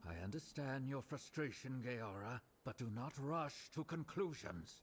I understand your frustration, Geora, but do not rush to conclusions.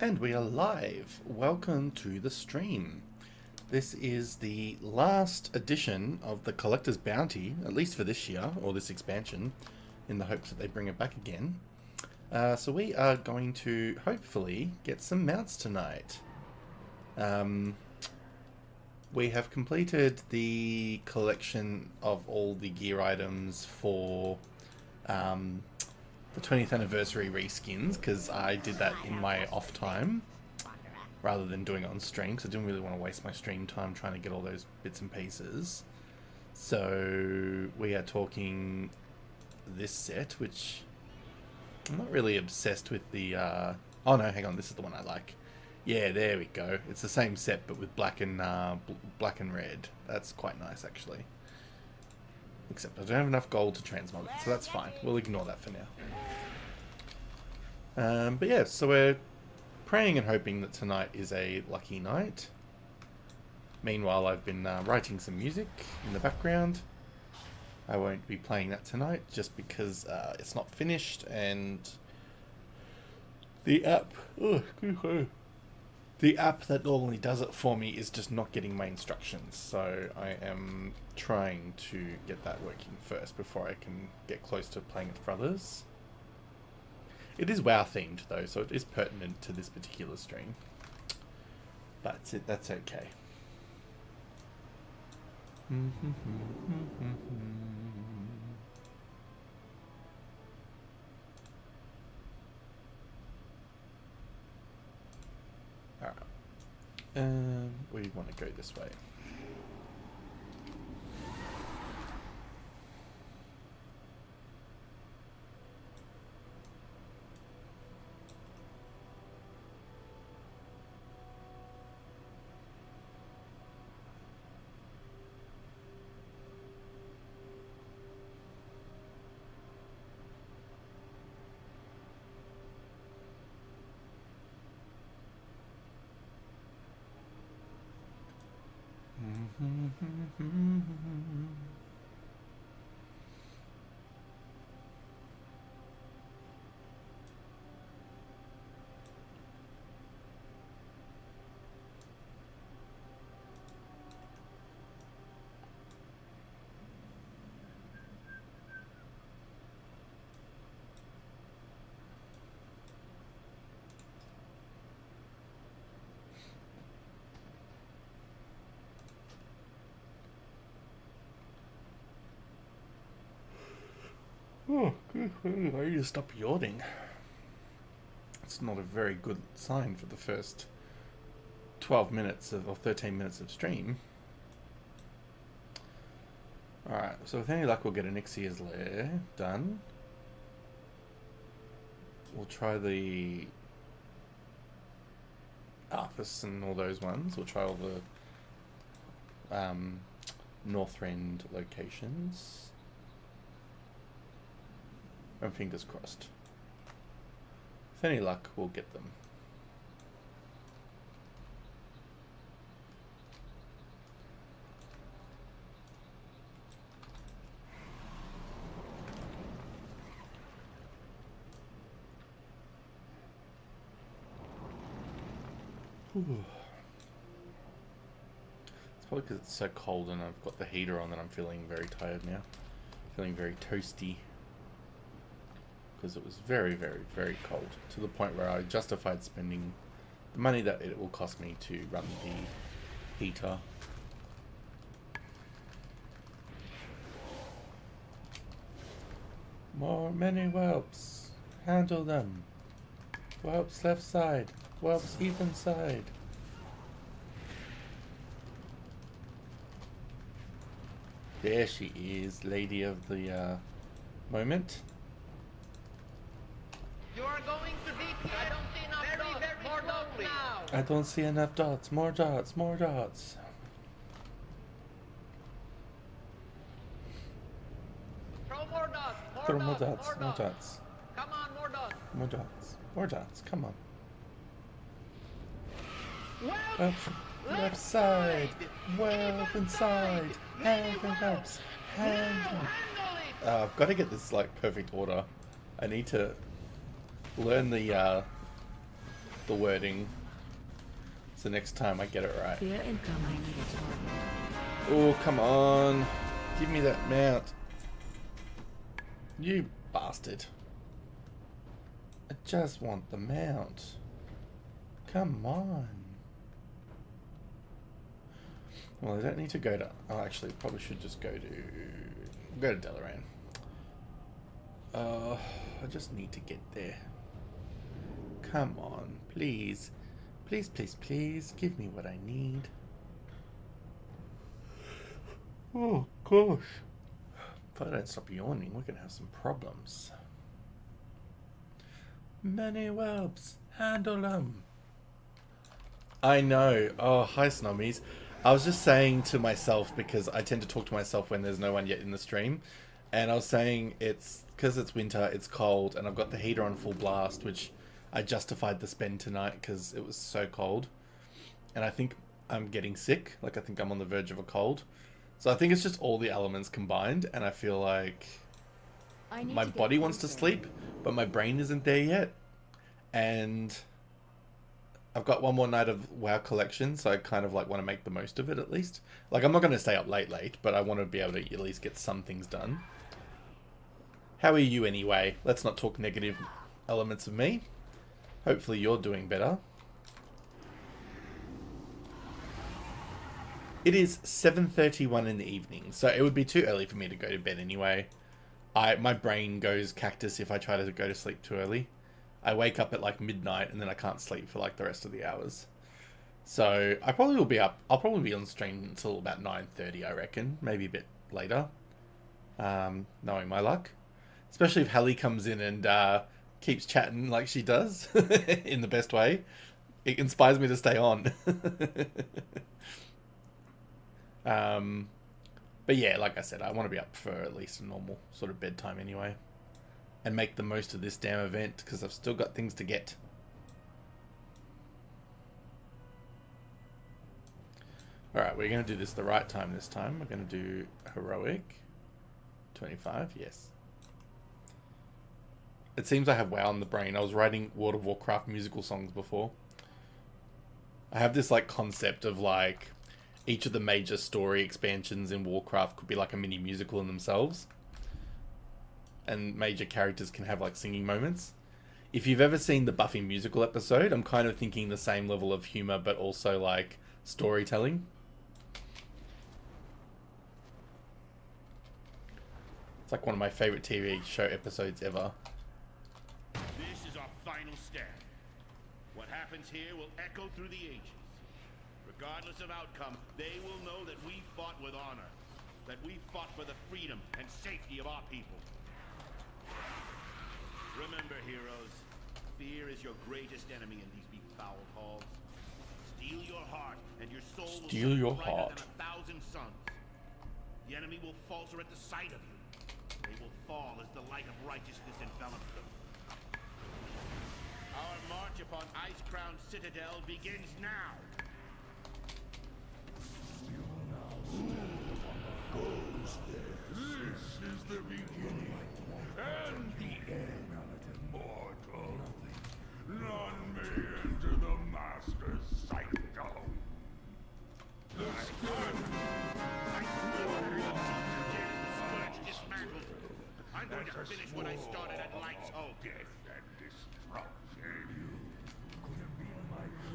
And we are live. Welcome to the stream. This is the last edition of the Collector's Bounty, at least for this year, or this expansion, in the hopes that they bring it back again. So we are going to, hopefully, get some mounts tonight. We have completed the collection of all the gear items for the 20th anniversary reskins, because I did that in my off time rather than doing it on stream, because I didn't really want to waste my stream time trying to get all those bits and pieces. So we are talking this set, which I'm not really obsessed with the oh no, hang on, this is the one I like. Yeah, there we go. It's the same set but with black and red. That's quite nice actually. Except I don't have enough gold to transmog it, so that's fine. We'll ignore that for now. But yeah, so we're praying and hoping that tonight is a lucky night. Meanwhile, I've been writing some music in the background. I won't be playing that tonight just because it's not finished and the app... the app that normally does it for me is just not getting my instructions, so I am trying to get that working first before I can get close to playing it for others. It is WoW themed though, so it is pertinent to this particular stream. But that's okay. Alright. We want to go this way. Oh, good. I need to stop yawning. It's not a very good sign for the first 12 minutes or 13 minutes of stream. Alright, so with any luck we'll get an Ixier's Lair done. We'll try the Arthas and all those ones. We'll try all the Northrend locations. And fingers crossed. With any luck, we'll get them. It's probably because it's so cold and I've got the heater on that I'm feeling very tired now. Feeling very toasty. Because it was very, very, very cold, to the point where I justified spending the money that it will cost me to run the heater. Many whelps. Handle them. Whelps left side. Whelps even side. There she is, lady of the moment. You are going to DP. I don't see enough dots. More dots now. I don't see enough dots. More dots. More dots. Throw more dots. Throw more dots. More dots. Come on, more dots. More dots. More dots. Come on. Well, Left side. Well inside. Hand and helps. Hand. I've got to get this like perfect order. I need to learn the the wording. So next time I get it right. Fear incoming. Oh, come on. Give me that mount. You bastard. I just want the mount. Come on. Well, I don't need to go to... Oh, actually, probably should just go to Delaran. I just need to get there. Come on, please. Please, please, please. Give me what I need. Oh, gosh. If I don't stop yawning, we're going to have some problems. Many whelps. Handle them. I know. Oh, hi, Snommies. I was just saying to myself, because I tend to talk to myself when there's no one yet in the stream, and I was saying it's because it's winter, it's cold, and I've got the heater on full blast, which I justified the spend tonight because it was so cold. And I think I'm getting sick. Like, I think I'm on the verge of a cold. So I think it's just all the elements combined, and I feel like my body wants to sleep, but my brain isn't there yet. And I've got one more night of WoW collection, so I kind of like want to make the most of it at least. Like, I'm not going to stay up late, but I want to be able to at least get some things done. How are you anyway? Let's not talk negative elements of me. Hopefully you're doing better. It is 7:31 in the evening, so it would be too early for me to go to bed anyway. My brain goes cactus if I try to go to sleep too early. I wake up at like midnight and then I can't sleep for like the rest of the hours. So I probably will be up. I'll probably be on stream until about 9:30, I reckon. Maybe a bit later. Knowing my luck. Especially if Hallie comes in and keeps chatting like she does in the best way. It inspires me to stay on. But yeah, like I said, I want to be up for at least a normal sort of bedtime anyway. And make the most of this damn event, because I've still got things to get. Alright, we're going to do this the right time this time. We're going to do heroic. 25, yes. It seems I have WoW in the brain. I was writing World of Warcraft musical songs before. I have this like concept of like each of the major story expansions in Warcraft could be like a mini musical in themselves. And major characters can have like singing moments. If you've ever seen the Buffy musical episode, I'm kind of thinking the same level of humor, but also like storytelling. It's like one of my favorite TV show episodes ever. This is our final stand. What happens here will echo through the ages. Regardless of outcome, they will know that we fought with honor. That we fought for the freedom and safety of our people. Remember, heroes, fear is your greatest enemy in these befouled halls. Steel your heart, and your soul will shine brighter than 1,000 suns. The enemy will falter at the sight of you. They will fall as the light of righteousness envelops them. Our march upon Ice-Crown Citadel begins now. This is the beginning and the end. Mortal, none may enter the Master's sight. The scourge. Dismantled. I'm going to finish what I started at Light's Hope. Death and destruction.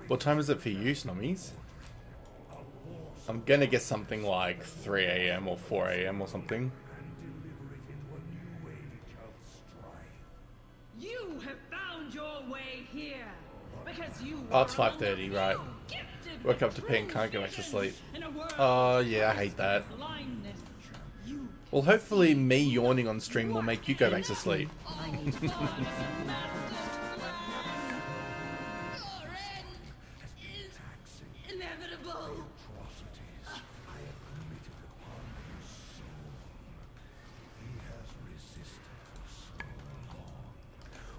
What time is it for you, Snommies? I'm gonna guess something like 3 AM or 4 AM or something. You have found your way here because you. Oh, it's 5:30, right? Woke up to pee and can't go back to sleep. Oh, yeah, I hate that. Well, hopefully me yawning on stream will make you go back to sleep.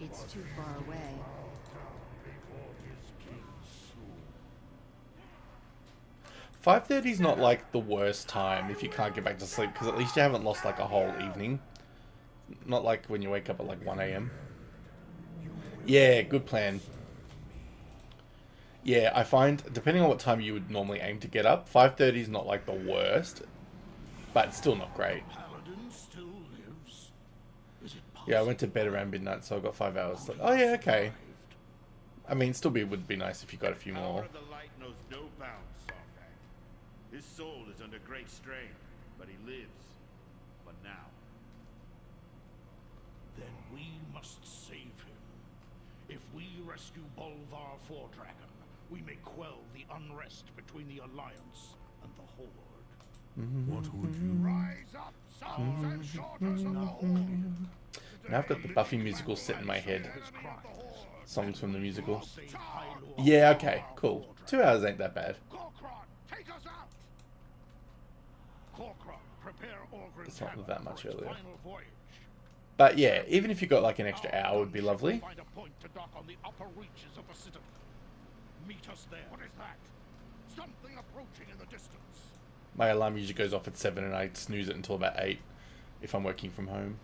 It's too far away. 5:30 is not like the worst time if you can't get back to sleep, because at least you haven't lost like a whole evening. Not like when you wake up at like 1 AM. Yeah, good plan. Yeah, I find, depending on what time you would normally aim to get up, 5:30 is not like the worst, but it's still not great. Paladin still lives. Is it possible? Yeah, I went to bed around midnight, so I got 5 hours. Like, oh yeah, okay. I mean, still would be nice if you got a few Power more. of the light knows no bounds, Sarfang. His soul is under great strain, but he lives. But now, Then we must save him. If we rescue Bolvar Fordragon, we may quell the unrest between the Alliance and the Horde. What would you rise up, sons and daughters of the Horde? Now I've got the Buffy musical set in my head. His crimes. Songs from the musical. Save Hyrule Yeah, from okay, Bolvar cool. Fordragon. 2 hours ain't that bad. Corkron, take us out! Corkron, prepare Orgrim It's not Tavern that much for its earlier. final voyage. But yeah, even if you got like an extra Our hour would be gunship lovely. will find a point to dock on the upper reaches of the citadel. Meet us there. What is that? Something approaching in the distance. My alarm usually goes off at 7 and I snooze it until about 8 if I'm working from home.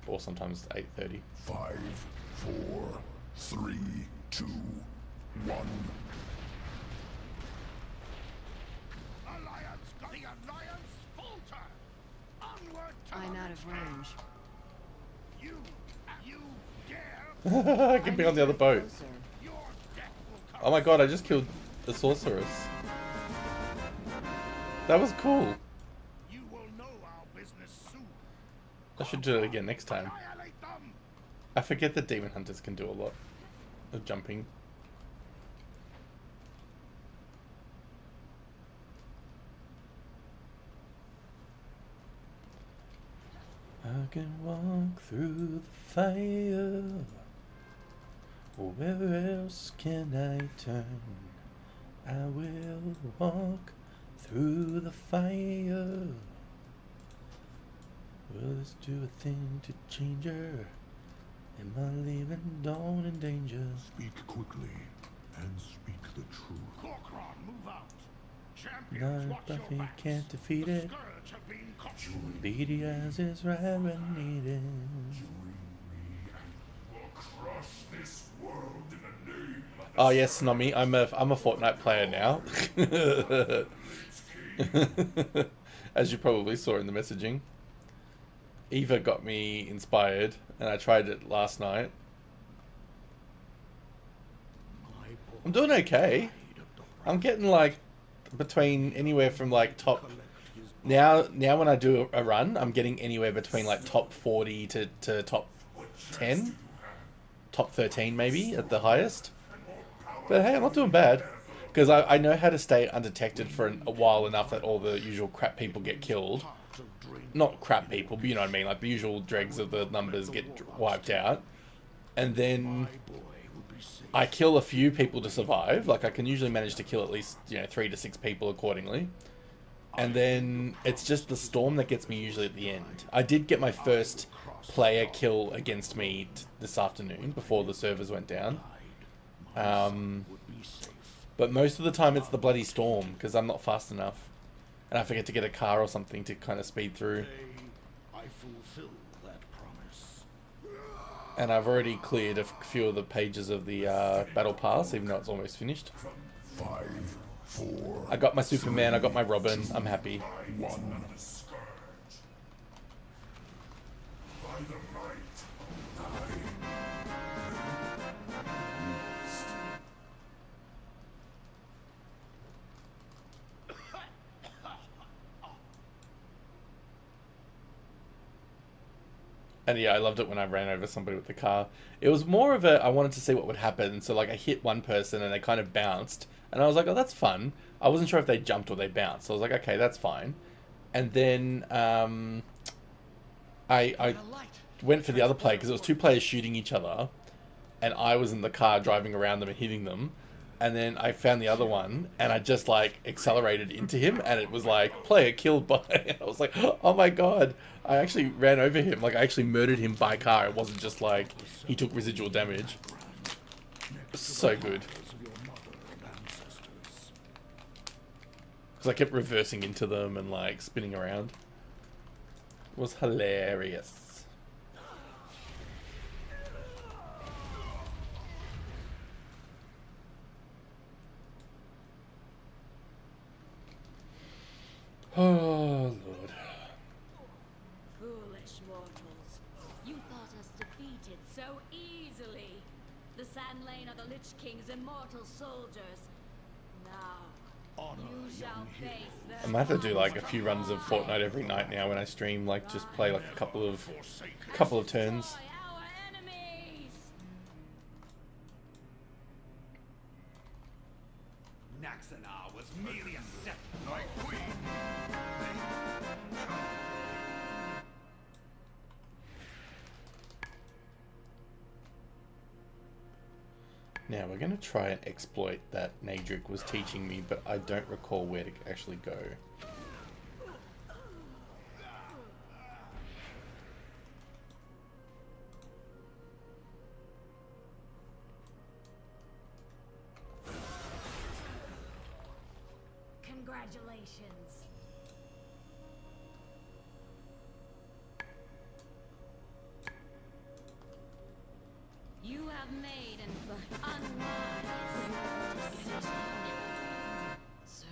Or sometimes 8:30. 5, 4, 3, 2, 1. Alliance, the Alliance falter! Onward to I'm the out of range. You dare? I can be on the other boat. Closer. Your death will come. Oh my god, I just killed the sorceress. That was cool. You will know our business soon. I should do it again next time. Annihilate them! I forget that demon hunters can do a lot of jumping. I can walk through the fire. Where else can I turn? I will walk through the fire. Will this do a thing to change her? Am I leaving dawn in danger? Speak quickly and speak the truth. Corkron, move out. Champions, No, watch your Buffy backs. can't defeat The it. Scourge have been caught. Beady eyes is right when needed. Crush this world in the name of Oh yes, Snommy, I'm a Fortnite player now. As you probably saw in the messaging. Eva got me inspired, and I tried it last night. I'm doing okay. I'm getting like between anywhere from like top. Now when I do a run, I'm getting anywhere between like top 40 to top 10, top 13 maybe at the highest. But hey, I'm not doing bad because I know how to stay undetected for a while enough that all the usual crap people get killed. Not crap people, but you know what I mean, like the usual dregs of the numbers get wiped out. And then I kill a few people to survive. Like I can usually manage to kill at least, 3 to 6 people accordingly. And then it's just the storm that gets me usually at the end. I did get my first player kill against me this afternoon before the servers went down. But most of the time it's the bloody storm because I'm not fast enough. And I forget to get a car or something to kind of speed through. I fulfill that promise. And I've already cleared a few of the pages of the battle pass, even though it's almost finished. 5, 4, I got my Superman, I got my Robin, I'm happy. 1. By the might And yeah, I loved it when I ran over somebody with the car. It was more of a, I wanted to see what would happen. So like I hit one person and they kind of bounced. And I was like, oh, that's fun. I wasn't sure if they jumped or they bounced. So I was like, okay, that's fine. And then I went for the other play because it was 2 players shooting each other. And I was in the car driving around them and hitting them. And then I found the other one and I just like accelerated into him and it was like player killed by. And I was like, oh my god, I actually ran over him. Like I actually murdered him by car. It wasn't just like he took residual damage. So good. Because I kept reversing into them and like spinning around. It was hilarious. Oh, Lord. Foolish mortals. You thought us defeated so easily. The Sand Lane are the Lich King's immortal soldiers. Now, you shall face their I might have to do like a few runs of Fortnite every night now when I stream, like just play like a couple of turns. Destroy our enemies. Naxanar was merely a step. My queen! Now we're going to try and exploit that Nadric was teaching me, but I don't recall where to actually go. Congratulations. You have made an unwise decision. So,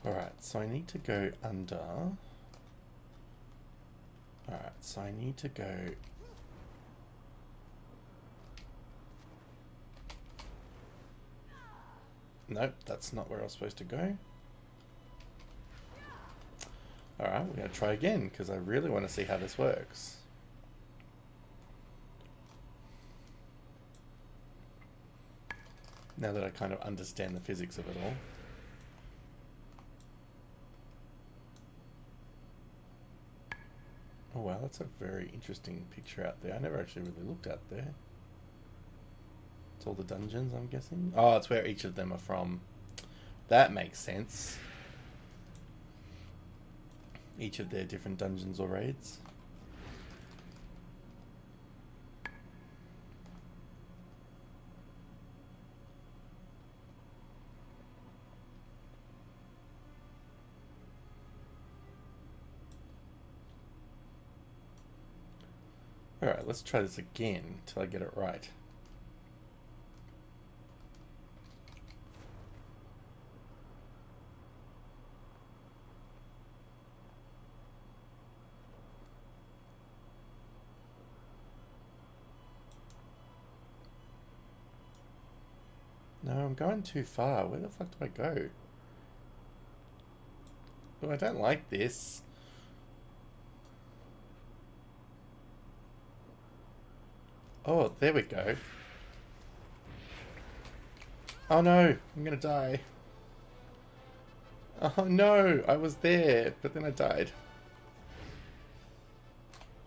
Alright, so I need to go under. Alright, so I need to go. Nope, that's not where I was supposed to go. Alright, we're going to try again, because I really want to see how this works. Now that I kind of understand the physics of it all. Oh wow, that's a very interesting picture out there. I never actually really looked out there. It's all the dungeons, I'm guessing. Oh, it's where each of them are from. That makes sense. Each of their different dungeons or raids. Alright, let's try this again till I get it right. No, I'm going too far. Where the fuck do I go? Oh, I don't like this. Oh, there we go. Oh no, I'm gonna die. Oh no, I was there, but then I died.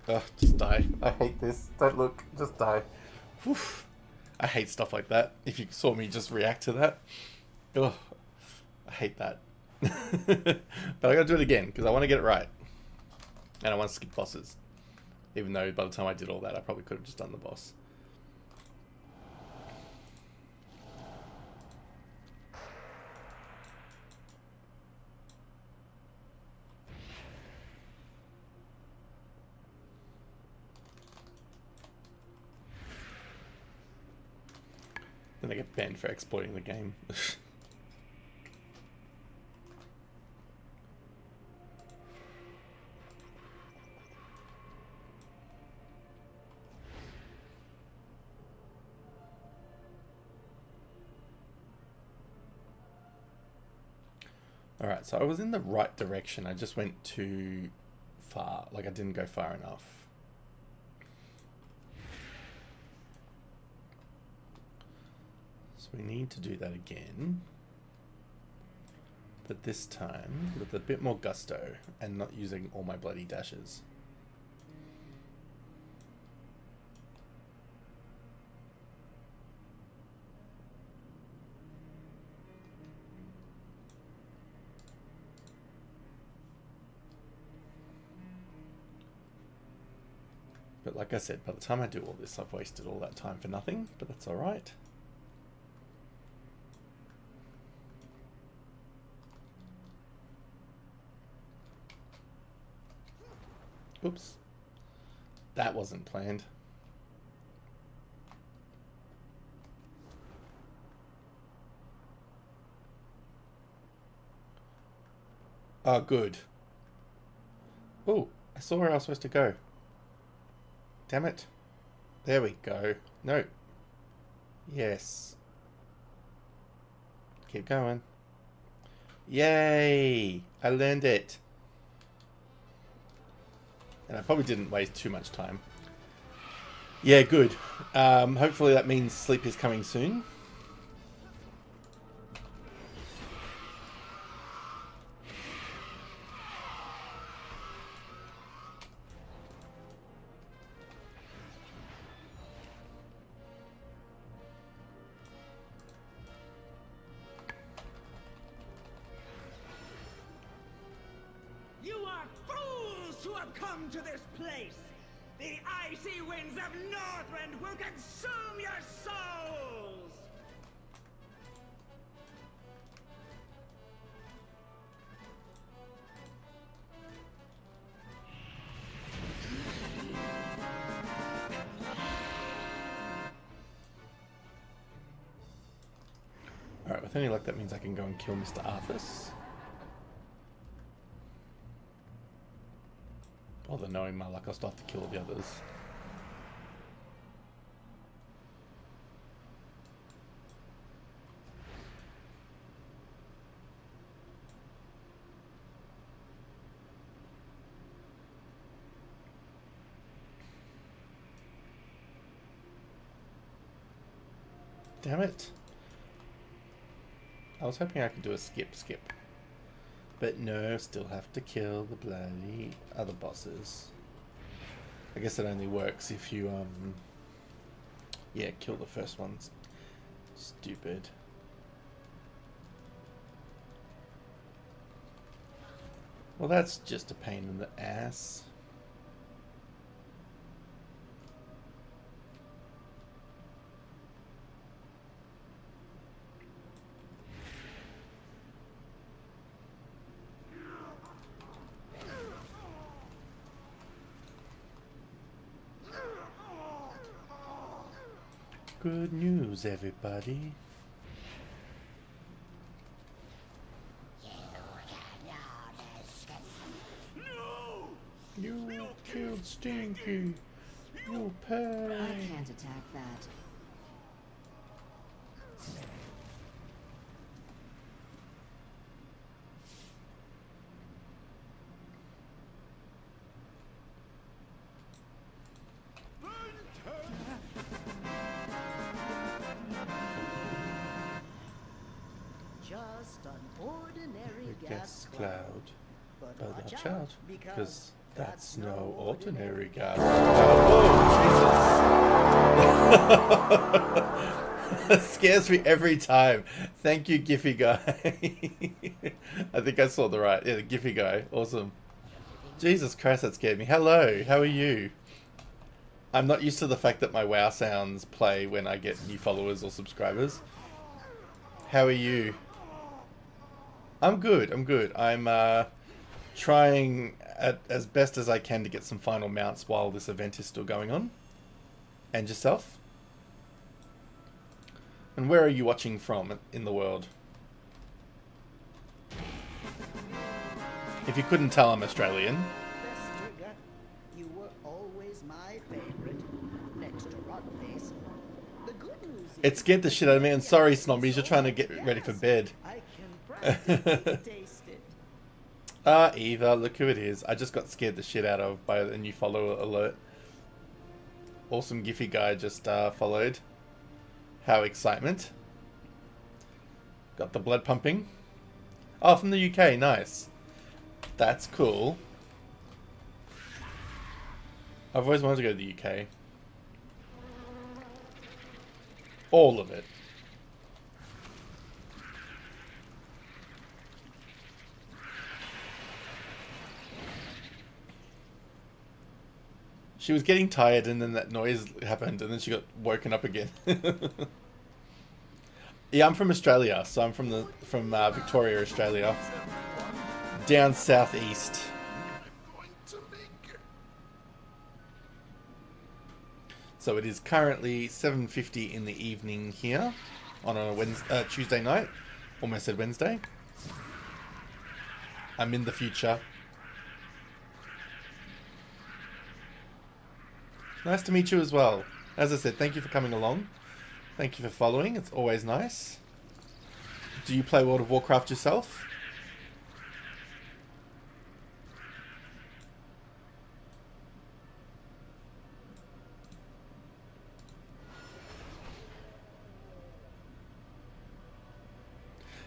Oh, just die. I hate this. Don't look, just die. Whew. I hate stuff like that. If you saw me just react to that. Oh, I hate that. But I gotta do it again, because I want to get it right. And I want to skip bosses. Even though by the time I did all that, I probably could have just done the boss. Then I get banned for exploiting the game. Alright, so I was in the right direction. I just went too far. Like, I didn't go far enough. So we need to do that again. But this time, with a bit more gusto, and not using all my bloody dashes. But like I said, by the time I do all this, I've wasted all that time for nothing, but that's alright. Oops. That wasn't planned. Oh, good. Oh, I saw where I was supposed to go. Damn it. There we go. No. Yes. Keep going. Yay! I learned it. And I probably didn't waste too much time. Yeah, good. Hopefully that means sleep is coming soon. You are fools who have come to this place! The icy winds of Northrend will consume your souls! Alright, with any luck that means I can go and kill Mr. Arthas. Although knowing my luck, I'll still have to kill all the others. Damn it. I was hoping I could do a skip. But no, still have to kill the bloody other bosses. I guess it only works if you, yeah, kill the first ones. Stupid. Well, that's just a pain in the ass. Good news, everybody. No! You killed Stinky. You pay. I can't attack that. Just an ordinary Gas gas cloud. But But watch watch out, out, because because that's that's no no ordinary ordinary gas. Oh, Jesus. That scares me every time. Thank you, Giphy guy. I think I saw the right. Yeah, the Giphy guy. Awesome. Jesus Christ, that scared me. Hello, how are you? I'm not used to the fact that my WoW sounds play when I get new followers or subscribers. How are you? I'm good, I'm good. I'm trying as best as I can to get some final mounts while this event is still going on. And yourself? And where are you watching from in the world? If you couldn't tell, I'm Australian. Vestriga, you were always my favorite, next to Rotface. The good news is It scared the shit out of me, and sorry, Snobbies, you're trying to get ready for bed. I can practically taste it. Ah, Eva, look who it is. I just got scared the shit out of by a new follower alert. Awesome Giphy guy just followed. How excitement. Got the blood pumping. Oh, from the UK, nice. That's cool. I've always wanted to go to the UK. All of it. She was getting tired and then that noise happened and then she got woken up again. Yeah, I'm from Australia, so I'm from Victoria, Australia. Down southeast. So it is currently 7:50 in the evening here on a Tuesday night. Almost said Wednesday. I'm in the future. Nice to meet you as well. As I said, thank you for coming along. Thank you for following. It's always nice. Do you play World of Warcraft yourself?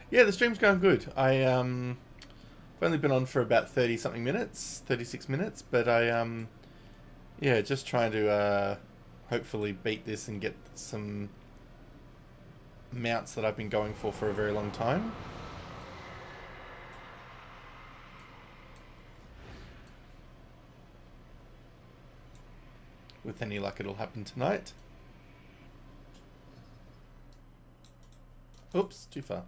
Yeah, the stream's going good. I've only been on for about 30 something minutes, 36 minutes, but yeah, just trying to hopefully beat this and get some mounts that I've been going for a very long time. With any luck, it'll happen tonight. Oops, too far.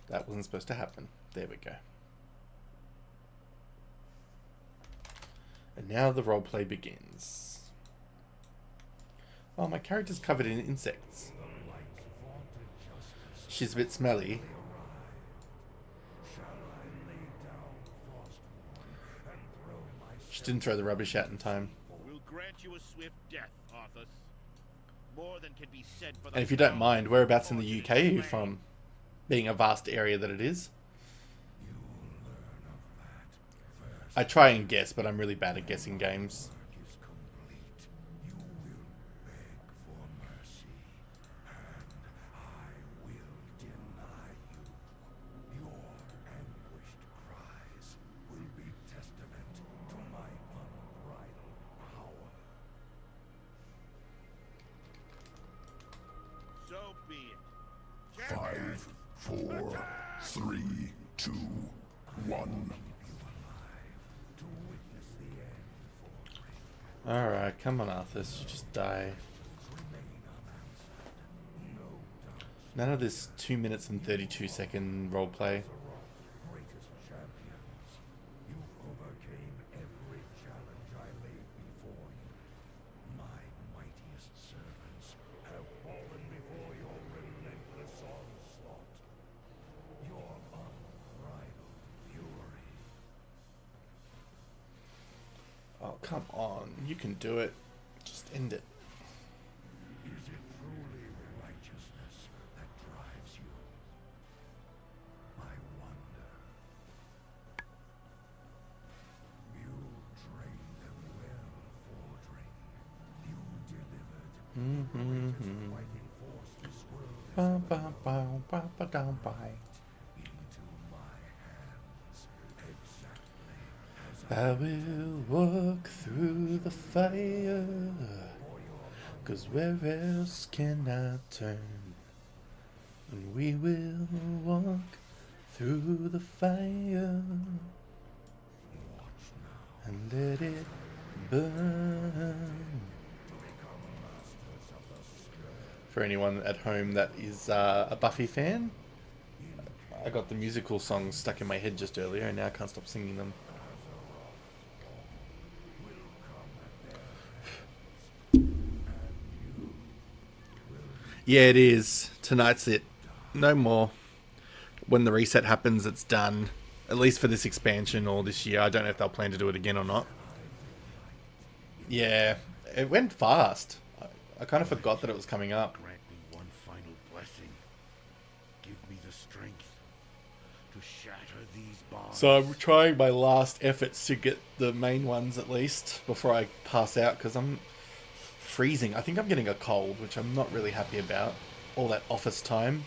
That wasn't supposed to happen. There we go. And now the roleplay begins. Oh, my character's covered in insects. She's a bit smelly. She didn't throw the rubbish out in time. We'll grant you a swift death, Arthas. More than can be said for the And if you don't mind, whereabouts in the UK are you from? Being a vast area that it is. I try and guess, but I'm really bad at guessing games. So be it. 5, 4, 3, 2, 1. Alright, come on, Arthas. You just die. None of this 2 minutes and 32 second roleplay. Oh, come on. You can do it. Just end it. Is it truly righteousness that drives you? I wonder. You trained them well, Fordring. You delivered the greatest fighting force this world has ever known. Into my hands, exactly as I will walk through the fire, 'cause where else can I turn? And we will walk through the fire and let it burn. For anyone at home that is a Buffy fan, I got the musical songs stuck in my head just earlier and now I can't stop singing them. Yeah, it is. Tonight's it. No more. When the reset happens, it's done. At least for this expansion or this year. I don't know if they'll plan to do it again or not. Yeah, it went fast. I kind of forgot that it was coming up. Grant me one final blessing. Give me the strength to shatter these bonds. So I'm trying my last efforts to get the main ones at least before I pass out because I'm freezing. I think I'm getting a cold, which I'm not really happy about. All that office time.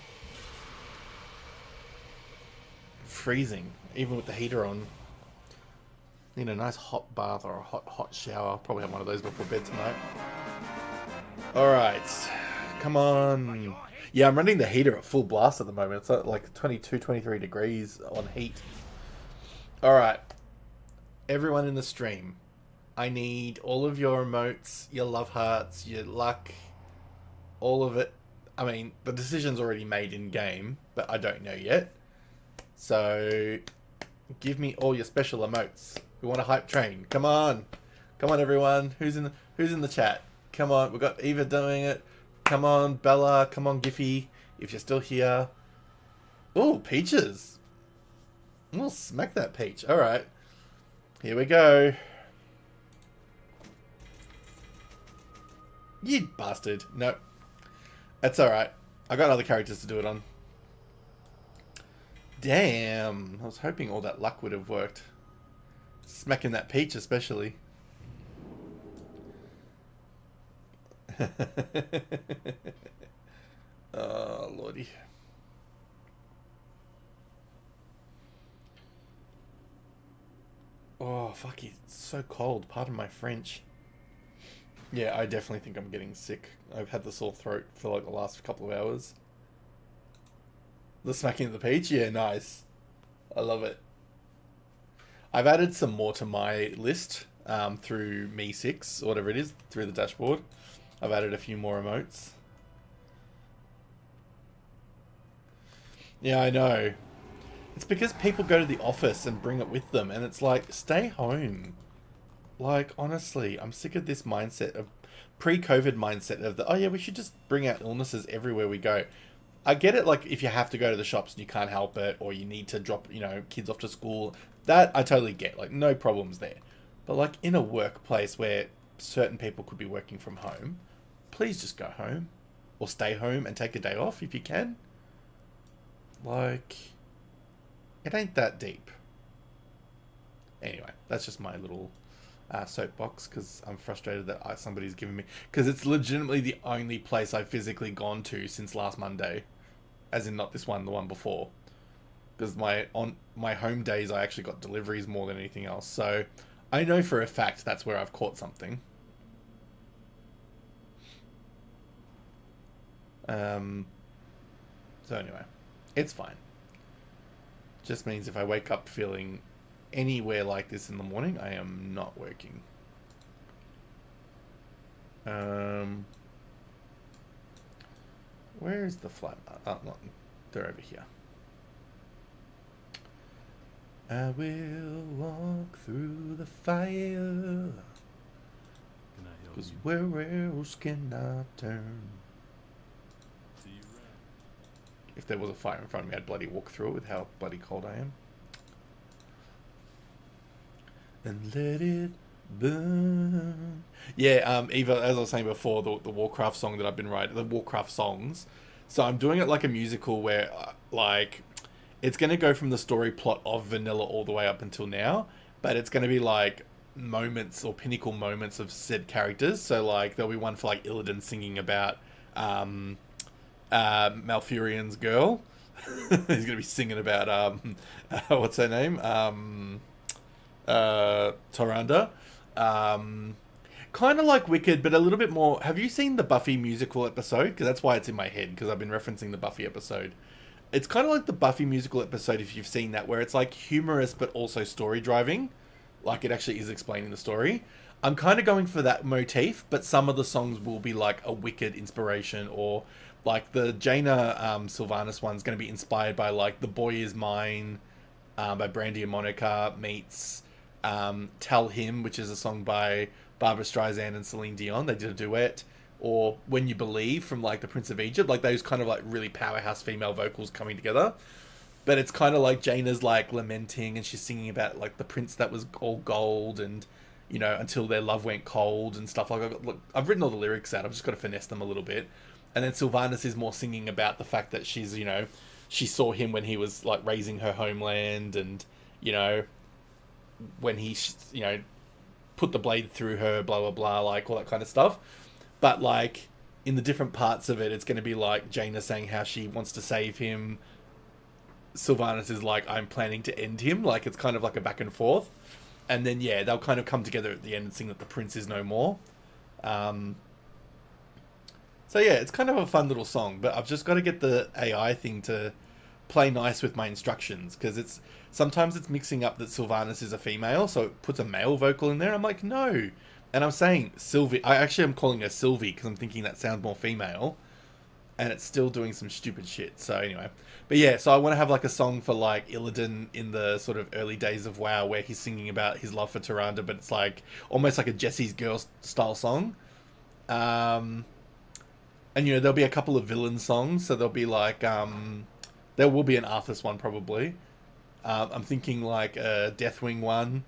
Freezing, even with the heater on. Need a nice hot bath or a hot shower. I'll probably have one of those before bed tonight. Alright, come on. Yeah, I'm running the heater at full blast at the moment. It's at like 22, 23 degrees on heat. Alright, everyone in the stream. I need all of your emotes, your love hearts, your luck, all of it. I mean, the decision's already made in game, but I don't know yet. So, give me all your special emotes. We want a hype train. Come on. Come on, everyone. Who's in the chat? Come on. We've got Eva doing it. Come on, Bella. Come on, Giffy. If you're still here. Oh, Peaches. We'll smack that peach. Alright. Here we go. You bastard. No. That's alright. I got other characters to do it on. Damn. I was hoping all that luck would have worked. Smacking that peach especially. Oh, lordy. Oh, fuck, it's so cold. Pardon my French. Yeah, I definitely think I'm getting sick. I've had the sore throat for like the last couple of hours. The smacking of the peach? Yeah, nice. I love it. I've added some more to my list through Me6, or whatever it is, through the dashboard. I've added a few more emotes. Yeah, I know. It's because people go to the office and bring it with them, and it's like, stay home. Like, honestly, I'm sick of this mindset of pre-COVID mindset of the, oh yeah, we should just bring out illnesses everywhere we go. I get it, like, if you have to go to the shops and you can't help it, or you need to drop, you know, kids off to school, that I totally get, like, no problems there. But, like, in a workplace where certain people could be working from home, please just go home. Or stay home and take a day off if you can. Like, it ain't that deep. Anyway, that's just my little soapbox, because I'm frustrated that somebody's given me... Because it's legitimately the only place I've physically gone to since last Monday. As in, not this one, the one before. Because on my home days, I actually got deliveries more than anything else. So, I know for a fact that's where I've caught something. So anyway, it's fine. Just means if I wake up feeling anywhere like this in the morning, I am not working. Where's the flat? Oh, no, they're over here. I will walk through the fire, 'cause where else can I turn? If there was a fire in front of me, I'd bloody walk through it with how bloody cold I am. And let it burn. Yeah, Eva, as I was saying before, the Warcraft song that I've been writing, the Warcraft songs. So I'm doing it like a musical where, like, it's going to go from the story plot of Vanilla all the way up until now, but it's going to be like moments or pinnacle moments of said characters. So like there'll be one for like Illidan singing about Malfurion's girl. He's gonna be singing about what's her name? Toranda. Kind of like Wicked, but a little bit more. Have you seen the Buffy musical episode? Because that's why it's in my head, because I've been referencing the Buffy episode. It's kind of like the Buffy musical episode, if you've seen that, where it's like humorous but also story driving. Like it actually is explaining the story. I'm kind of going for that motif, but some of the songs will be like a Wicked inspiration, or like the Jaina Sylvanas one's going to be inspired by like The Boy Is Mine by Brandy and Monica meets Tell Him, which is a song by Barbara Streisand and Celine Dion. They did a duet. Or When You Believe from like The Prince of Egypt, like those kind of like really powerhouse female vocals coming together. But it's kind of like Jaina's like lamenting, and she's singing about like the prince that was all gold, and you know, until their love went cold and stuff like that. Look, I've written all the lyrics out. I've just got to finesse them a little bit. And then Sylvanas is more singing about the fact that she's, you know, she saw him when he was like raising her homeland, and you know, when he, you know, put the blade through her, blah blah blah, like all that kind of stuff. But like in the different parts of it, it's going to be like Jaina saying how she wants to save him. Sylvanas is like, I'm planning to end him. Like it's kind of like a back and forth. And then yeah, they'll kind of come together at the end and sing that the prince is no more. So yeah, it's kind of a fun little song, but I've just got to get the AI thing to play nice with my instructions, because sometimes it's mixing up that Sylvanas is a female, so it puts a male vocal in there. I'm like, no. And I'm saying Sylvie. I actually am calling her Sylvie because I'm thinking that sounds more female. And it's still doing some stupid shit. So anyway. But yeah, so I want to have like a song for like Illidan in the sort of early days of WoW, where he's singing about his love for Tyrande, but it's like almost like a Jesse's Girl style song. And you know, there'll be a couple of villain songs. So there'll be like, there will be an Arthas one probably. I'm thinking like a Deathwing one,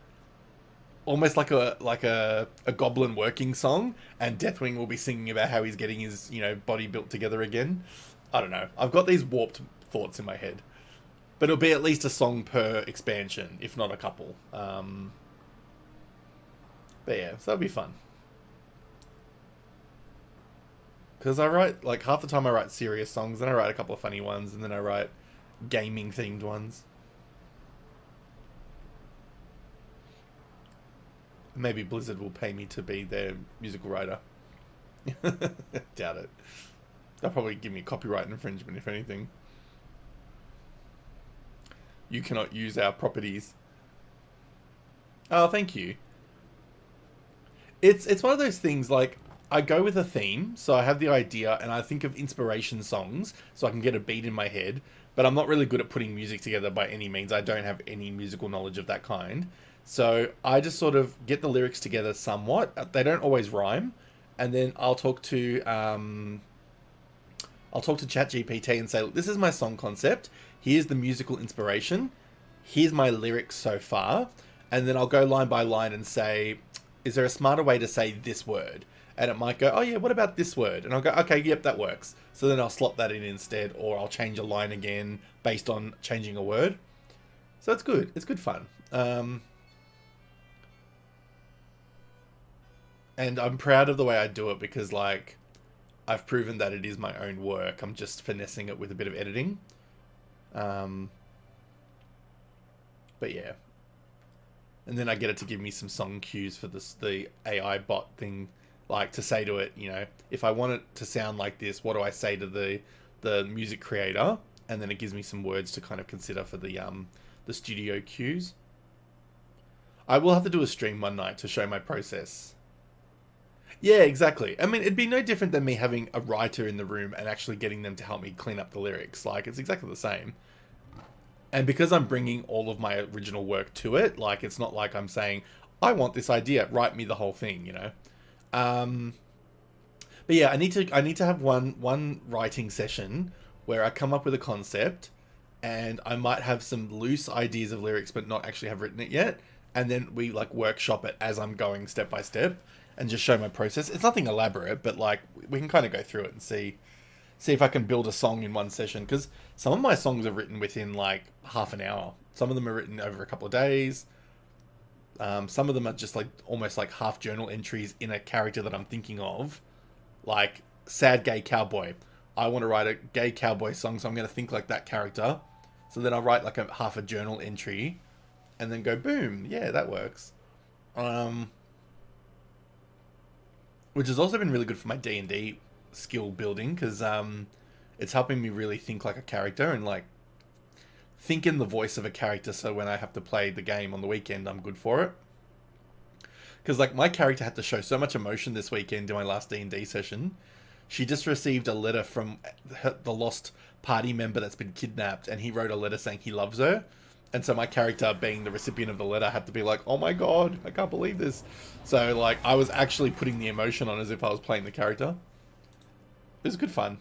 almost like a goblin working song, and Deathwing will be singing about how he's getting his body built together again. I don't know. I've got these warped thoughts in my head, but it'll be at least a song per expansion, if not a couple. But yeah, so that'll be fun. Because I write, like, half the time I write serious songs, then I write a couple of funny ones, and then I write gaming themed ones. Maybe Blizzard will pay me to be their musical writer. Doubt it. They'll probably give me copyright infringement, if anything. You cannot use our properties. Oh, thank you. It's one of those things, like, I go with a theme, so I have the idea, and I think of inspiration songs, so I can get a beat in my head, but I'm not really good at putting music together by any means. I don't have any musical knowledge of that kind. So I just sort of get the lyrics together somewhat. They don't always rhyme, and then I'll talk to ChatGPT and say, look, this is my song concept. Here's the musical inspiration. Here's my lyrics so far. And then I'll go line by line and say, is there a smarter way to say this word? And it might go, oh yeah, what about this word? And I'll go, okay, yep, that works. So then I'll slot that in instead, or I'll change a line again based on changing a word. So it's good. It's good fun. And I'm proud of the way I do it because, like, I've proven that it is my own work. I'm just finessing it with a bit of editing. But yeah. And then I get it to give me some song cues for the AI bot thing. Like, to say to it, if I want it to sound like this, what do I say to the music creator? And then it gives me some words to kind of consider for the studio cues. I will have to do a stream one night to show my process. Yeah, exactly. I mean, it'd be no different than me having a writer in the room and actually getting them to help me clean up the lyrics. Like, it's exactly the same. And because I'm bringing all of my original work to it, like, it's not like I'm saying, I want this idea, write me the whole thing, But yeah, I need to have one writing session where I come up with a concept, and I might have some loose ideas of lyrics, but not actually have written it yet. And then we, like, workshop it as I'm going step by step. And just show my process. It's nothing elaborate, but, like, we can kind of go through it and see if I can build a song in one session. Because some of my songs are written within, like, half an hour. Some of them are written over a couple of days. Some of them are just, like, almost like half journal entries in a character that I'm thinking of. Like, sad gay cowboy. I want to write a gay cowboy song, so I'm going to think like that character. So then I'll write, like, half a journal entry. And then go, boom. Yeah, that works. Which has also been really good for my D&D skill building, because it's helping me really think like a character and, like, think in the voice of a character, so when I have to play the game on the weekend, I'm good for it. Because, like, my character had to show so much emotion this weekend in my last D&D session. She just received a letter from the lost party member that's been kidnapped, and he wrote a letter saying he loves her. And so my character, being the recipient of the letter, had to be like, oh my god, I can't believe this. So, like, I was actually putting the emotion on as if I was playing the character. It was good fun.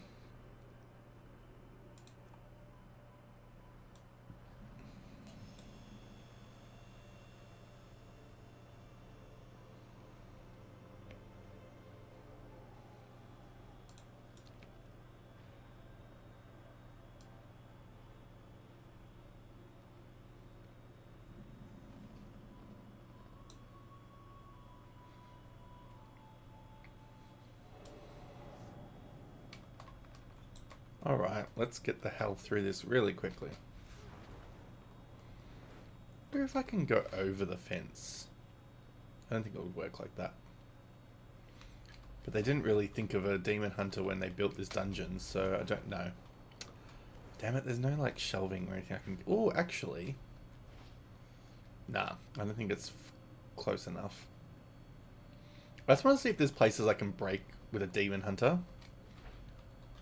Alright, let's get the hell through this really quickly. I wonder if I can go over the fence. I don't think it would work like that. But they didn't really think of a demon hunter when they built this dungeon, so I don't know. Damn it, there's no, like, shelving or anything I can... Oh, actually... Nah, I don't think it's close enough. I just want to see if there's places I can break with a demon hunter.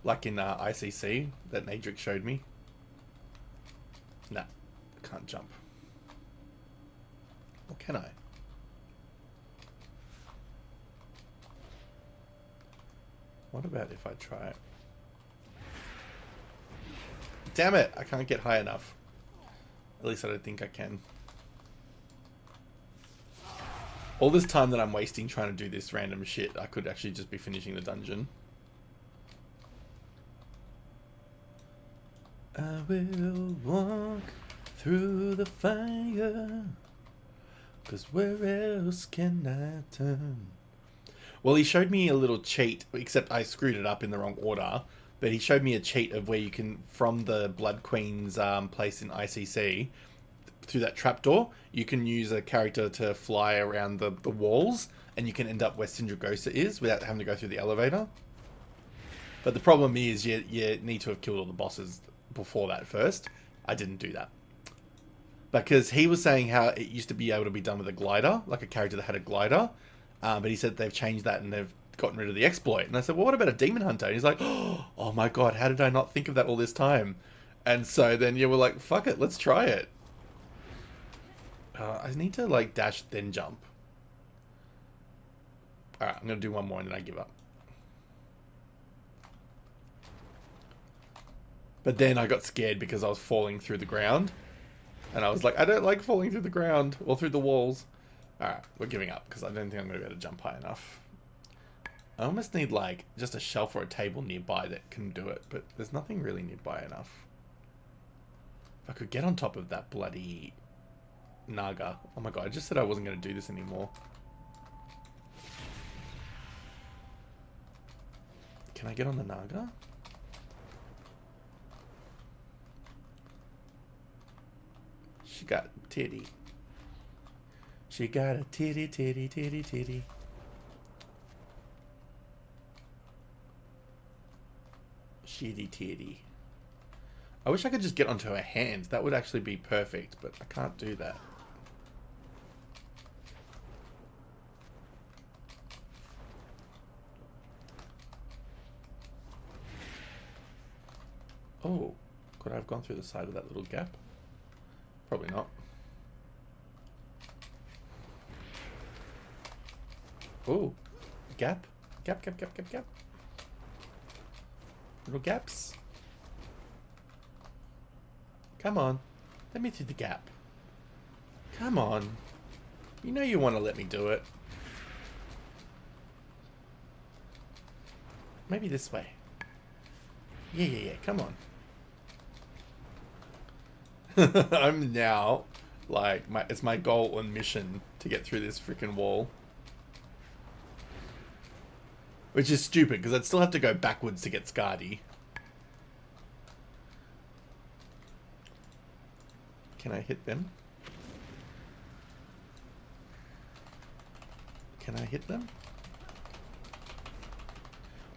Like in ICC, that Nadrix showed me. Nah, can't jump. Or can I? What about if I try it? Damn it, I can't get high enough. At least I don't think I can. All this time that I'm wasting trying to do this random shit, I could actually just be finishing the dungeon. I will walk through the fire, 'cause where else can I turn? Well, he showed me a little cheat, except I screwed it up in the wrong order. But he showed me a cheat of where you can, from the Blood Queen's place in ICC, through that trapdoor, you can use a character to fly around the walls, and you can end up where Sindragosa is without having to go through the elevator. But the problem is you need to have killed all the bosses before that first. I didn't do that. Because he was saying how it used to be able to be done with a glider, like a character that had a glider. But he said they've changed that and they've gotten rid of the exploit. And I said, well, what about a demon hunter? And he's like, oh my god, how did I not think of that all this time? And so then you were like, fuck it, let's try it. I need to like dash then jump. Alright, I'm going to do one more and then I give up. But then I got scared because I was falling through the ground. And I was like, I don't like falling through the ground or through the walls. Alright, we're giving up because I don't think I'm going to be able to jump high enough. I almost need like just a shelf or a table nearby that can do it. But there's nothing really nearby enough. If I could get on top of that bloody Naga. Oh my god, I just said I wasn't going to do this anymore. Can I get on the Naga? She got titty. She got a titty, titty, titty, titty. Shitty titty. I wish I could just get onto her hand. That would actually be perfect, but I can't do that. Oh, could I have gone through the side of that little gap? Probably not. Oh, gap. Gap, gap, gap, gap, gap. Little gaps. Come on. Let me through the gap. Come on. You know you want to let me do it. Maybe this way. Yeah, yeah, yeah. Come on. I'm now, like, it's my goal and mission to get through this freaking wall. Which is stupid, because I'd still have to go backwards to get Scardy. Can I hit them? Can I hit them?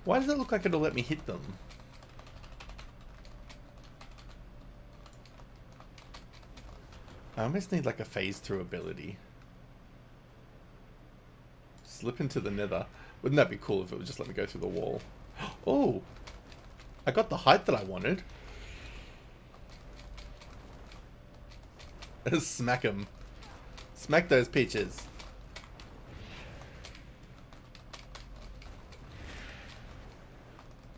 Why does it look like it'll let me hit them? I almost need like a phase through ability. Slip into the nether. Wouldn't that be cool if it would just let me go through the wall? Oh! I got the height that I wanted. Smack him. Smack those peaches.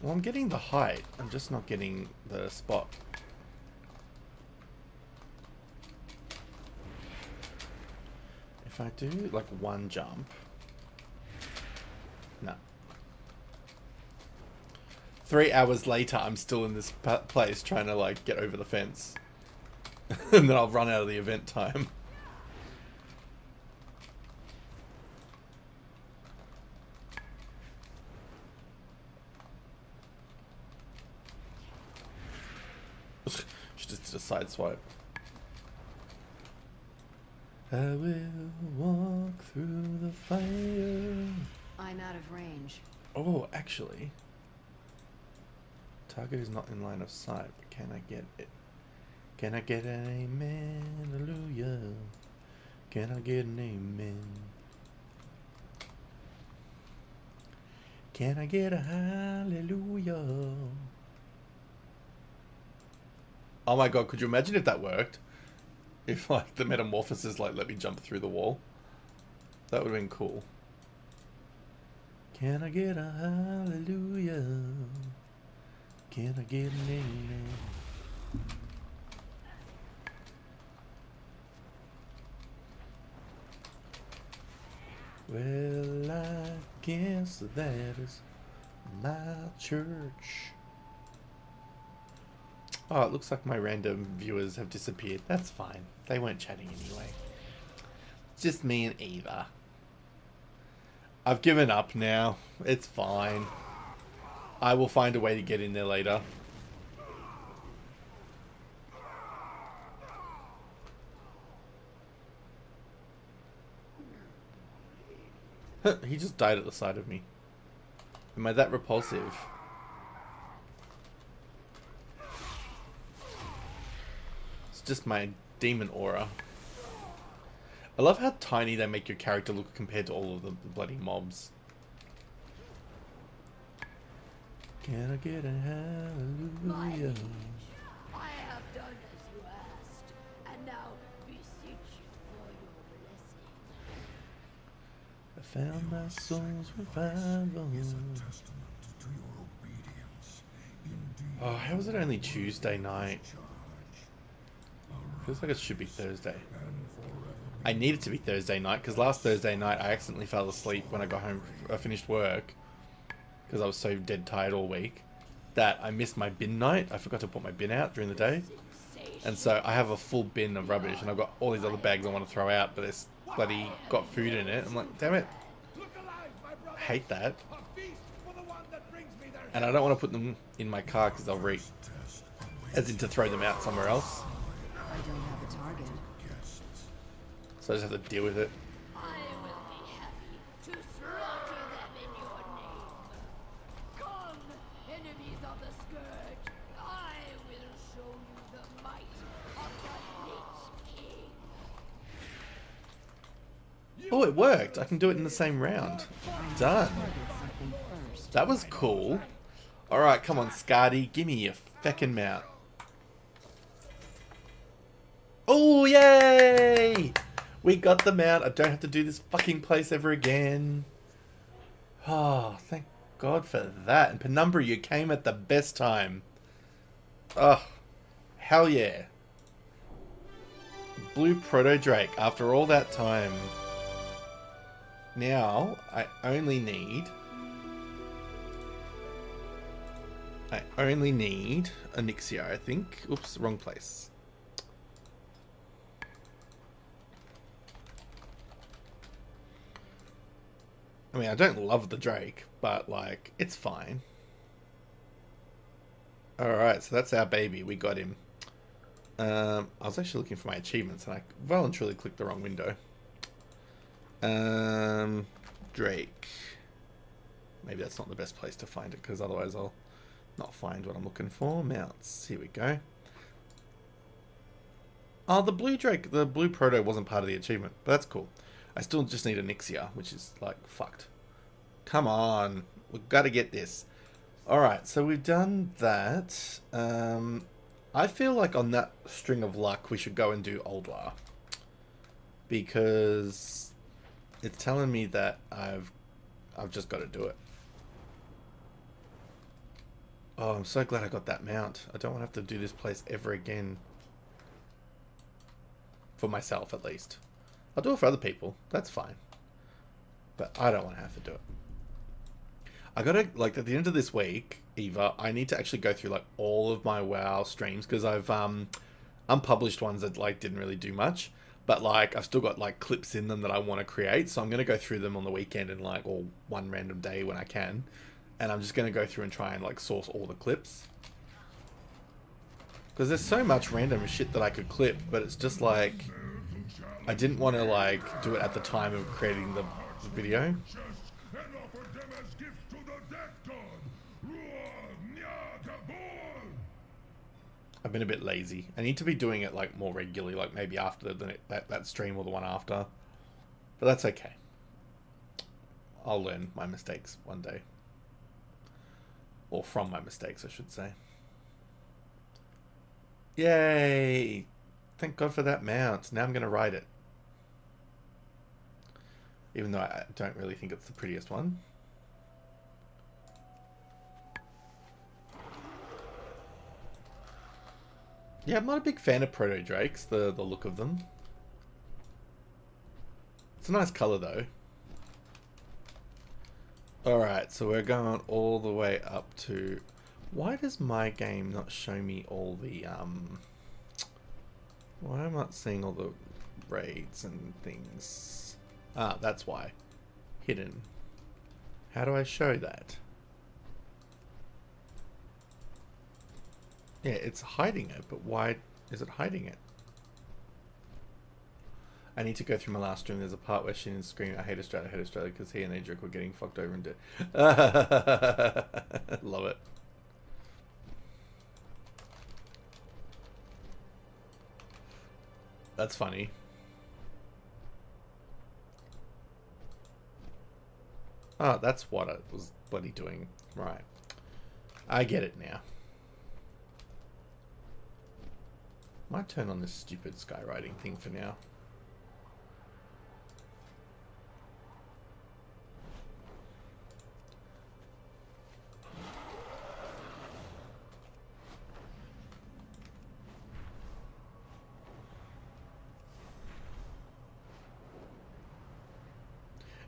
Well, I'm getting the height. I'm just not getting the spot. If I do like one jump. No. 3 hours later, I'm still in this place trying to like get over the fence. And then I'll run out of the event time. She just did a side swipe. I will walk through the fire. I'm out of range. Oh, actually. Target is not in line of sight, but can I get it? Can I get an amen? Hallelujah. Can I get an amen? Can I get a hallelujah? Oh my god, could you imagine if that worked? If like the metamorphosis like let me jump through the wall. That would have been cool. Can I get a hallelujah? Can I get an amen? Well, I guess that is my church. Oh, it looks like my random viewers have disappeared. That's fine. They weren't chatting anyway. It's just me and Eva. I've given up now. It's fine. I will find a way to get in there later. He just died at the sight of me. Am I that repulsive? It's just my demon aura. I love how tiny they make your character look compared to all of the bloody mobs. Can I get a hallelujah? I have done as you asked, and now beseech you for your blessing. I found my soul's revival. Oh, how is it only Tuesday night? Feels like it should be Thursday. I need it to be Thursday night because last Thursday night I accidentally fell asleep when I got home. I finished work because I was so dead tired all week that I missed my bin night. I forgot to put my bin out during the day, and so I have a full bin of rubbish, and I've got all these other bags I want to throw out, but it's bloody got food in it. I'm like, damn it, I hate that, and I don't want to put them in my car because they'll reek, as in to throw them out somewhere else. I don't have a target. So I just have to deal with it. I will be happy to slaughter them in your name. Come, enemies of the Scourge, I will show you the might of the Lich King. Oh, it worked. I can do it in the same round. Done. That was cool. Alright, come on, Scardy. Give me your feckin' mount. Oh, yay! We got the mount. I don't have to do this fucking place ever again. Oh, thank God for that. And Penumbra, you came at the best time. Oh, hell yeah. Blue Proto Drake after all that time. Now, I only need Onyxia, I think. Oops, wrong place. I mean, I don't love the Drake, but, like, it's fine. Alright, so that's our baby. We got him. I was actually looking for my achievements, and I well and truly clicked the wrong window. Drake. Maybe that's not the best place to find it, because otherwise I'll not find what I'm looking for. Mounts. Here we go. Oh, the blue Drake, the blue Proto wasn't part of the achievement, but that's cool. I still just need Onyxia, which is, like, fucked. Come on. We've got to get this. Alright, so we've done that. I feel like on that string of luck, we should go and do Oldwar. Because it's telling me that I've just got to do it. Oh, I'm so glad I got that mount. I don't want to have to do this place ever again. For myself, at least. I'll do it for other people. That's fine. But I don't want to have to do it. I gotta, like, at the end of this week, Eva, I need to actually go through, like, all of my WoW streams, because I've, unpublished ones that, like, didn't really do much, but, like, I've still got, like, clips in them that I want to create, so I'm gonna go through them on the weekend and, like, or one random day when I can, and I'm just gonna go through and try and, like, source all the clips. Because there's so much random shit that I could clip, but it's just, like, I didn't want to, like, do it at the time of creating the video. I've been a bit lazy. I need to be doing it, like, more regularly, like maybe after that stream or the one after. But that's okay. I'll learn my mistakes one day. Or from my mistakes, I should say. Yay! Thank God for that mount. Now I'm going to ride it. Even though I don't really think it's the prettiest one. Yeah, I'm not a big fan of Proto Drakes, the look of them. It's a nice colour though. Alright, so we're going all the way up to... Why does my game not show me all the, Why am I not seeing all the raids and things? Ah, that's why. Hidden. How do I show that? Yeah, it's hiding it, but why is it hiding it? I need to go through my last stream. There's a part where Shannon's screaming, I hate Australia, because he and Adric were getting fucked over and dead. Love it. That's funny. Oh, that's what it was bloody doing. Right. I get it now. Might turn on this stupid skywriting thing for now.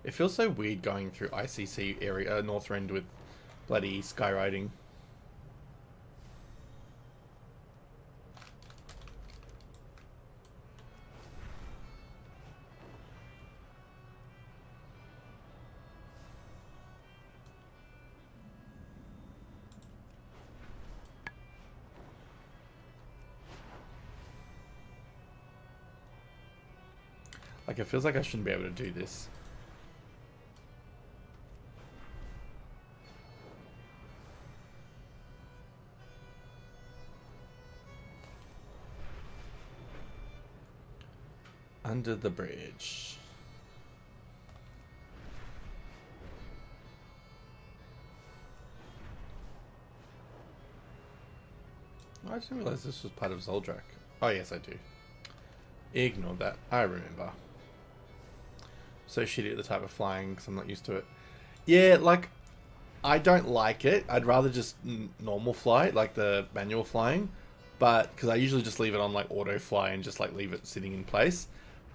It feels so weird going through ICC area, Northrend with bloody skywriting. Like, it feels like I shouldn't be able to do this. Under the bridge. I didn't realize this was part of Zoldrak. Oh yes, I do. Ignore that. I remember. So shitty at the type of flying because I'm not used to it. Yeah, like, I don't like it. I'd rather just normal fly, like the manual flying. But, because I usually just leave it on like auto fly and just like leave it sitting in place.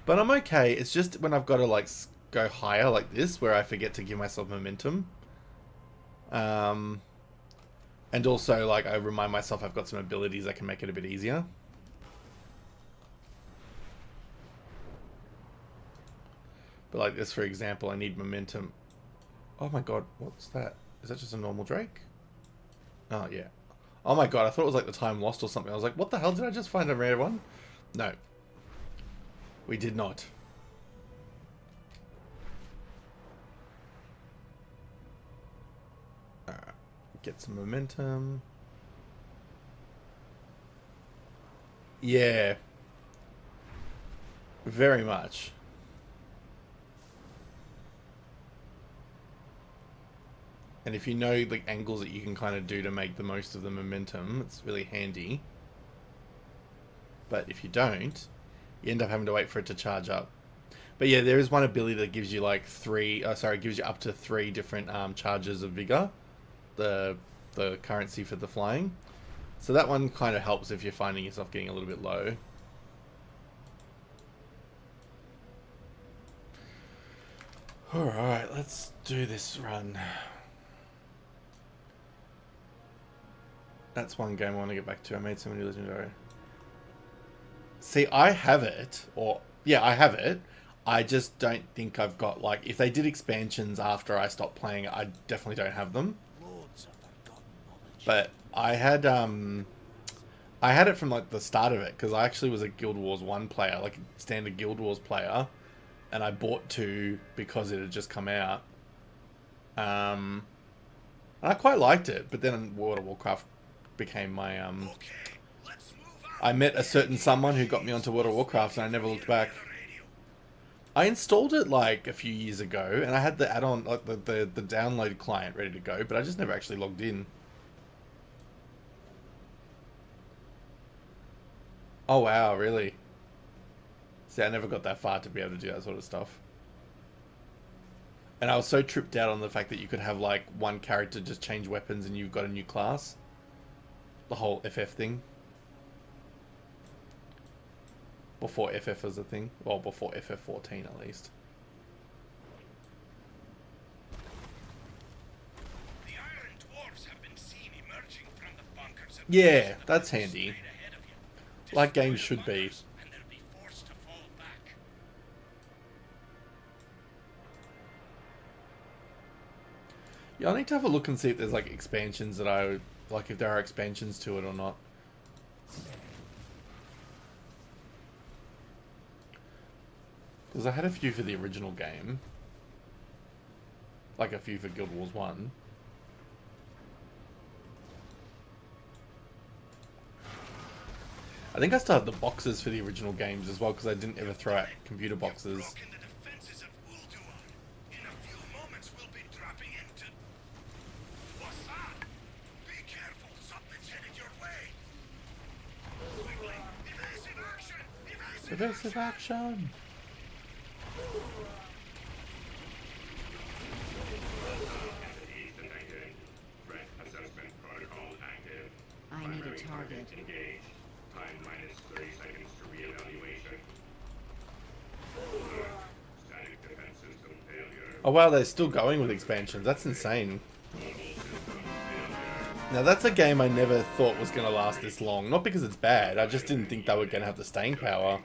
But I'm okay. It's just when I've got to like go higher like this where I forget to give myself momentum. And also like I remind myself I've got some abilities that can make it a bit easier. But like this, for example, I need momentum. Oh my god, what's that? Is that just a normal Drake? Oh, yeah. Oh my god, I thought it was like the time lost or something. I was like, what the hell, did I just find a rare one? No. We did not. Get some momentum. Yeah. Very much. And if you know the angles that you can kind of do to make the most of the momentum, it's really handy. But if you don't, you end up having to wait for it to charge up. But yeah, there is one ability that gives you like gives you up to 3 different charges of vigor. The currency for the flying. So that one kind of helps if you're finding yourself getting a little bit low. Alright, let's do this run. That's one game I want to get back to. I made so many legendary. See, I have it. Or, yeah, I have it. I just don't think I've got, like, if they did expansions after I stopped playing it, I definitely don't have them. But I had it from, like, the start of it, because I actually was a Guild Wars 1 player, like a standard Guild Wars player, and I bought 2 because it had just come out. And I quite liked it, but then World of Warcraft became my, I met a certain someone who got me onto World of Warcraft, and I never looked back. I installed it like a few years ago, and I had the add-on, like the download client ready to go, but I just never actually logged in. Oh wow, really? See, I never got that far to be able to do that sort of stuff. And I was so tripped out on the fact that you could have like one character just change weapons and you've got a new class. The whole FF thing. Before FF was a thing. Well, before FF14 at least. Yeah, that's handy. Like games should be. And they'll be forced to fall back. Yeah, I need to have a look and see if there's like expansions that I like, if there are expansions to it or not. Because I had a few for the original game. Like a few for Guild Wars 1. I think I still have the boxes for the original games as well, because I didn't ever throw out computer boxes. Evasive action! I need a target. Time minus 30 seconds to reevaluation. Static defense system failure. Oh wow, they're still going with expansions. That's insane. Now that's a game I never thought was going to last this long. Not because it's bad, I just didn't think they were going to have the staying power.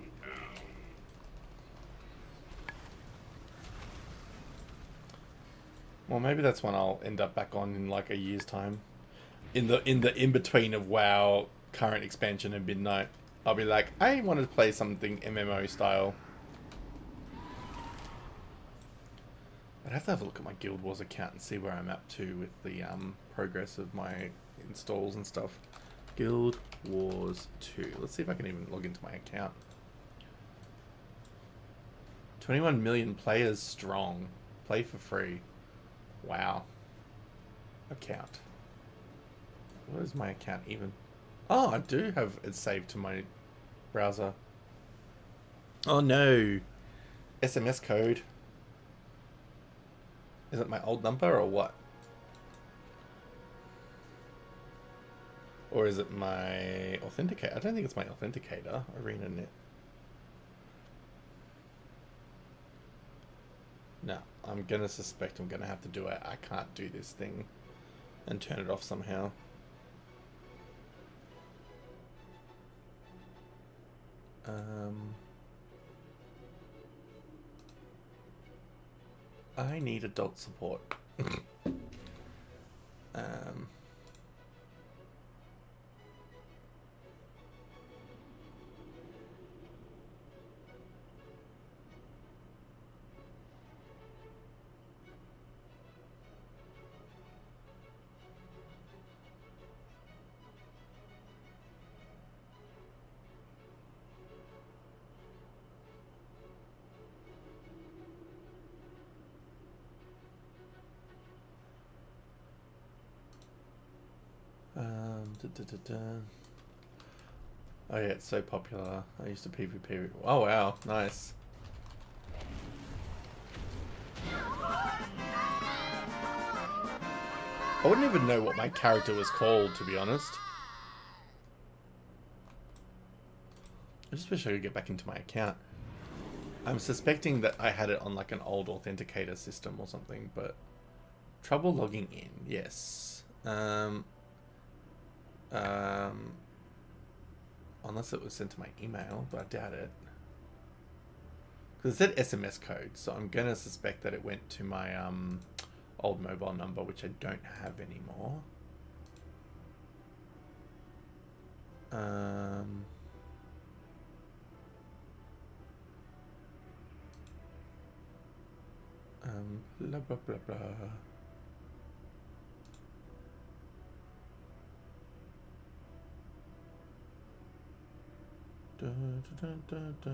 Well, maybe that's one I'll end up back on in like a year's time. In the in-between of WoW, current expansion and Midnight. I'll be like, I want to play something MMO style. I'd have to have a look at my Guild Wars account and see where I'm up to with the progress of my installs and stuff. Guild Wars 2. Let's see if I can even log into my account. 21 million players strong. Play for free. Wow. Account. What is my account even? Oh, I do have it saved to my browser. Oh no. SMS code. Is it my old number or what? Or is it my authenticator? I don't think it's my authenticator. ArenaNet. No, I'm gonna suspect I'm gonna have to do it. I can't do this thing and turn it off somehow. I need adult support. Oh yeah, it's so popular. I used to PvP. Oh wow, nice. I wouldn't even know what my character was called, to be honest. I just wish I could get back into my account. I'm suspecting that I had it on like an old authenticator system or something, but trouble logging in. Yes. Unless it was sent to my email, but I doubt it. Because it said SMS code, so I'm gonna suspect that it went to my old mobile number, which I don't have anymore. Blah blah blah blah. Da, da, da, da, da.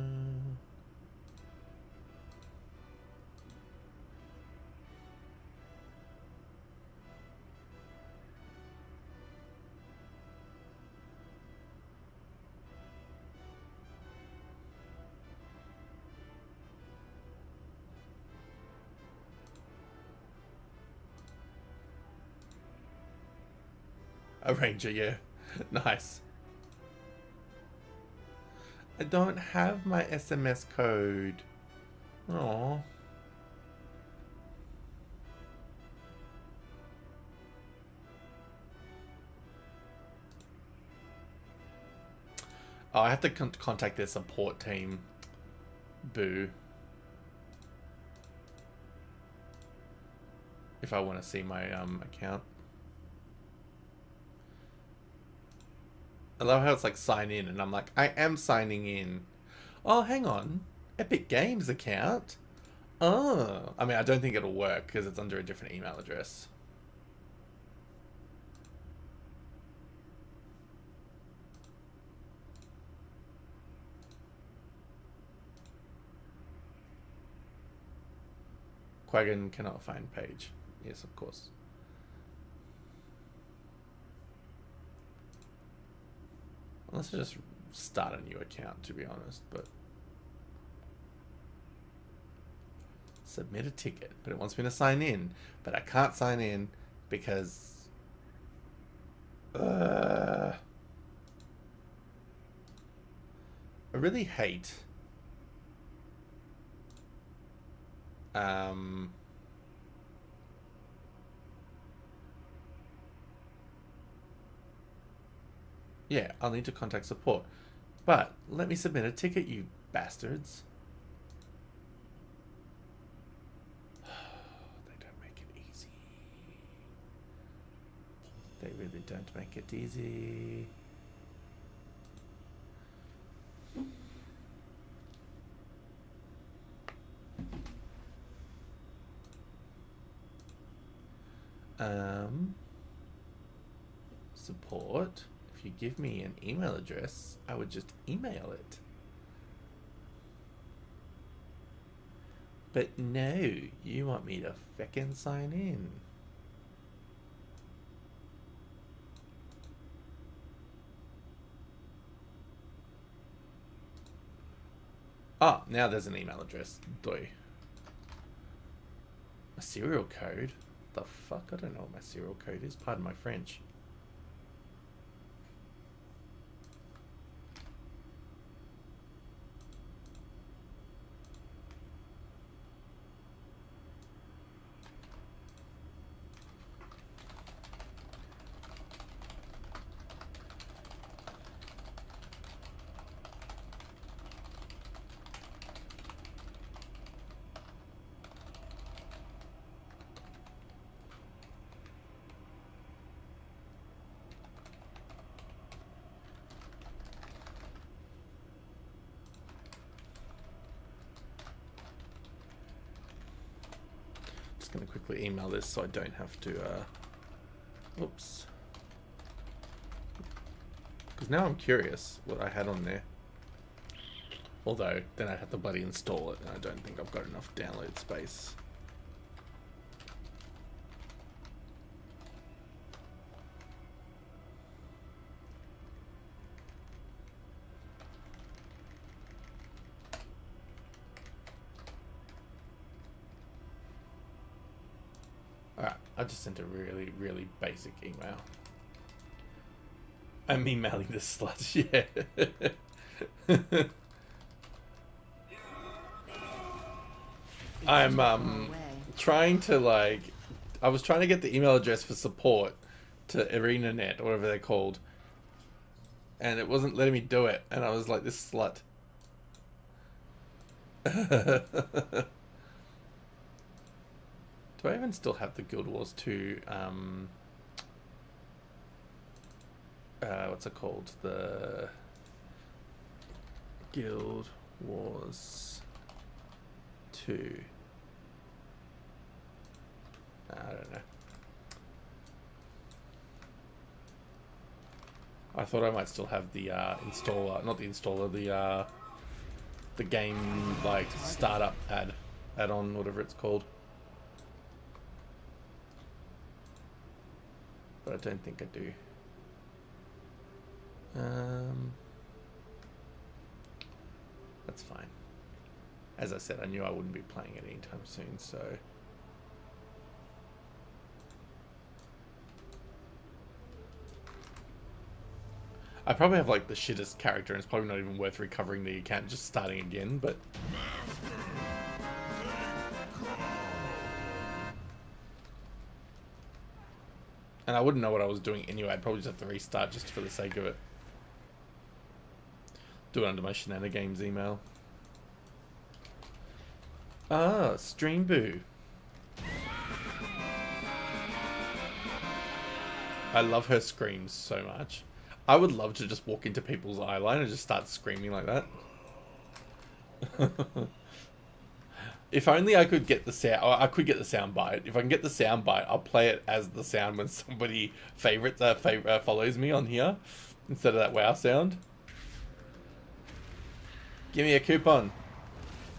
A ranger, yeah. Nice. I don't have my SMS code. Oh. Oh, I have to contact their support team. Boo. If I want to see my account. I love how it's like sign in and I'm like, I am signing in. Oh, hang on. Epic Games account? Oh. I mean, I don't think it'll work because it's under a different email address. Quaggan cannot find page. Yes, of course. Let's just start a new account, to be honest, but... Submit a ticket, but it wants me to sign in, but I can't sign in because... I really hate... Yeah, I'll need to contact support. But let me submit a ticket, you bastards. They don't make it easy. They really don't make it easy. Support. If you give me an email address, I would just email it. But no, you want me to feckin' sign in. Oh, now there's an email address. Doy. A serial code? The fuck? I don't know what my serial code is. Pardon my French. Just going to quickly email this so I don't have to, whoops. Because now I'm curious what I had on there. Although, then I'd have to bloody install it, and I don't think I've got enough download space. Alright, I just sent a really, really basic email. I'm emailing this slut, yeah. I'm trying to I was trying to get the email address for support to ArenaNet or whatever they're called, and it wasn't letting me do it, and I was like, this slut. Do I even still have the Guild Wars 2 what's it called? The Guild Wars 2. I don't know. I thought I might still have the installer, not the installer, the game like startup add-on, whatever it's called. But I don't think I do. That's fine. As I said, I knew I wouldn't be playing it anytime soon, so... I probably have like the shittest character, and it's probably not even worth recovering the account and just starting again, but... And I wouldn't know what I was doing anyway. I'd probably just have to restart just for the sake of it. Do it under my Shenanigans email. Ah, Stream Boo. I love her screams so much. I would love to just walk into people's eye line and just start screaming like that. If only I could get the sound. I could get the sound bite. If I can get the sound bite, I'll play it as the sound when somebody follows me on here instead of that WoW sound. Give me a coupon.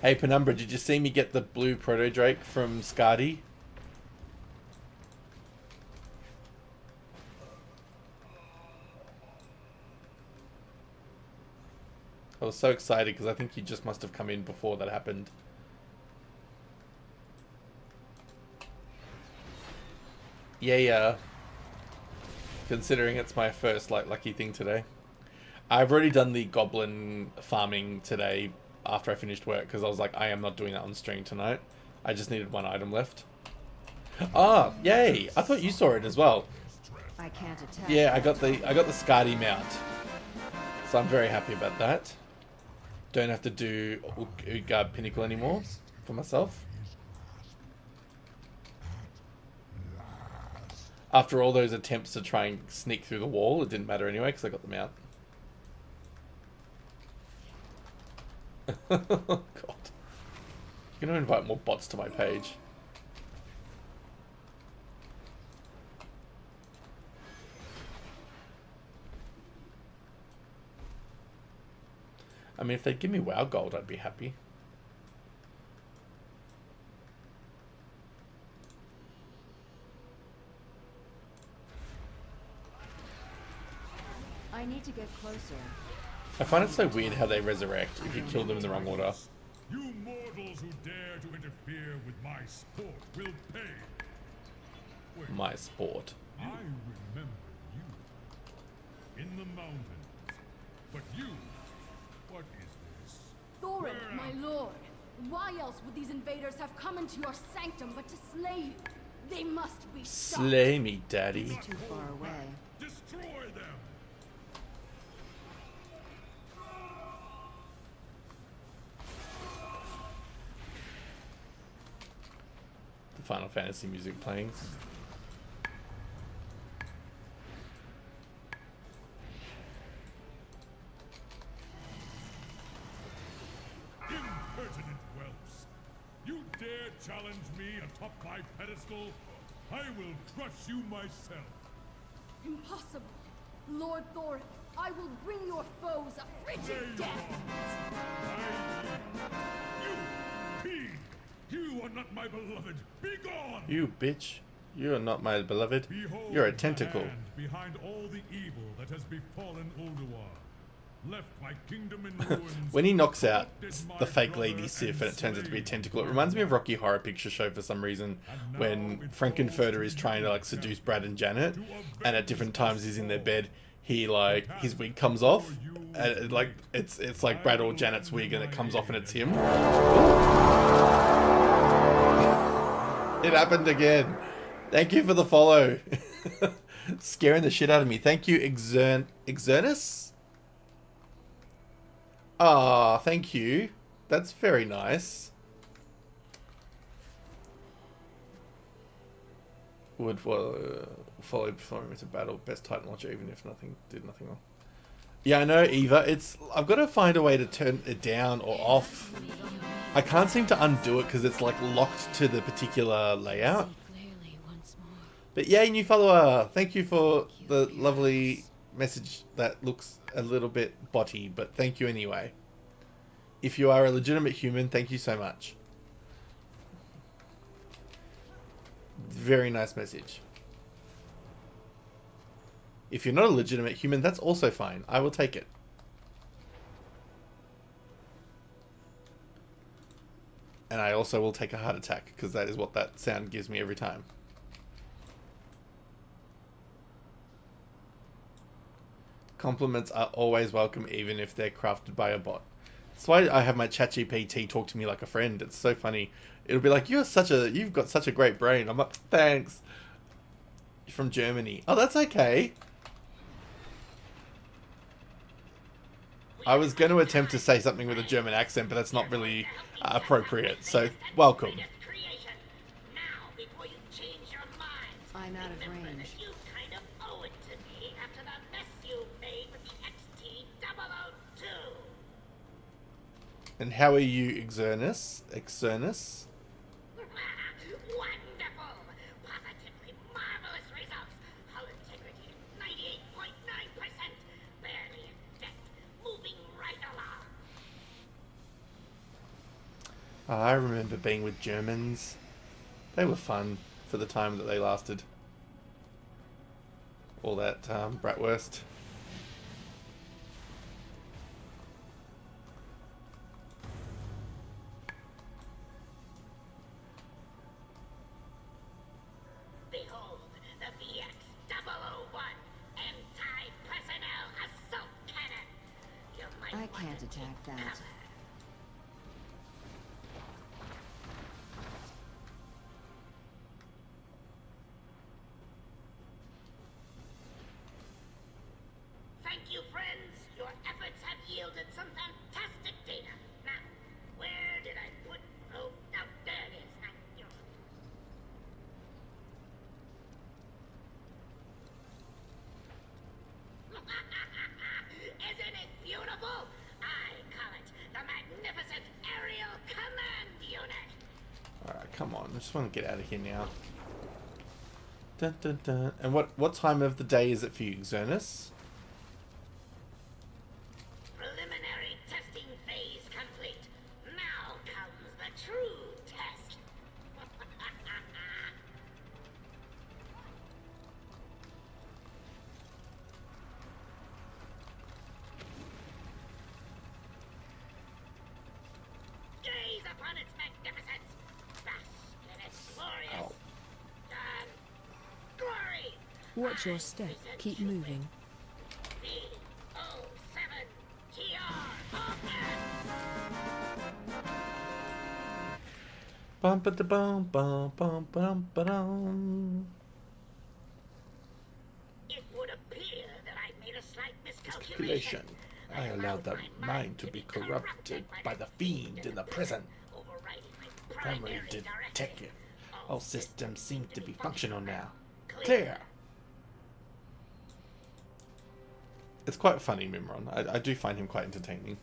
Hey Penumbra, did you see me get the blue Proto Drake from Skadi? I was so excited because I think you just must have come in before that happened. Yeah. Considering it's my first lucky thing today. I've already done the goblin farming today after I finished work because I was like, I am not doing that on stream tonight. I just needed one item left. Ah, yay! I thought you saw it as well. I can't attack. Yeah, I got the Skadi mount. So I'm very happy about that. Don't have to do Utgard Pinnacle anymore for myself. After all those attempts to try and sneak through the wall, it didn't matter anyway because I got the mount. God. I'm going to invite more bots to my page. I mean, if they'd give me WoW gold, I'd be happy. I need to get closer. I find it so weird how they resurrect if you kill them in the wrong order. You mortals who dare to interfere with my sport will pay. Wait, My sport. I remember you. In the mountains. But you, what is this? Thorin, Where my lord, why else would these invaders have come into your sanctum but to slay you? They must be stopped. Slay me, daddy. It's too far away. Destroy them! The Final Fantasy music playing. Impertinent whelps! You dare challenge me atop my pedestal? I will crush you myself! Impossible. Lord Thorin, I will bring your foes a frigid death. You fiend! You are not my beloved! Be gone! You bitch. You are not my beloved. Behold You're a the tentacle. hand behind all the evil that has befallen Ulduar. Left my kingdom in ruins. When he knocks out corrupted my the fake brother lady Sif and it turns out to be a slain tentacle, it my reminds me of brother. Rocky Horror Picture Show for some reason, And when now it Frankenfurter falls is to trying to you, seduce Jack, Brad and Janet, to and at avenge different this times he's in their fall. bed, he his wig comes off, and it's like Brad or Janet's wig, and it comes off and it's him. It happened again. Thank you for the follow. Scaring the shit out of me. Thank you, Exernus. Ah, thank you. That's very nice. Would follow before we went to battle. Best Titan launcher, even if did nothing wrong. Yeah, I know, Eva. I've got to find a way to turn it down or off. I can't seem to undo it because it's like locked to the particular layout. But yay, new follower! Thank you for the lovely message that looks a little bit botty, but thank you anyway. If you are a legitimate human, thank you so much. Very nice message. If you're not a legitimate human, that's also fine. I will take it. And I also will take a heart attack, because that is what that sound gives me every time. Compliments are always welcome, even if they're crafted by a bot. That's why I have my ChatGPT talk to me like a friend. It's so funny. It'll be like, you've got such a great brain. I'm like, thanks. You're from Germany. Oh, that's okay. I was going to attempt to say something with a German accent, but that's not really appropriate. So, welcome. I'm out of range. You kind of owe it to me after the mess you made with the XT002. And how are you, Exernus? Exernus? Wonderful! Positively marvelous results. Hull integrity 98.9%. Barely in debt. Moving right along. I remember being with Germans. They were fun for the time that they lasted. All that bratwurst. Behold, the VX-001 anti-personnel assault cannon. You might I want can't to attack take that. cover. Thank you, friends. Your efforts have yielded some fantastic data. Now, where did I put... Oh, no, there it is. Isn't it beautiful? I call it the Magnificent Aerial Command Unit. Alright, come on. I just want to get out of here now. Dun, dun, dun. And what time of the day is it for you, Xernus? Preliminary testing phase complete. Now comes the true test. Gaze upon its magnificence. Bask in its glorious glory. Watch your step. Keep moving. Bum ba da bum bum bum bum ba dum. It would appear that I made a slight Calculation. I allowed the mind to be corrupted by the fiend in the prison. Primary detective. All systems seem to be functional now. Clear. It's quite funny, Mimron. I do find him quite entertaining.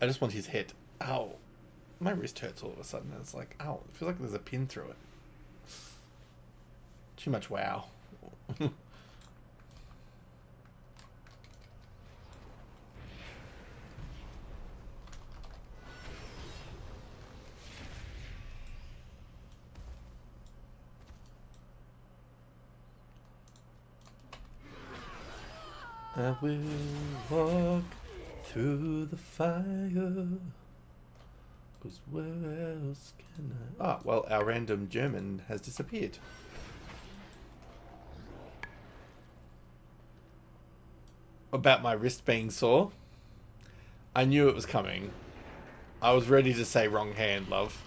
I just want his head. Ow. My wrist hurts all of a sudden. It's like, ow. It feels like there's a pin through it. Too much WoW. I will walk through the fire. 'Cause where else can I... Ah, well, our random German has disappeared. About my wrist being sore. I knew it was coming. I was ready to say wrong hand, love.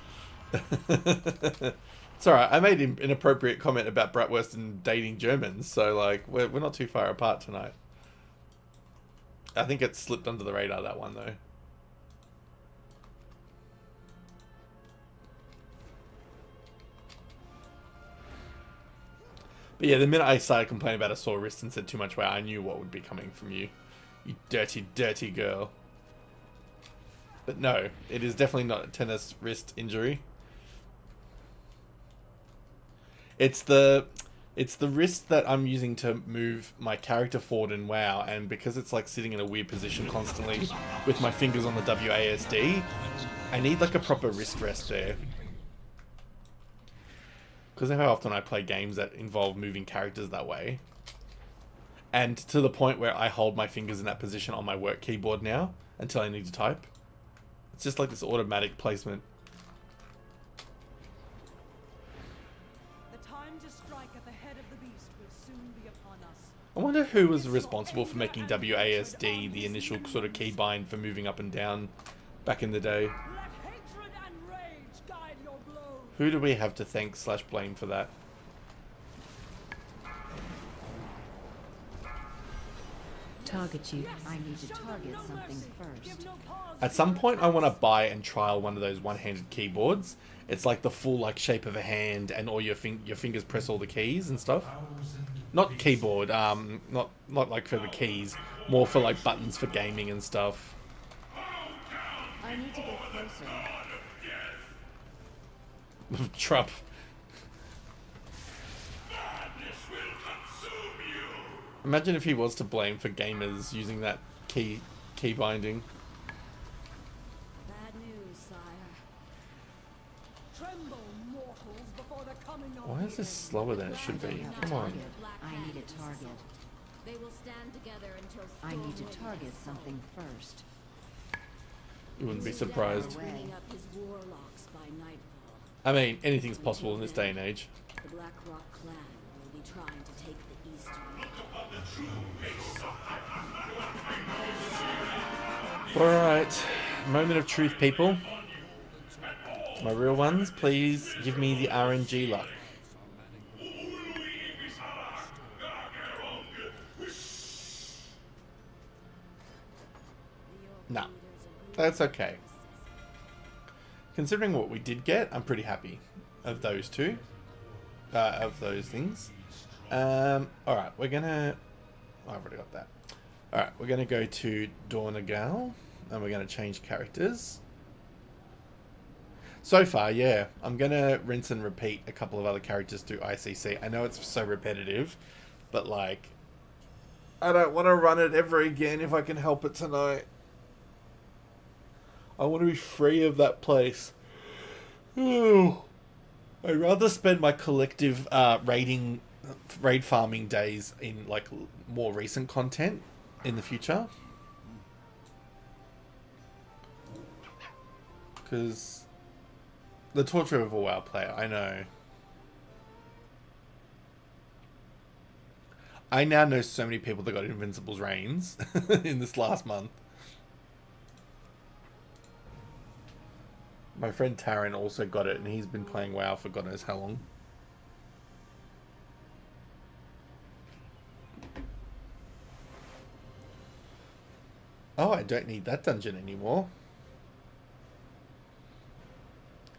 It's alright, I made an inappropriate comment about bratwurst and dating Germans, so like, we're not too far apart tonight. I think it slipped under the radar, that one, though. But yeah, the minute I started complaining about a sore wrist and said too much WoW, I knew what would be coming from you. You dirty, dirty girl. But no, it is definitely not a tennis wrist injury. It's the wrist that I'm using to move my character forward in WoW, and because it's like sitting in a weird position constantly with my fingers on the WASD, I need like a proper wrist rest there. Because of how often I play games that involve moving characters that way. And to the point where I hold my fingers in that position on my work keyboard now, until I need to type. It's just like this automatic placement. The time to strike at the head of the beast will soon be upon us. I wonder who was responsible for making WASD the initial sort of keybind for moving up and down back in the day. Let hatred and rage guide your blows. Who do we have to thank / blame for that? target you. I need to target something first. At some point, I want to buy and trial one of those one-handed keyboards. It's like the full like shape of a hand, and all your fingers press all the keys and stuff. Not keyboard, not like for the keys, more for like buttons for gaming and stuff. I need to get closer. Trump. Imagine if he was to blame for gamers using that key binding. Bad news, sire. Tremble, mortals, before the coming of Why is this slower than it should be? Come on. I need a target. They will stand together until I need to target something first. You wouldn't be surprised. Bringing up his warlocks by nightfall. I mean, anything's possible in this day and age. The Black Rock clan will be trying to take the eastern. Alright, moment of truth, people. My real ones, please give me the RNG luck. No, that's okay. Considering what we did get, I'm pretty happy of those two. Of those things. Alright, we're gonna... Oh, I've already got that. Alright, we're gonna go to Dornagal, and we're gonna change characters. So far, yeah, I'm gonna rinse and repeat a couple of other characters through ICC. I know it's so repetitive, but like... I don't want to run it ever again if I can help it tonight. I want to be free of that place. Ooh. I'd rather spend my collective raid farming days in like more recent content in the future. Because the torture of a WoW player, I know. I now know so many people that got Invincible's reigns in this last month. My friend Taryn also got it, and he's been playing WoW for God knows how long. Oh, I don't need that dungeon anymore.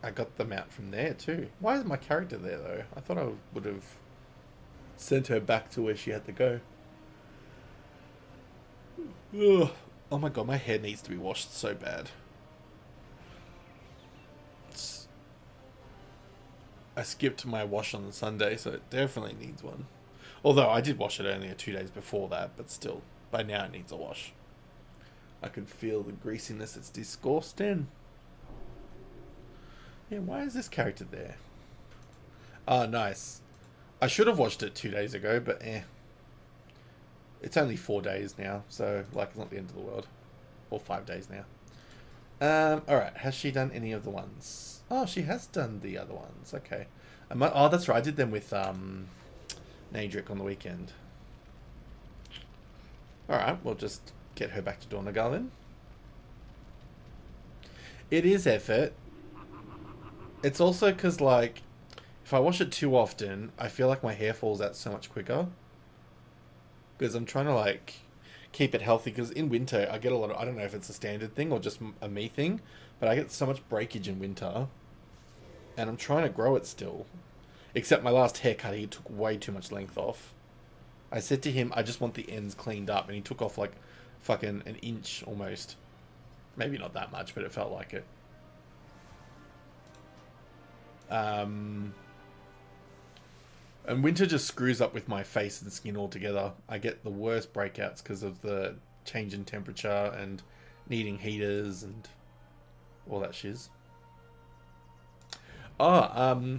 I got them out from there too. Why is my character there though? I thought I would have sent her back to where she had to go. Ugh. Oh my god, my hair needs to be washed so bad. I skipped my wash on the Sunday, so it definitely needs one. Although I did wash it only 2 days before that, but still, by now it needs a wash. I can feel the greasiness. It's disgusting. Yeah, why is this character there? Oh, nice. I should have watched it 2 days ago, but eh. It's only 4 days now, so like it's not the end of the world. Or 5 days now. Alright, has she done any of the ones? Oh, she has done the other ones. Okay. Oh, that's right. I did them with Nadric on the weekend. Alright, we'll just get her back to Dornagal then. It is effort. It's also because, like, if I wash it too often, I feel like my hair falls out so much quicker. Because I'm trying to, like, keep it healthy. Because in winter, I get a lot of... I don't know if it's a standard thing or just a me thing. But I get so much breakage in winter. And I'm trying to grow it still. Except my last haircut, he took way too much length off. I said to him, I just want the ends cleaned up. And he took off, like, fucking an inch almost. Maybe not that much, but it felt like it. And winter just screws up with my face and skin altogether. I get the worst breakouts because of the change in temperature and needing heaters and all that shiz. Oh,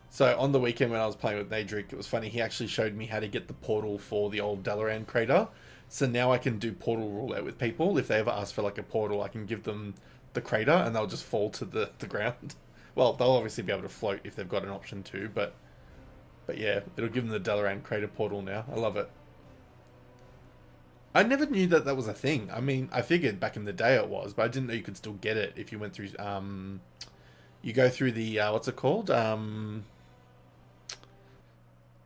so on the weekend when I was playing with Nadric, it was funny. He actually showed me how to get the portal for the old Dalaran crater. So now I can do portal roulette with people. If they ever ask for like a portal, I can give them the crater and they'll just fall to the ground. Well, they'll obviously be able to float if they've got an option to, but yeah, it'll give them the Dalaran crater portal now. I love it. I never knew that that was a thing. I mean, I figured back in the day it was, but I didn't know you could still get it if you went through, you go through the, what's it called? Where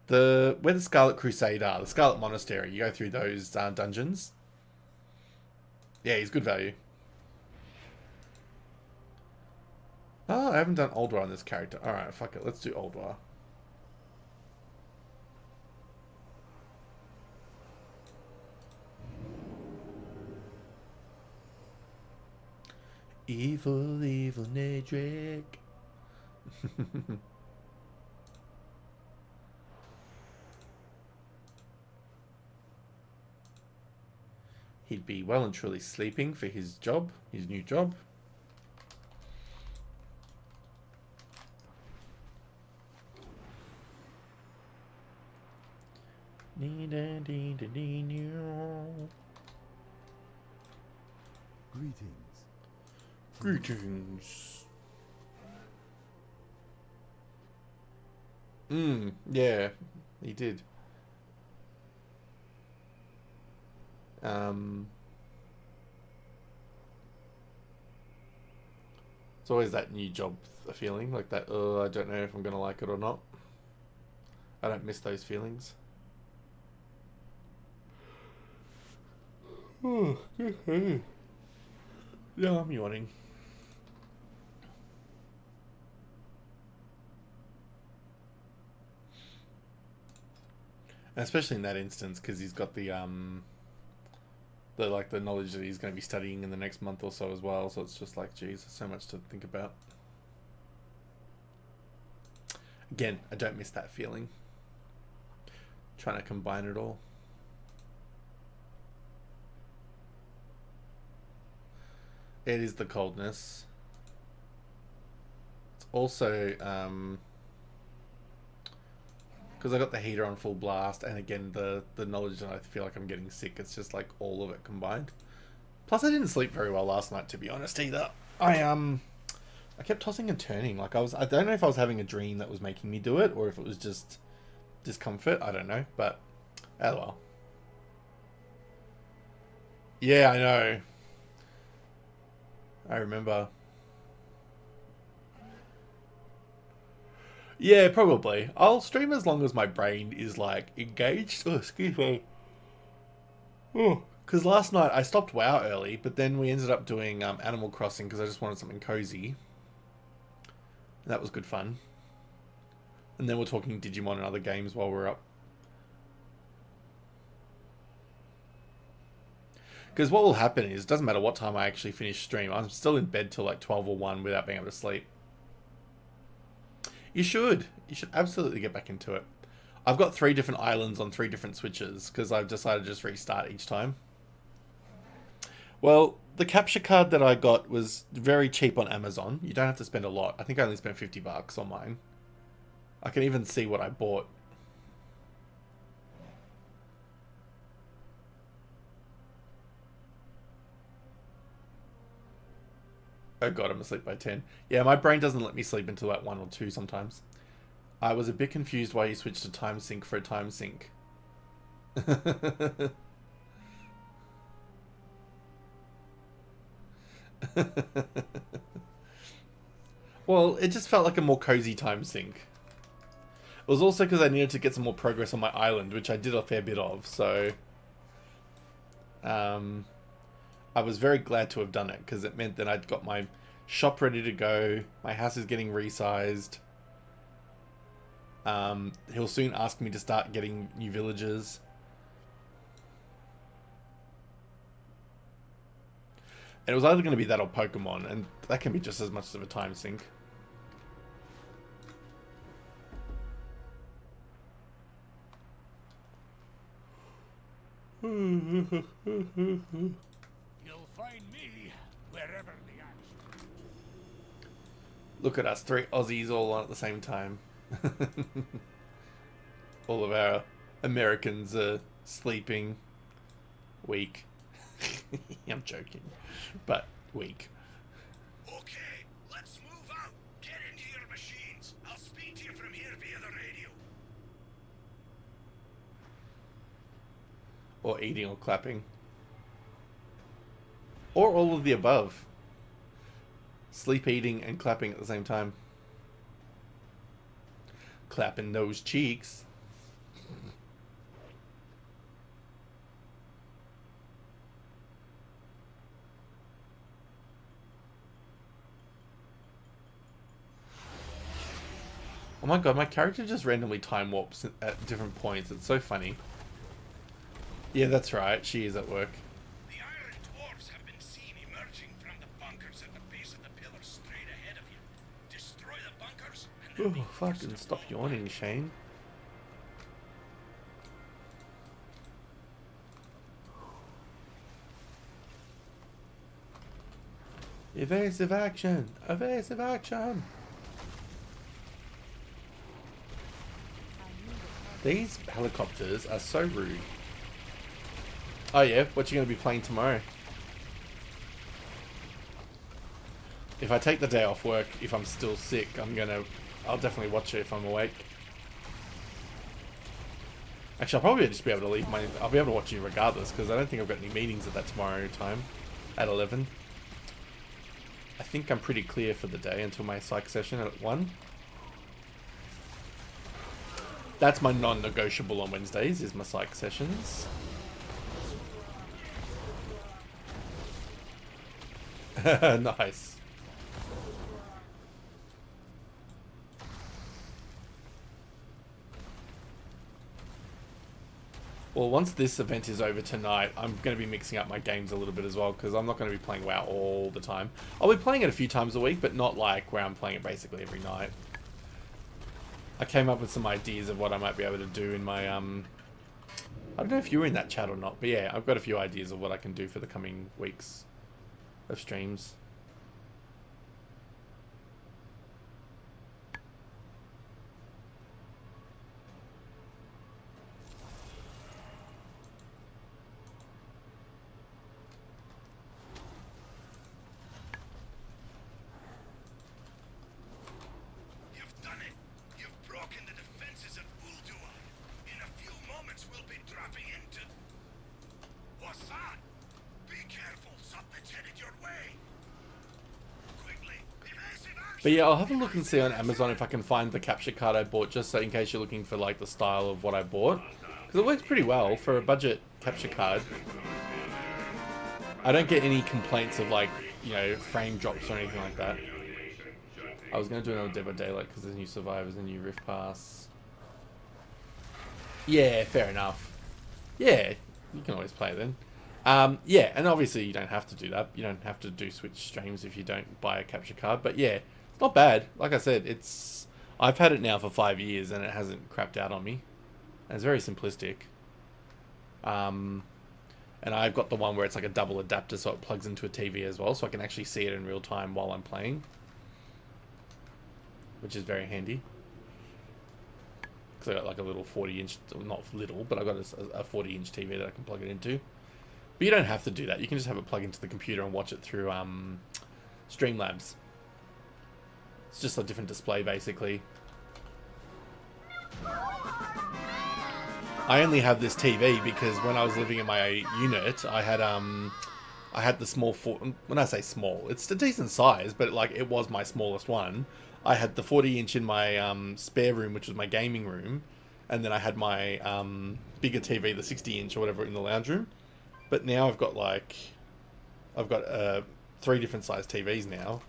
the Scarlet Crusade are, the Scarlet Monastery. You go through those dungeons. Yeah, he's good value. Oh, I haven't done Oldwar on this character. Alright, fuck it. Let's do Oldwar. Evil, evil Nadric. He'd be well and truly sleeping for his job, his new job. Greetings. Greetings. Yeah, he did. It's always that new job feeling, like that, I don't know if I'm going to like it or not. I don't miss those feelings. Oh, yeah, I'm yawning. And especially in that instance, because he's got the knowledge that he's going to be studying in the next month or so as well. So it's just like, geez, there's so much to think about. Again, I don't miss that feeling. Trying to combine it all. It is the coldness. It's also because I got the heater on full blast, and again the knowledge that I feel like I'm getting sick. It's just like all of it combined. Plus, I didn't sleep very well last night, to be honest either. I kept tossing and turning. Like I don't know if I was having a dream that was making me do it, or if it was just discomfort. I don't know, but oh well. Yeah, I know. I remember. Yeah, probably. I'll stream as long as my brain is, like, engaged. Oh, excuse me. Oh, because last night I stopped WoW early, but then we ended up doing Animal Crossing because I just wanted something cozy. And that was good fun. And then we're talking Digimon and other games while we're up. Because what will happen is, it doesn't matter what time I actually finish stream, I'm still in bed till like 12 or 1 without being able to sleep. You should. You should absolutely get back into it. I've got 3 different islands on 3 different switches, because I've decided to just restart each time. Well, the capture card that I got was very cheap on Amazon. You don't have to spend a lot. I think I only spent $50 on mine. I can even see what I bought. Oh god, I'm asleep by 10. Yeah, my brain doesn't let me sleep until like 1 or 2 sometimes. I was a bit confused why you switched to time sync for a time sync. Well, it just felt like a more cozy time sync. It was also because I needed to get some more progress on my island, which I did a fair bit of, so... I was very glad to have done it, because it meant that I'd got my shop ready to go, my house is getting resized. He'll soon ask me to start getting new villagers. And it was either going to be that or Pokemon, and that can be just as much of a time sink. You'll find me wherever the action. Look at us, 3 Aussies all on at the same time. All of our Americans are sleeping. Weak. I'm joking. But weak. Okay, let's move out. Get into your machines. I'll speak to you from here via the radio. Or eating or clapping. Or all of the above. Sleep, eating, and clapping at the same time. Clapping those cheeks. Oh my god, my character just randomly time warps at different points. It's so funny. Yeah, that's right. She is at work. The Iron Dwarfs have been seen emerging from the bunkers at the base of the pillars straight ahead of you. Destroy the bunkers and Oh, fucking stop yawning, Shane. Evasive action! Evasive action! These helicopters are so rude. Oh yeah, what you gonna be playing tomorrow? If I take the day off work, if I'm still sick, I'll definitely watch it if I'm awake. Actually, I'll probably just be able to leave I'll be able to watch it regardless, because I don't think I've got any meetings at that tomorrow time, at 11. I think I'm pretty clear for the day until my psych session at 1. That's my non-negotiable on Wednesdays, is my psych sessions. Nice. Well, once this event is over tonight, I'm going to be mixing up my games a little bit as well, because I'm not going to be playing WoW all the time. I'll be playing it a few times a week, but not like where I'm playing it basically every night. I came up with some ideas of what I might be able to do in my, I don't know if you were in that chat or not, but yeah, I've got a few ideas of what I can do for the coming weeks of streams. But yeah, I'll have a look and see on Amazon if I can find the capture card I bought, just so in case you're looking for like the style of what I bought. Because it works pretty well for a budget capture card. I don't get any complaints of like, you know, frame drops or anything like that. I was going to do another Dead by Daylight because there's new survivors and new Rift Pass. Yeah, fair enough. Yeah, you can always play then. Yeah, and obviously you don't have to do that. You don't have to do Switch streams if you don't buy a capture card. But yeah, it's not bad. Like I said, I've had it now for 5 years and it hasn't crapped out on me. And it's very simplistic. And I've got the one where it's like a double adapter, so it plugs into a TV as well, so I can actually see it in real time while I'm playing. Which is very handy. Because I got like a little 40-inch, not little, but I got a 40-inch TV that I can plug it into. But you don't have to do that. You can just have it plug into the computer and watch it through Streamlabs. It's just a different display, basically. I only have this TV because when I was living in my unit, I had the small, when I say small, it's a decent size, but like it was my smallest one. I had the 40-inch in my spare room, which was my gaming room, and then I had my bigger TV, the 60-inch or whatever, in the lounge room. But now I've got 3 different size TVs now.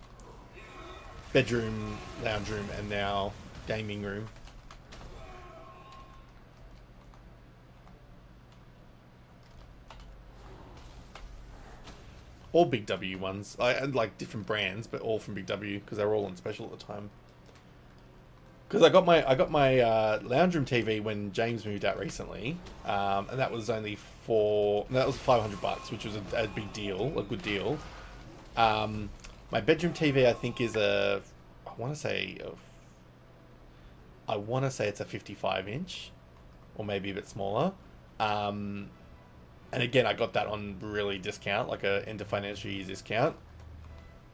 Bedroom, lounge room, and now gaming room. All Big W ones. I had like different brands, but all from Big W because they were all on special at the time. Because I got my lounge room TV when James moved out recently, and that was only that was $500, which was a big deal, a good deal. My bedroom TV I think is I want to say it's a 55-inch, or maybe a bit smaller. And again, I got that on really discount, like a end of financial year discount.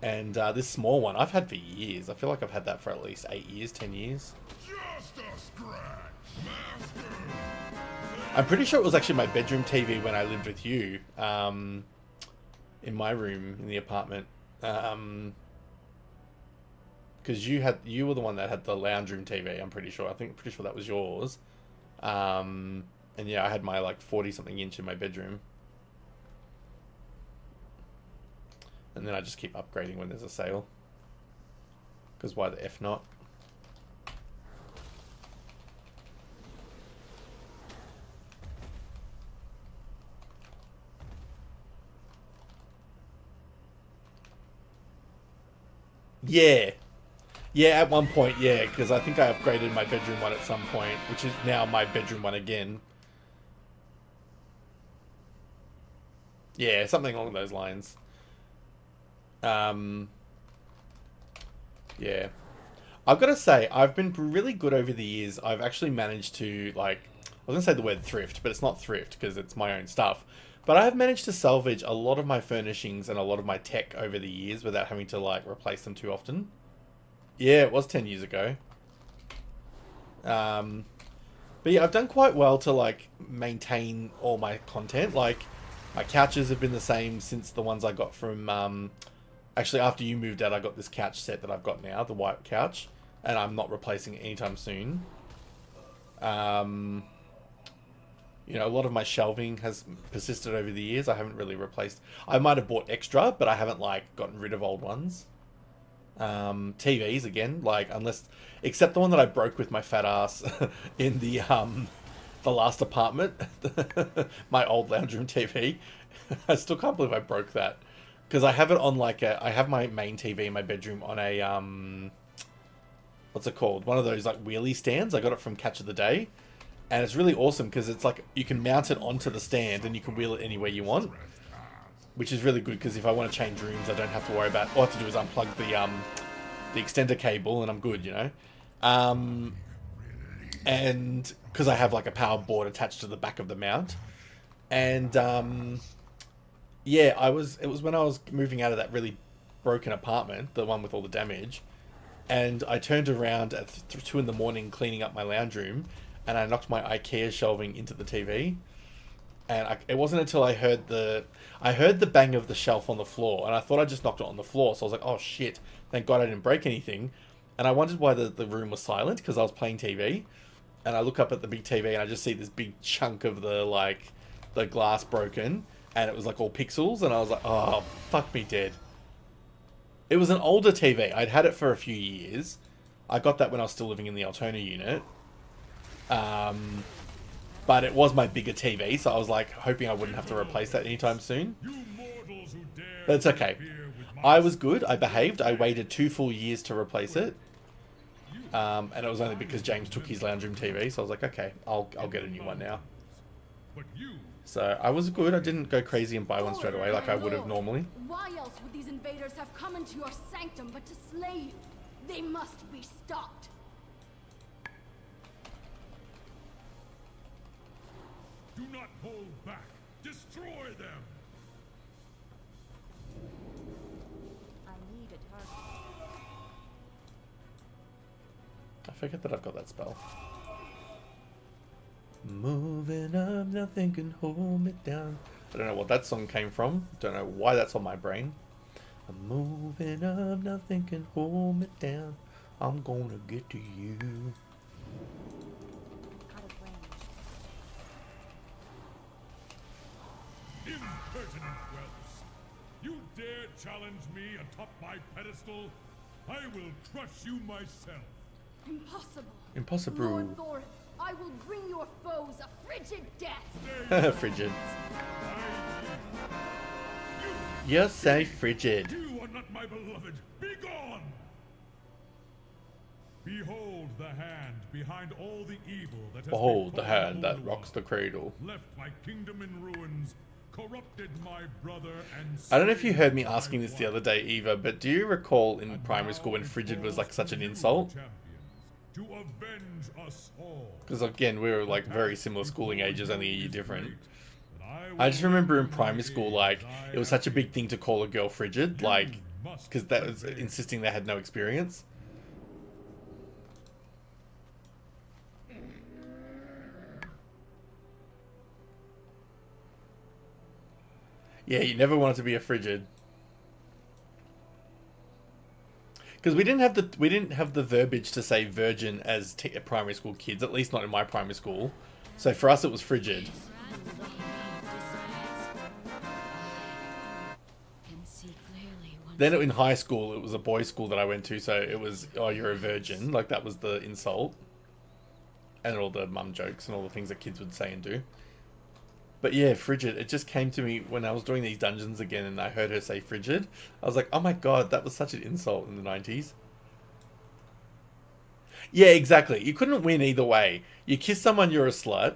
And this small one I've had for years. I feel like I've had that for at least 8 years, 10 years. Just a scratch, master. I'm pretty sure it was actually my bedroom TV when I lived with you, in my room in the apartment. Because you were the one that had the lounge room TV. I'm pretty sure. Pretty sure that was yours. And yeah, I had my like 40-something inch in my bedroom. And then I just keep upgrading when there's a sale. Because why the F not? Yeah. Yeah, at one point, yeah, because I think I upgraded my bedroom one at some point, which is now my bedroom one again. Yeah, something along those lines. Yeah. I've got to say, I've been really good over the years. I've actually managed to, like, I was going to say the word thrift, but it's not thrift because it's my own stuff. But I have managed to salvage a lot of my furnishings and a lot of my tech over the years without having to, like, replace them too often. Yeah, it was 10 years ago. But yeah, I've done quite well to, like, maintain all my content. Like, my couches have been the same since the ones I got from, actually, after you moved out, I got this couch set that I've got now, the white couch. And I'm not replacing it anytime soon. You know, a lot of my shelving has persisted over the years. I haven't really replaced... I might have bought extra, but I haven't, like, gotten rid of old ones. TVs, again, like, unless... Except the one that I broke with my fat ass in the last apartment. My old lounge room TV. I still can't believe I broke that. Because I have it on, like, I have my main TV in my bedroom on a, what's it called? One of those, like, wheelie stands. I got it from Catch of the Day. And it's really awesome because it's like you can mount it onto the stand and you can wheel it anywhere you want, which is really good because if I want to change rooms, I don't have to worry about. All I have to do is unplug the extender cable and I'm good, you know. And because I have like a power board attached to the back of the mount, and yeah, it was when I was moving out of that really broken apartment, the one with all the damage, and I turned around at 2 in the morning cleaning up my lounge room. And I knocked my IKEA shelving into the TV. And it wasn't until I heard the bang of the shelf on the floor. And I thought I just knocked it on the floor. So I was like, oh shit, thank God I didn't break anything. And I wondered why the room was silent because I was playing TV. And I look up at the big TV and I just see this big chunk of the glass broken. And it was like all pixels. And I was like, oh, fuck me dead. It was an older TV. I'd had it for a few years. I got that when I was still living in the Altona unit. But it was my bigger TV, so I was like hoping I wouldn't have to replace that anytime soon. But it's okay. I was good. I behaved. I waited 2 full years to replace it. And it was only because James took his lounge room TV, so I was like, okay, I'll get a new one now. So I was good. I didn't go crazy and buy one straight away like I would have normally. Why else would these invaders have come into your sanctum but to slay you? They must be stopped. Do not hold back. Destroy them. I need a target. I forget that I've got that spell. Moving up, nothing can hold me down. I don't know what that song came from. Don't know why that's on my brain. I'm moving up, nothing can hold me down. I'm gonna get to you. Impertinent whelps! You dare challenge me atop my pedestal? I will crush you myself. Impossible. Impossible. Lord Thorin, I will bring your foes a frigid death. Frigid. You say frigid. You are not my beloved. Be gone! Behold the hand behind all the evil that has Behold the hand that Ulduar. rocks the cradle. Left my kingdom in ruins, corrupted my brother, and I don't know if you heard me asking this the other day, Eva, but do you recall in primary school when frigid was like such an insult? to avenge us all. Because again, we were like very similar schooling ages, only a year different. I just remember in primary school, like, it was such a big thing to call a girl frigid, like, because that was insisting they had no experience. Yeah, you never wanted to be a frigid. Because we didn't have the verbiage to say virgin as primary school kids, at least not in my primary school. So for us, it was frigid. Then in high school, it was a boys' school that I went to, so it was, oh, you're a virgin. Like, that was the insult. And all the mum jokes and all the things that kids would say and do. But yeah, frigid. It just came to me when I was doing these dungeons again and I heard her say frigid. I was like, oh my god, that was such an insult in the 90s. Yeah, exactly. You couldn't win either way. You kiss someone, you're a slut.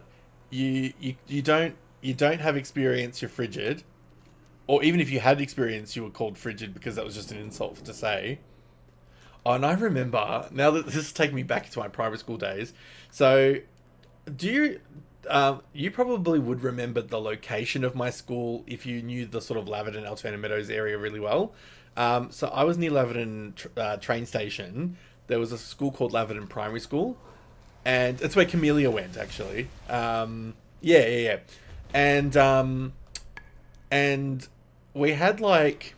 You don't have experience, you're frigid. Or even if you had experience, you were called frigid because that was just an insult to say. Oh, and I remember, now that this is taking me back to my primary school days. So, do you... you probably would remember the location of my school if you knew the sort of Laverton, Altona Meadows area really well. So I was near Laverton train station. There was a school called Laverton Primary School. And it's where Camellia went, actually. Yeah. And we had, like...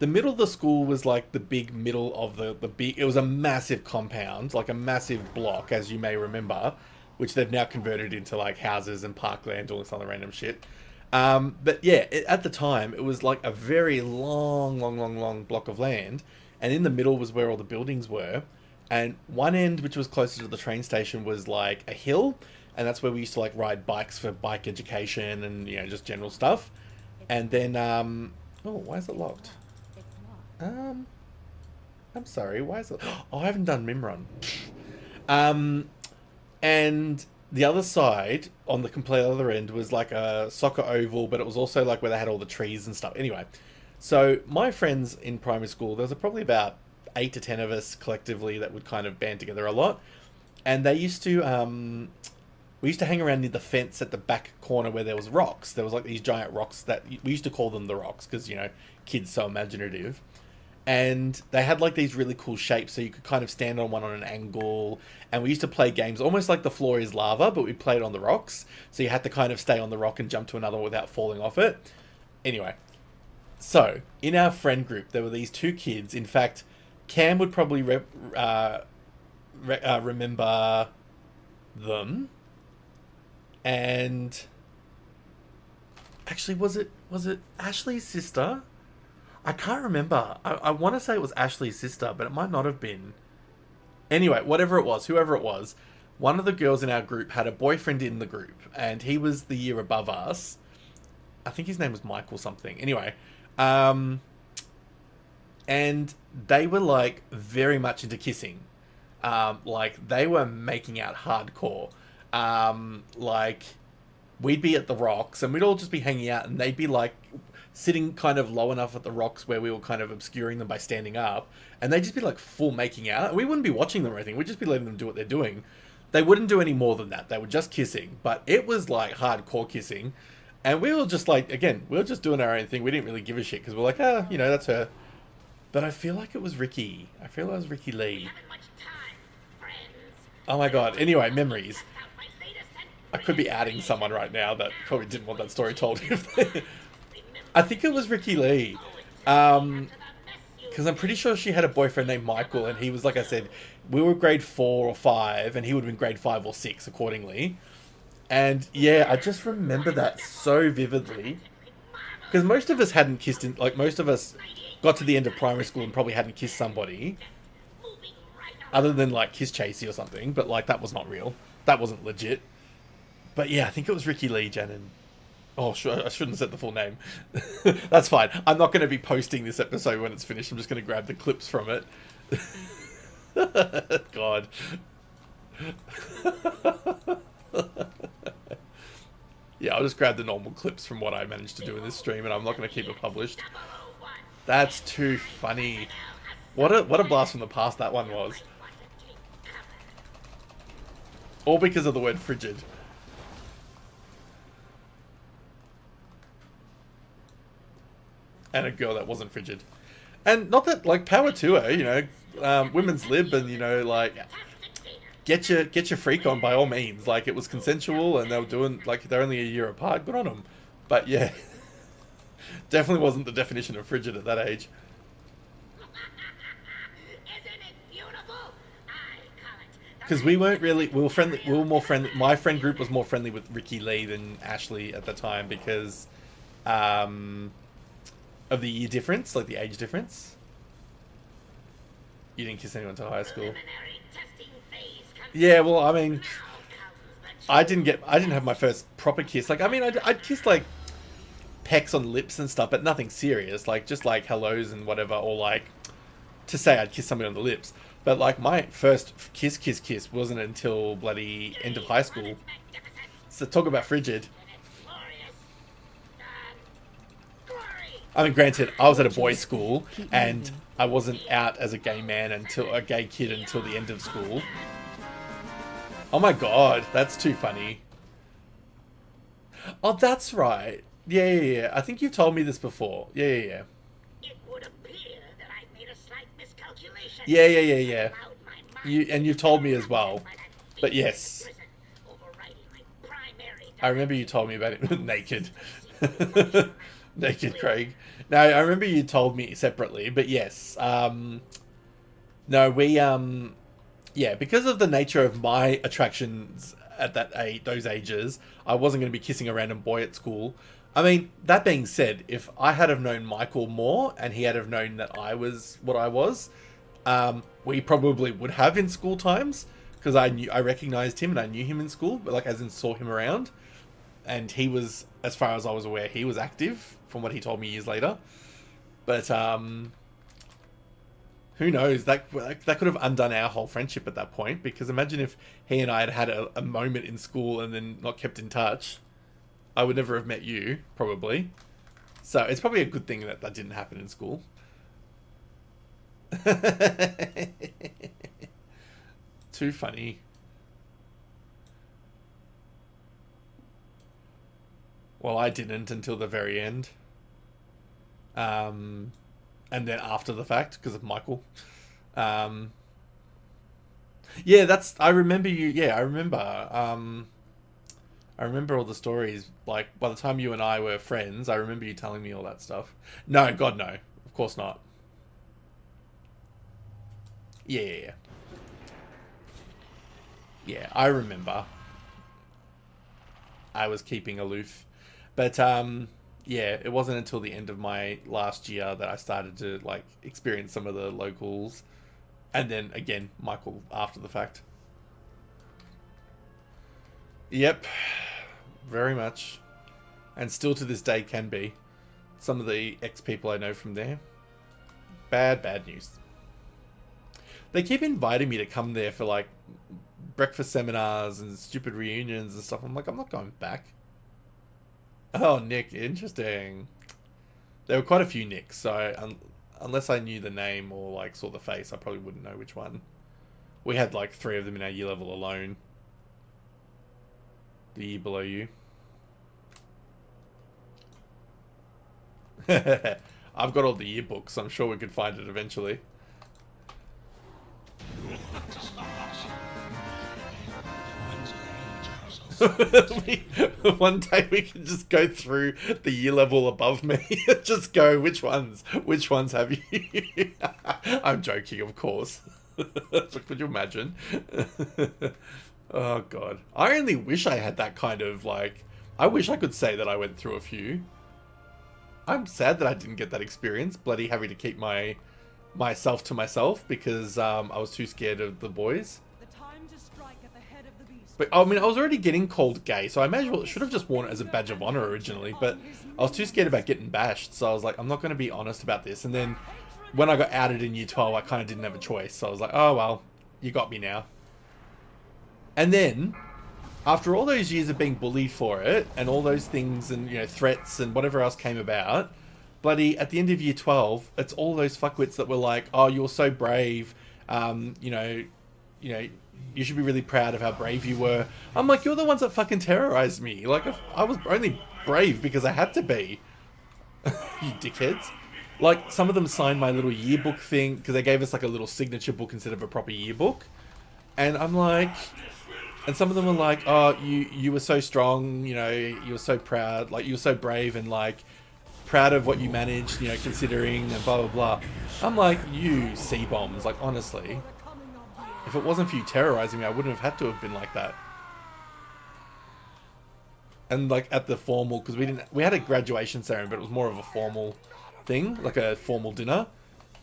The middle of the school was, like, the big middle of the big... It was a massive compound, like a massive block, as you may remember, which they've now converted into, like, houses and parkland, all this other random shit. But, yeah, at the time, it was, like, a very long block of land. And in the middle was where all the buildings were. And one end, which was closer to the train station, was, like, a hill. And that's where we used to, like, ride bikes for bike education and, you know, just general stuff. And then, oh, why is it locked? I'm sorry, why is it... Oh, I haven't done Mimrun. And the other side, on the complete other end, was like a soccer oval, but it was also like where they had all the trees and stuff. Anyway, so my friends in primary school, there was probably about 8 to 10 of us collectively that would kind of band together a lot. And they used to... we used to hang around near the fence at the back corner where there was rocks. There was like these giant rocks that... We used to call them the rocks because, you know, kids so imaginative. And they had like these really cool shapes, so you could kind of stand on one on an angle. And we used to play games almost like the floor is lava, but we played on the rocks. So you had to kind of stay on the rock and jump to another without falling off it. Anyway, so in our friend group, there were these 2 kids. In fact, Cam would probably remember them. And actually, was it Ashley's sister? I can't remember. I want to say it was Ashley's sister, but it might not have been. Anyway, whatever it was, whoever it was, one of the girls in our group had a boyfriend in the group, and he was the year above us. I think his name was Michael something. Anyway, and they were like very much into kissing. Like they were making out hardcore. Like we'd be at the rocks and we'd all just be hanging out, and they'd be like sitting kind of low enough at the rocks where we were kind of obscuring them by standing up, and they'd just be like full making out. We wouldn't be watching them or anything. We'd just be letting them do what they're doing. They wouldn't do any more than that. They were just kissing, but it was like hardcore kissing. And we were just like, again, we were just doing our own thing. We didn't really give a shit because we're like, you know, that's her. But I feel like it was Ricky. I feel like it was Ricky Lee. Oh my god. Anyway, memories. I could be adding someone right now that probably didn't want that story told. I think it was Ricky Lee. Because I'm pretty sure she had a boyfriend named Michael, and he was, like I said, we were grade 4 or 5, and he would have been grade 5 or 6 accordingly. And yeah, I just remember that so vividly. Because most of us hadn't kissed, most of us got to the end of primary school and probably hadn't kissed somebody. Other than, like, Kiss Chasey or something, but, like, that was not real. That wasn't legit. But yeah, I think it was Ricky Lee, Janin. Oh, sure, I shouldn't have said the full name. That's fine. I'm not going to be posting this episode when it's finished. I'm just going to grab the clips from it. God. Yeah, I'll just grab the normal clips from what I managed to do in this stream, and I'm not going to keep it published. That's too funny. What a blast from the past that one was. All because of the word frigid. And a girl that wasn't frigid. And not that, like, power to her, you know, women's lib, and, you know, like, get your freak on by all means. Like, it was consensual, and they were doing, like, they're only a year apart. Good on them. But yeah, definitely wasn't the definition of frigid at that age. Because we weren't really, we were friendly, we were more friendly, my friend group was more friendly with Ricky Lee than Ashley at the time because, of the year difference, like the age difference. You didn't kiss anyone until high school. Yeah, well, I mean, I didn't have my first proper kiss. Like, I mean, I'd kissed like pecks on lips and stuff, but nothing serious. Like, just like hellos and whatever, or like to say I'd kiss somebody on the lips. But like my first kiss wasn't until bloody end of high school. So talk about frigid. I mean, granted, I was at a boys' school, and I wasn't out as a gay man until a gay kid until the end of school. Oh my god, that's too funny. Oh, that's right. Yeah. I think you've told me this before. Yeah. It would appear that I made a slight miscalculation. Yeah. You've told me as well. But yes. I remember you told me about it naked. Naked Craig. No, I remember you told me separately, but yes. No, we yeah, because of the nature of my attractions at those ages, I wasn't going to be kissing a random boy at school. I mean, that being said, if I had have known Michael more and he had have known that I was what I was, we probably would have in school times, because I recognized him and I knew him in school, but like as in saw him around, and he was, as far as I was aware, he was active from what he told me years later. But who knows? That could have undone our whole friendship at that point, because imagine if he and I had had a moment in school and then not kept in touch. I would never have met you, probably. So it's probably a good thing that that didn't happen in school. Too funny. Well, I didn't until the very end. And then after the fact, because of Michael. Yeah, I remember you. Yeah, I remember all the stories. Like, by the time you and I were friends, I remember you telling me all that stuff. No, God, no. Of course not. Yeah. Yeah, I remember. I was keeping aloof. But, yeah, it wasn't until the end of my last year that I started to, like, experience some of the locals. And then, again, Michael after the fact. Yep. Very much. And still to this day can be. Some of the ex-people I know from there. Bad news. They keep inviting me to come there for, like, breakfast seminars and stupid reunions and stuff. I'm like, I'm not going back. Oh, Nick. Interesting. There were quite a few Nicks, so unless I knew the name or, like, saw the face, I probably wouldn't know which one. We had, like, 3 of them in our year level alone. The year below you. I've got all the yearbooks, so I'm sure we could find it eventually. One day we can just go through the year level above me and just go, which ones have you? I'm joking, of course. But could you imagine? Oh god. I only wish I had that kind of, like, I wish I could say that I went through a few. I'm sad that I didn't get that experience, bloody having to keep myself to myself because I was too scared of the boys. But I mean, I was already getting called gay, so I may as well should have just worn it as a badge of honor originally, but I was too scared about getting bashed, so I was like, I'm not going to be honest about this. And then when I got outed in year 12, I kind of didn't have a choice, so I was like, oh well, you got me now. And then, after all those years of being bullied for it, and all those things, and, you know, threats, and whatever else came about, bloody, at the end of year 12, it's all those fuckwits that were like, oh, you were so brave, you know, you should be really proud of how brave you were. I'm like, you're the ones that fucking terrorized me. Like, I was only brave because I had to be. You dickheads. Like, some of them signed my little yearbook thing, because they gave us, like, a little signature book instead of a proper yearbook. And I'm like... And some of them were like, oh, you were so strong, you know, you were so proud, like, you were so brave and, like, proud of what you managed, you know, considering, and blah, blah, blah. I'm like, you C-bombs, like, honestly. If it wasn't for you terrorizing me, I wouldn't have had to have been like that. And, like, at the formal, because we had a graduation ceremony, but it was more of a formal thing, like a formal dinner.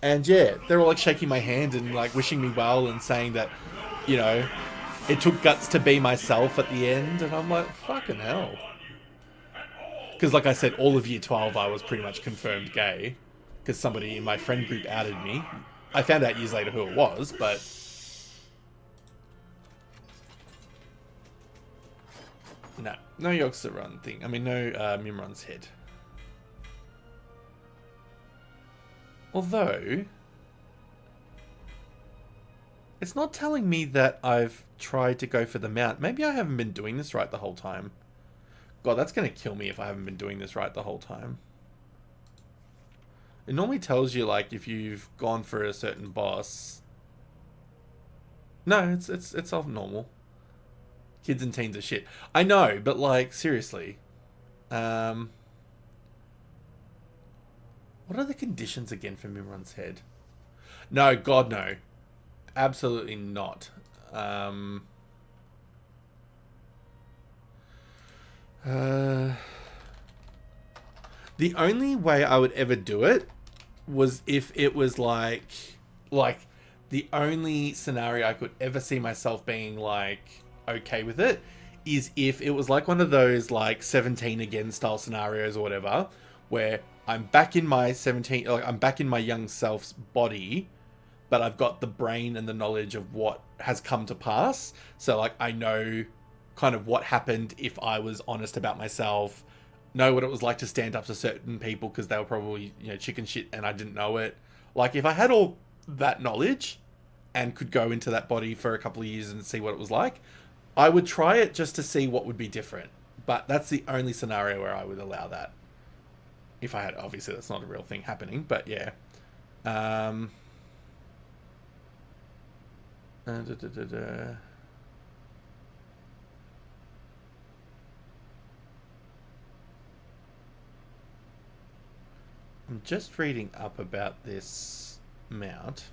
And, yeah, they were, like, shaking my hand and, like, wishing me well and saying that, you know... it took guts to be myself at the end, and I'm like, fucking hell. Because like I said, all of year 12 I was pretty much confirmed gay. Because somebody in my friend group outed me. I found out years later who it was, but... No Yogg-Saron thing. I mean, no Mimron's head. Although... it's not telling me that I've tried to go for the mount. Maybe I haven't been doing this right the whole time. God, that's going to kill me if I haven't been doing this right the whole time. It normally tells you, like, if you've gone for a certain boss. No, it's all normal. Kids and teens are shit. I know, but, like, seriously. What are the conditions again for Mimron's head? No, God, no. Absolutely not. The only way I would ever do it was if it was like the only scenario I could ever see myself being like okay with it is if it was like one of those like 17 again style scenarios or whatever, where I'm back in my 17, like I'm back in my young self's body, but I've got the brain and the knowledge of what has come to pass. So like I know kind of what happened if I was honest about myself, know what it was like to stand up to certain people because they were probably, you know, chicken shit and I didn't know it. Like if I had all that knowledge and could go into that body for a couple of years and see what it was like, I would try it just to see what would be different. But that's the only scenario where I would allow that. If I had, obviously that's not a real thing happening, but yeah. I'm just reading up about this mount.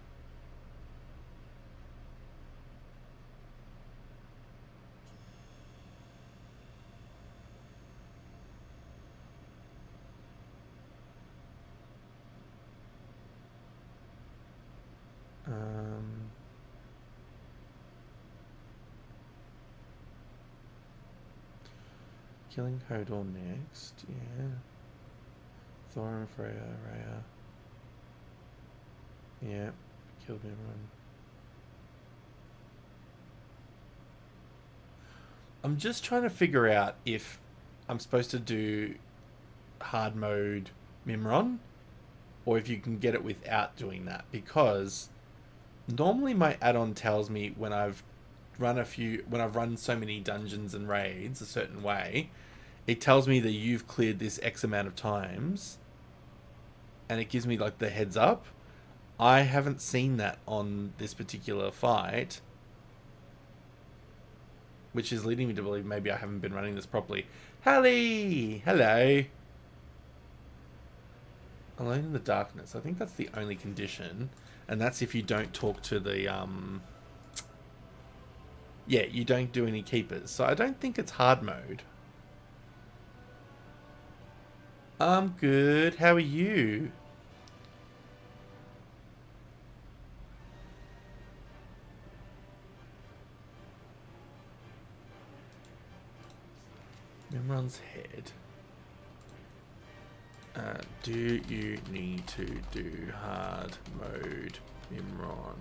Killing Hodor next, yeah. Thorin, Freya, Rhea. Yeah, killed everyone. I'm just trying to figure out if I'm supposed to do hard mode Mimron, or if you can get it without doing that, because normally my add-on tells me when I've run so many dungeons and raids a certain way, it tells me that you've cleared this X amount of times, and it gives me like the heads up. I haven't seen that on this particular fight, which is leading me to believe maybe I haven't been running this properly. Hallie! Hello! Alone in the darkness. I think that's the only condition, and that's if you don't talk to the, yeah, you don't do any keepers. So I don't think it's hard mode. I'm good. How are you? Mimron's head. Do you need to do hard mode Mimron?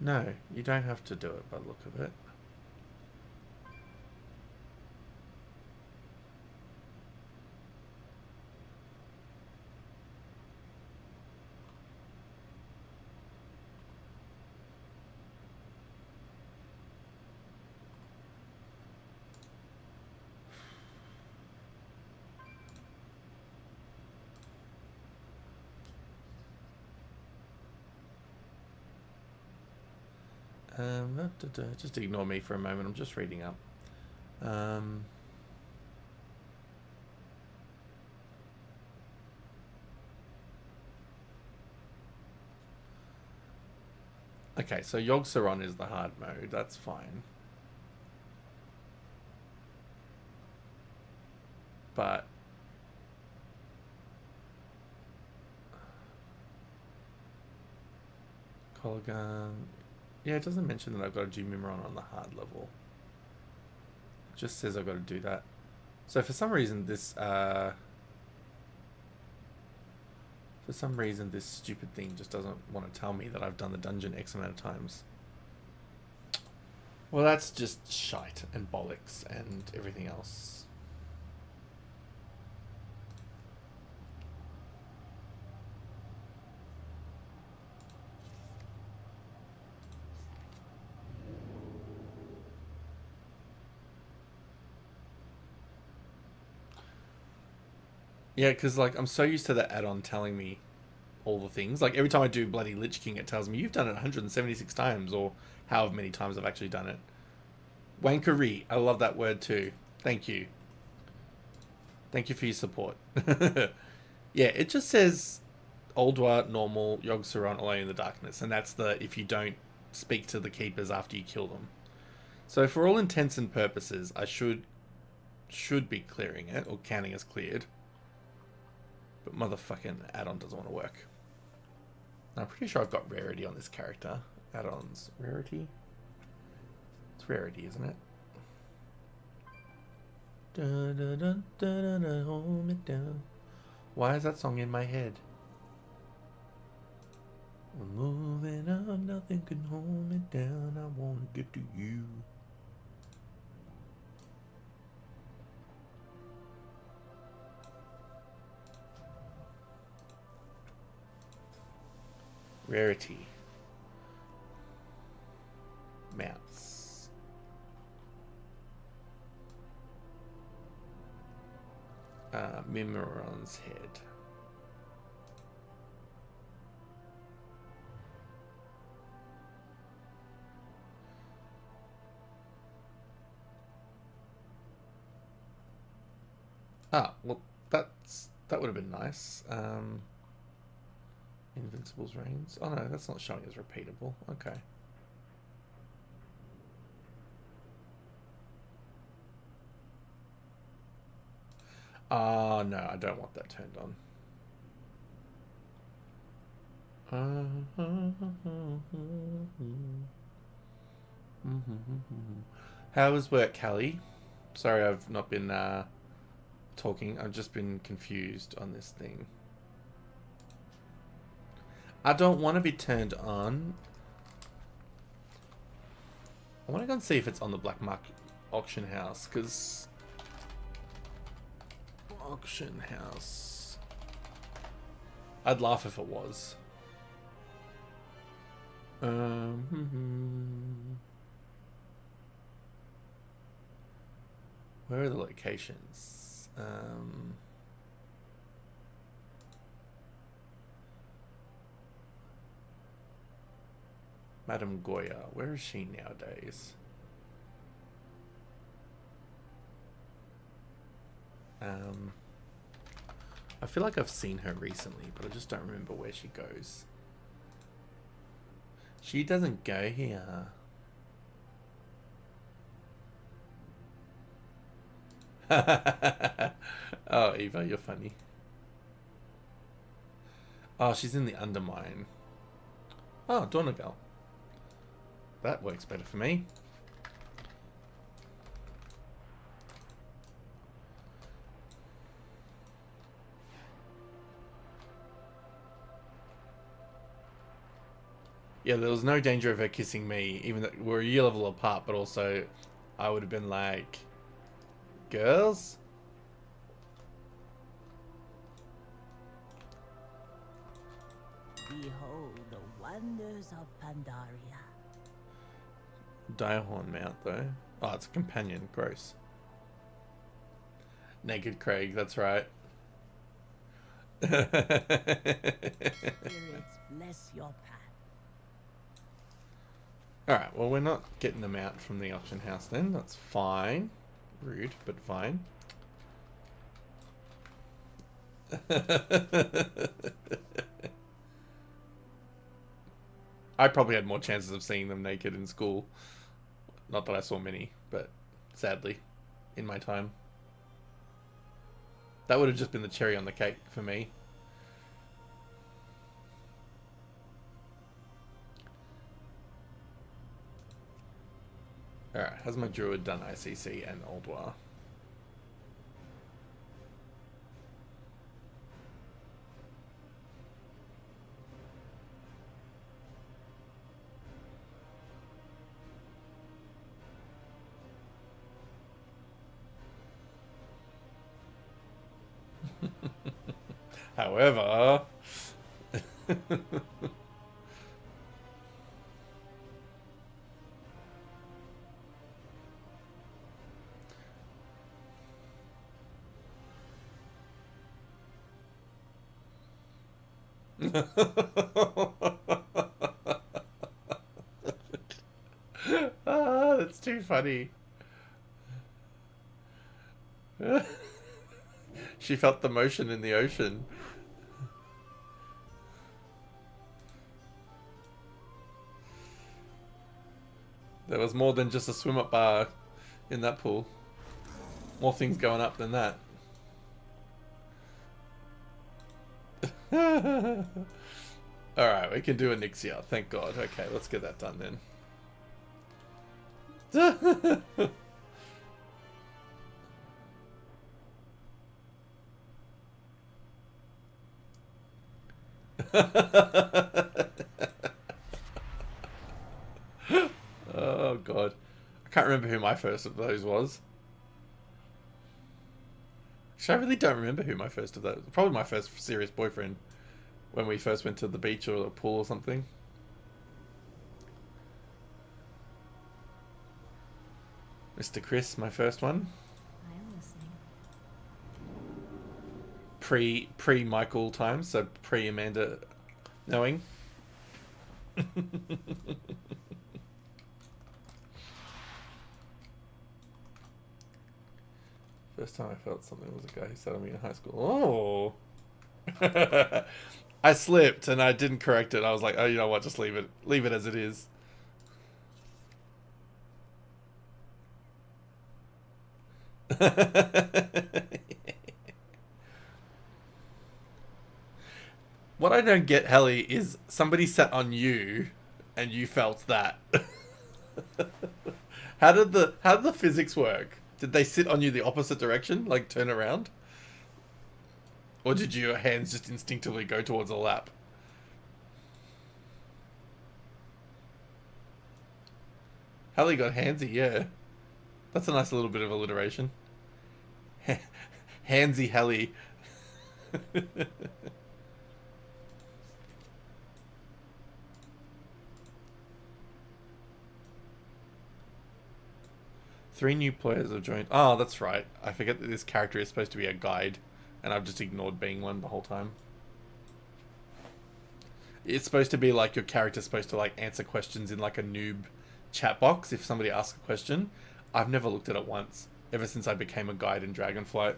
No, you don't have to do it by the look of it. Just ignore me for a moment. I'm just reading up. Okay, so Yogg-Saron is the hard mode. That's fine. Collar gun. Yeah, it doesn't mention that I've got to do Mimiron on the hard level. It just says I've got to do that. So for some reason this stupid thing just doesn't want to tell me that I've done the dungeon X amount of times. Well, that's just shite and bollocks and everything else. Yeah, because like I'm so used to that add-on telling me all the things. Like every time I do bloody Lich King, it tells me you've done it 176 times, or however many times I've actually done it. Wankery, I love that word too. Thank you. Thank you for your support. Yeah, it just says Ulduar, normal, Yogg-Saron, Alone in the Darkness, and that's the if you don't speak to the keepers after you kill them. So for all intents and purposes, I should be clearing it, or counting as cleared. But motherfucking add-on doesn't want to work. I'm pretty sure I've got rarity on this character. Add-ons. Rarity? It's rarity, isn't it? Dun, dun, dun, dun, dun, hold me down. Why is that song in my head? We're moving on, nothing can hold me down. I wanna get to you. Rarity. Mounts. Mimiron's head. Ah, well, that would have been nice. Invincible's reigns. Oh no, that's not showing as repeatable. Okay. No, I don't want that turned on. How was work, Callie? Sorry I've not been talking. I've just been confused on this thing. I don't want to be turned on. I want to go and see if it's on the black market auction house, because auction house. I'd laugh if it was. Where are the locations? Madame Goya, where is she nowadays? I feel like I've seen her recently, but I just don't remember where she goes. She doesn't go here. Oh, Eva, you're funny. Oh, she's in the Undermine. Oh, Donegal. That works better for me. Yeah, there was no danger of her kissing me, even though we're a year level apart, but also I would have been like, girls? Behold the wonders of Pandaria. Direhorn mount, though. Oh, it's a companion. Gross. Naked Craig, that's right. Spirits bless your path. Alright, well, we're not getting them out from the auction house then. That's fine. Rude, but fine. I probably had more chances of seeing them naked in school. Not that I saw many, but sadly, in my time. That would have just been the cherry on the cake for me. Alright, has my druid done ICC and Old War? However... Ah, that's too funny. She felt the motion in the ocean. There was more than just a swim up bar in that pool. More things going up than that. Alright, we can do a Nixia, thank God. Okay, let's get that done then. Oh God, I can't remember who my first of those was. Actually, I really don't remember who my first of those. Probably my first serious boyfriend, when we first went to the beach or the pool or something. Mr. Chris, my first one. I am listening. Pre Michael times, so pre Amanda knowing. First time I felt something was a guy who sat on me in high school. Oh. I slipped and I didn't correct it. I was like, oh, you know what? Just leave it. Leave it as it is. What I don't get, Helly, is somebody sat on you and you felt that. How did the physics work? Did they sit on you the opposite direction, like turn around? Or did your hands just instinctively go towards a lap? Helly got handsy, yeah. That's a nice little bit of alliteration. Handsy Helly. Three new players have joined. Oh, that's right. I forget that this character is supposed to be a guide, and I've just ignored being one the whole time. It's supposed to be like your character's supposed to like answer questions in like a noob chat box if somebody asks a question. I've never looked at it once, ever since I became a guide in Dragonflight.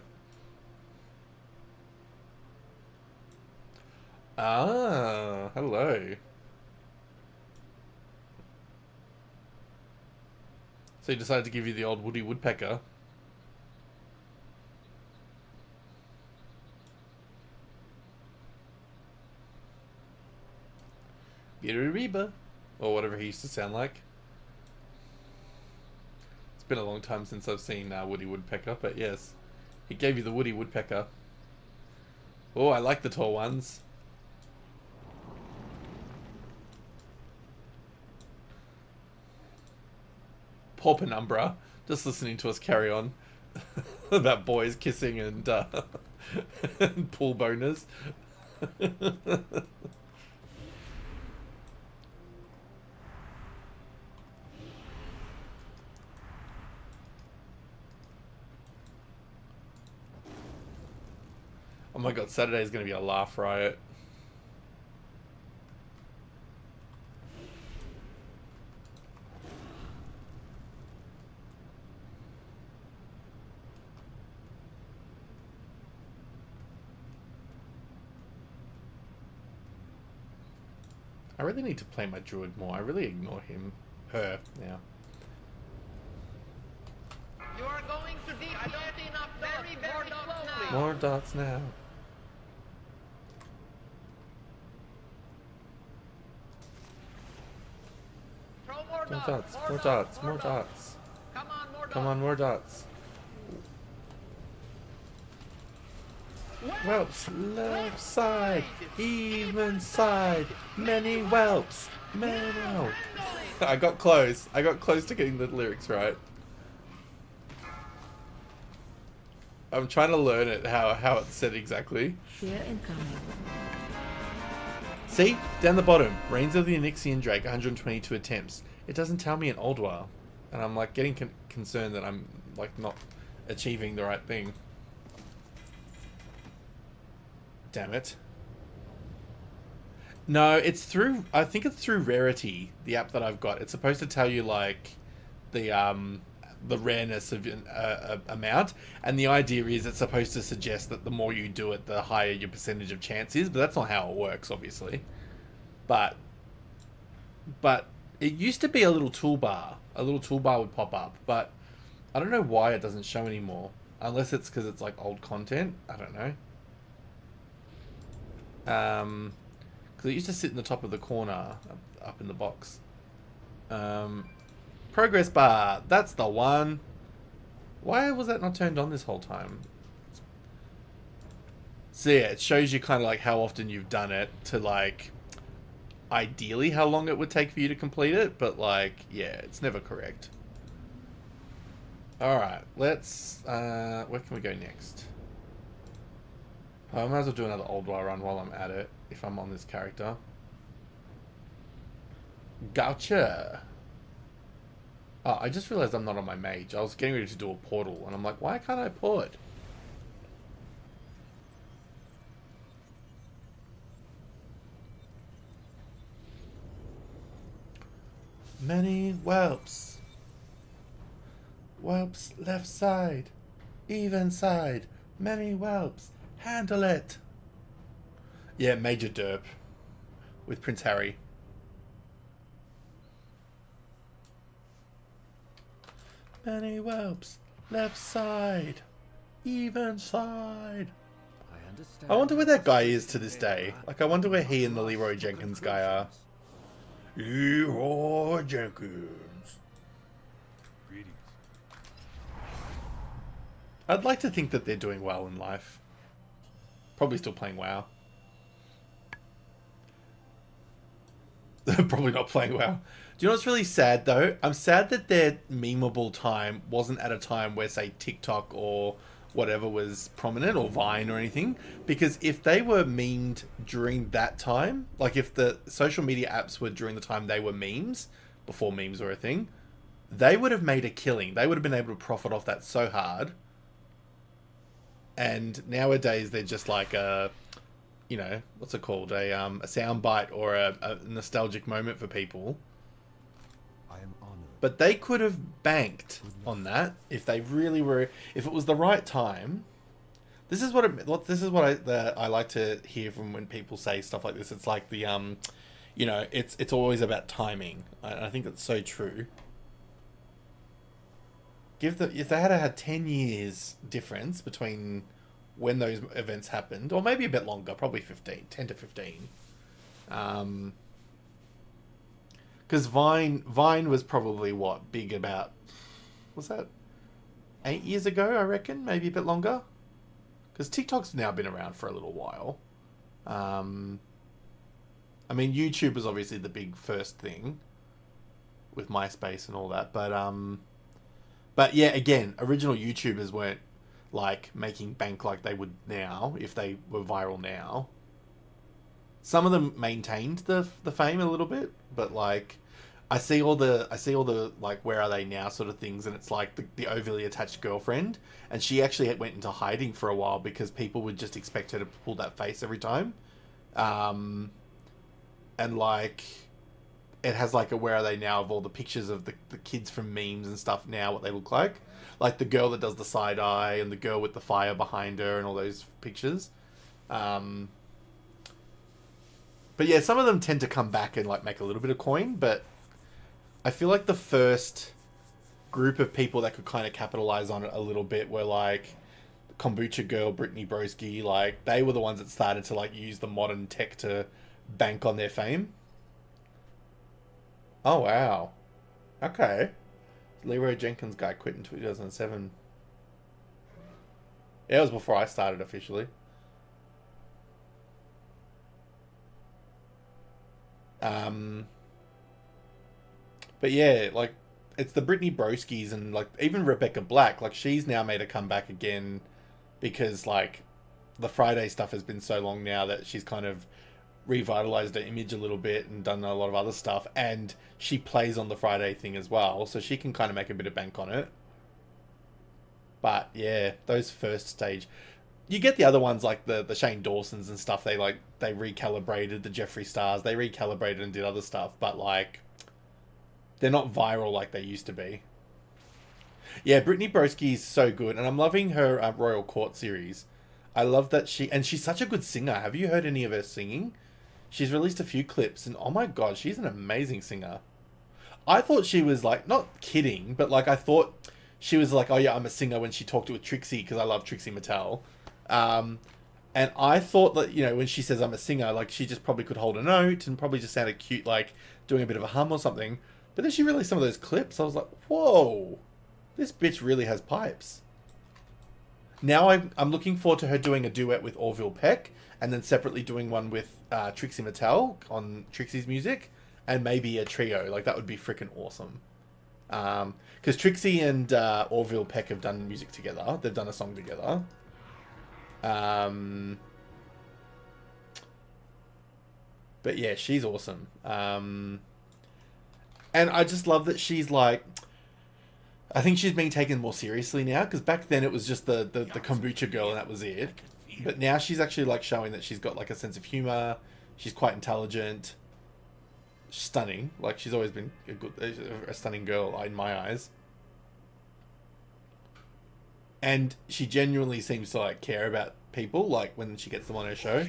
Ah, hello. So he decided to give you the old Woody Woodpecker. Reba, or whatever he used to sound like. It's been a long time since I've seen Woody Woodpecker, but yes. He gave you the Woody Woodpecker. Oh, I like the tall ones. Poor Penumbra, just listening to us carry on about boys kissing and, and pool boners. Oh my god, Saturday is going to be a laugh riot. I really need to play my druid more. I really ignore him. Her, now. You are going to deviate enough very, very slowly. More dots now. Throw more More dots, dots, more dots, more dots. Come on, more dots. Whelps, left side, even side, many whelps, many. I got close. I got close to getting the lyrics right. I'm trying to learn it, how it's said exactly. Fear incoming. See? Down the bottom. Reigns of the Onyxian Drake, 122 attempts. It doesn't tell me an old while. And I'm like getting concerned that I'm like not achieving the right thing. Damn it. No, it's through, I think it's through Rarity, the app that I've got. It's supposed to tell you like the rareness of amount, and the idea is it's supposed to suggest that the more you do it, the higher your percentage of chance is, but that's not how it works, obviously. But it used to be a little toolbar. A little toolbar would pop up, but I don't know why it doesn't show anymore. Unless it's because it's like old content. I don't know. Because it used to sit in the top of the corner, up in the box. Progress bar, that's the one. Why was that not turned on this whole time? So yeah, it shows you kind of like how often you've done it to like ideally how long it would take for you to complete it, but like yeah, it's never correct. Alright, let's where can we go next? I might as well do another old while run while I'm at it, if I'm on this character. Gotcha! Oh, I just realized I'm not on my mage. I was getting ready to do a portal, and I'm like, why can't I port? Many whelps. Whelps left side. Even side. Many whelps. Handle it. Yeah, Major Derp. With Prince Harry. Many whelps. Left side. Even side. I wonder where that guy is to this day. Like, I wonder where he and the Leroy Jenkins guy are. Leroy Jenkins. I'd like to think that they're doing well in life. Probably still playing WoW. Probably not playing WoW. Do you know what's really sad though? I'm sad that their memeable time wasn't at a time where, say, TikTok or whatever was prominent, or Vine or anything. Because if they were memed during that time, like if the social media apps were during the time they were memes, before memes were a thing, they would have made a killing. They would have been able to profit off that so hard. And nowadays they're just like a, you know, what's it called? A soundbite or a nostalgic moment for people. I am honored. But they could have banked on that if they really were, if it was the right time. This is what I like to hear from when people say stuff like this. It's like the you know, it's always about timing. I think it's so true. If they had 10 years difference between when those events happened, or maybe a bit longer, probably 10 to 15. Because Vine was probably what, big about, was that 8 years ago, I reckon? Maybe a bit longer? Because TikTok's now been around for a little while. I mean, YouTube was obviously the big first thing with MySpace and all that, but yeah, again, original YouTubers weren't like making bank like they would now if they were viral now. Some of them maintained the fame a little bit, but like I see all the like where are they now sort of things, and it's like the overly attached girlfriend, and she actually went into hiding for a while because people would just expect her to pull that face every time, and like it has like a where are they now of all the pictures of the kids from memes and stuff now, what they look like the girl that does the side eye and the girl with the fire behind her and all those pictures. But yeah, some of them tend to come back and like make a little bit of coin, but I feel like the first group of people that could kind of capitalize on it a little bit were like Kombucha Girl, Brittany Broski. Like they were the ones that started to like use the modern tech to bank on their fame. Oh wow, okay. Leroy Jenkins guy quit in 2007. Yeah, it was before I started officially. But yeah, like, it's the Brittany Broskis and, like, even Rebecca Black. Like, she's now made a comeback again because, like, the Friday stuff has been so long now that she's kind of revitalized her image a little bit and done a lot of other stuff. And she plays on the Friday thing as well, so she can kind of make a bit of bank on it. But, yeah, those first stage... You get the other ones like the Shane Dawsons and stuff. They recalibrated the Jeffree Stars. They recalibrated and did other stuff. But, like, they're not viral like they used to be. Yeah, Brittany Broski is so good. And I'm loving her Royal Court series. I love that she's such a good singer. Have you heard any of her singing? She's released a few clips. And, oh my God, she's an amazing singer. I thought she was, like, not kidding. But, like, I thought she was like, oh yeah, I'm a singer when she talked with Trixie. Because I love Trixie Mattel. And I thought that, you know, when she says I'm a singer, like, she just probably could hold a note and probably just sounded cute, like, doing a bit of a hum or something. But then she released some of those clips. I was like, whoa, this bitch really has pipes. Now I'm looking forward to her doing a duet with Orville Peck and then separately doing one with Trixie Mattel on Trixie's music and maybe a trio. Like, that would be freaking awesome. Because Trixie and Orville Peck have done music together. They've done a song together. But yeah, she's awesome. And I just love that she's like, I think she's being taken more seriously now, because back then it was just the kombucha girl and that was it. But now she's actually like showing that she's got like a sense of humor. She's quite intelligent, stunning. Like, she's always been a stunning girl in my eyes. And she genuinely seems to, like, care about people, like, when she gets them on her show.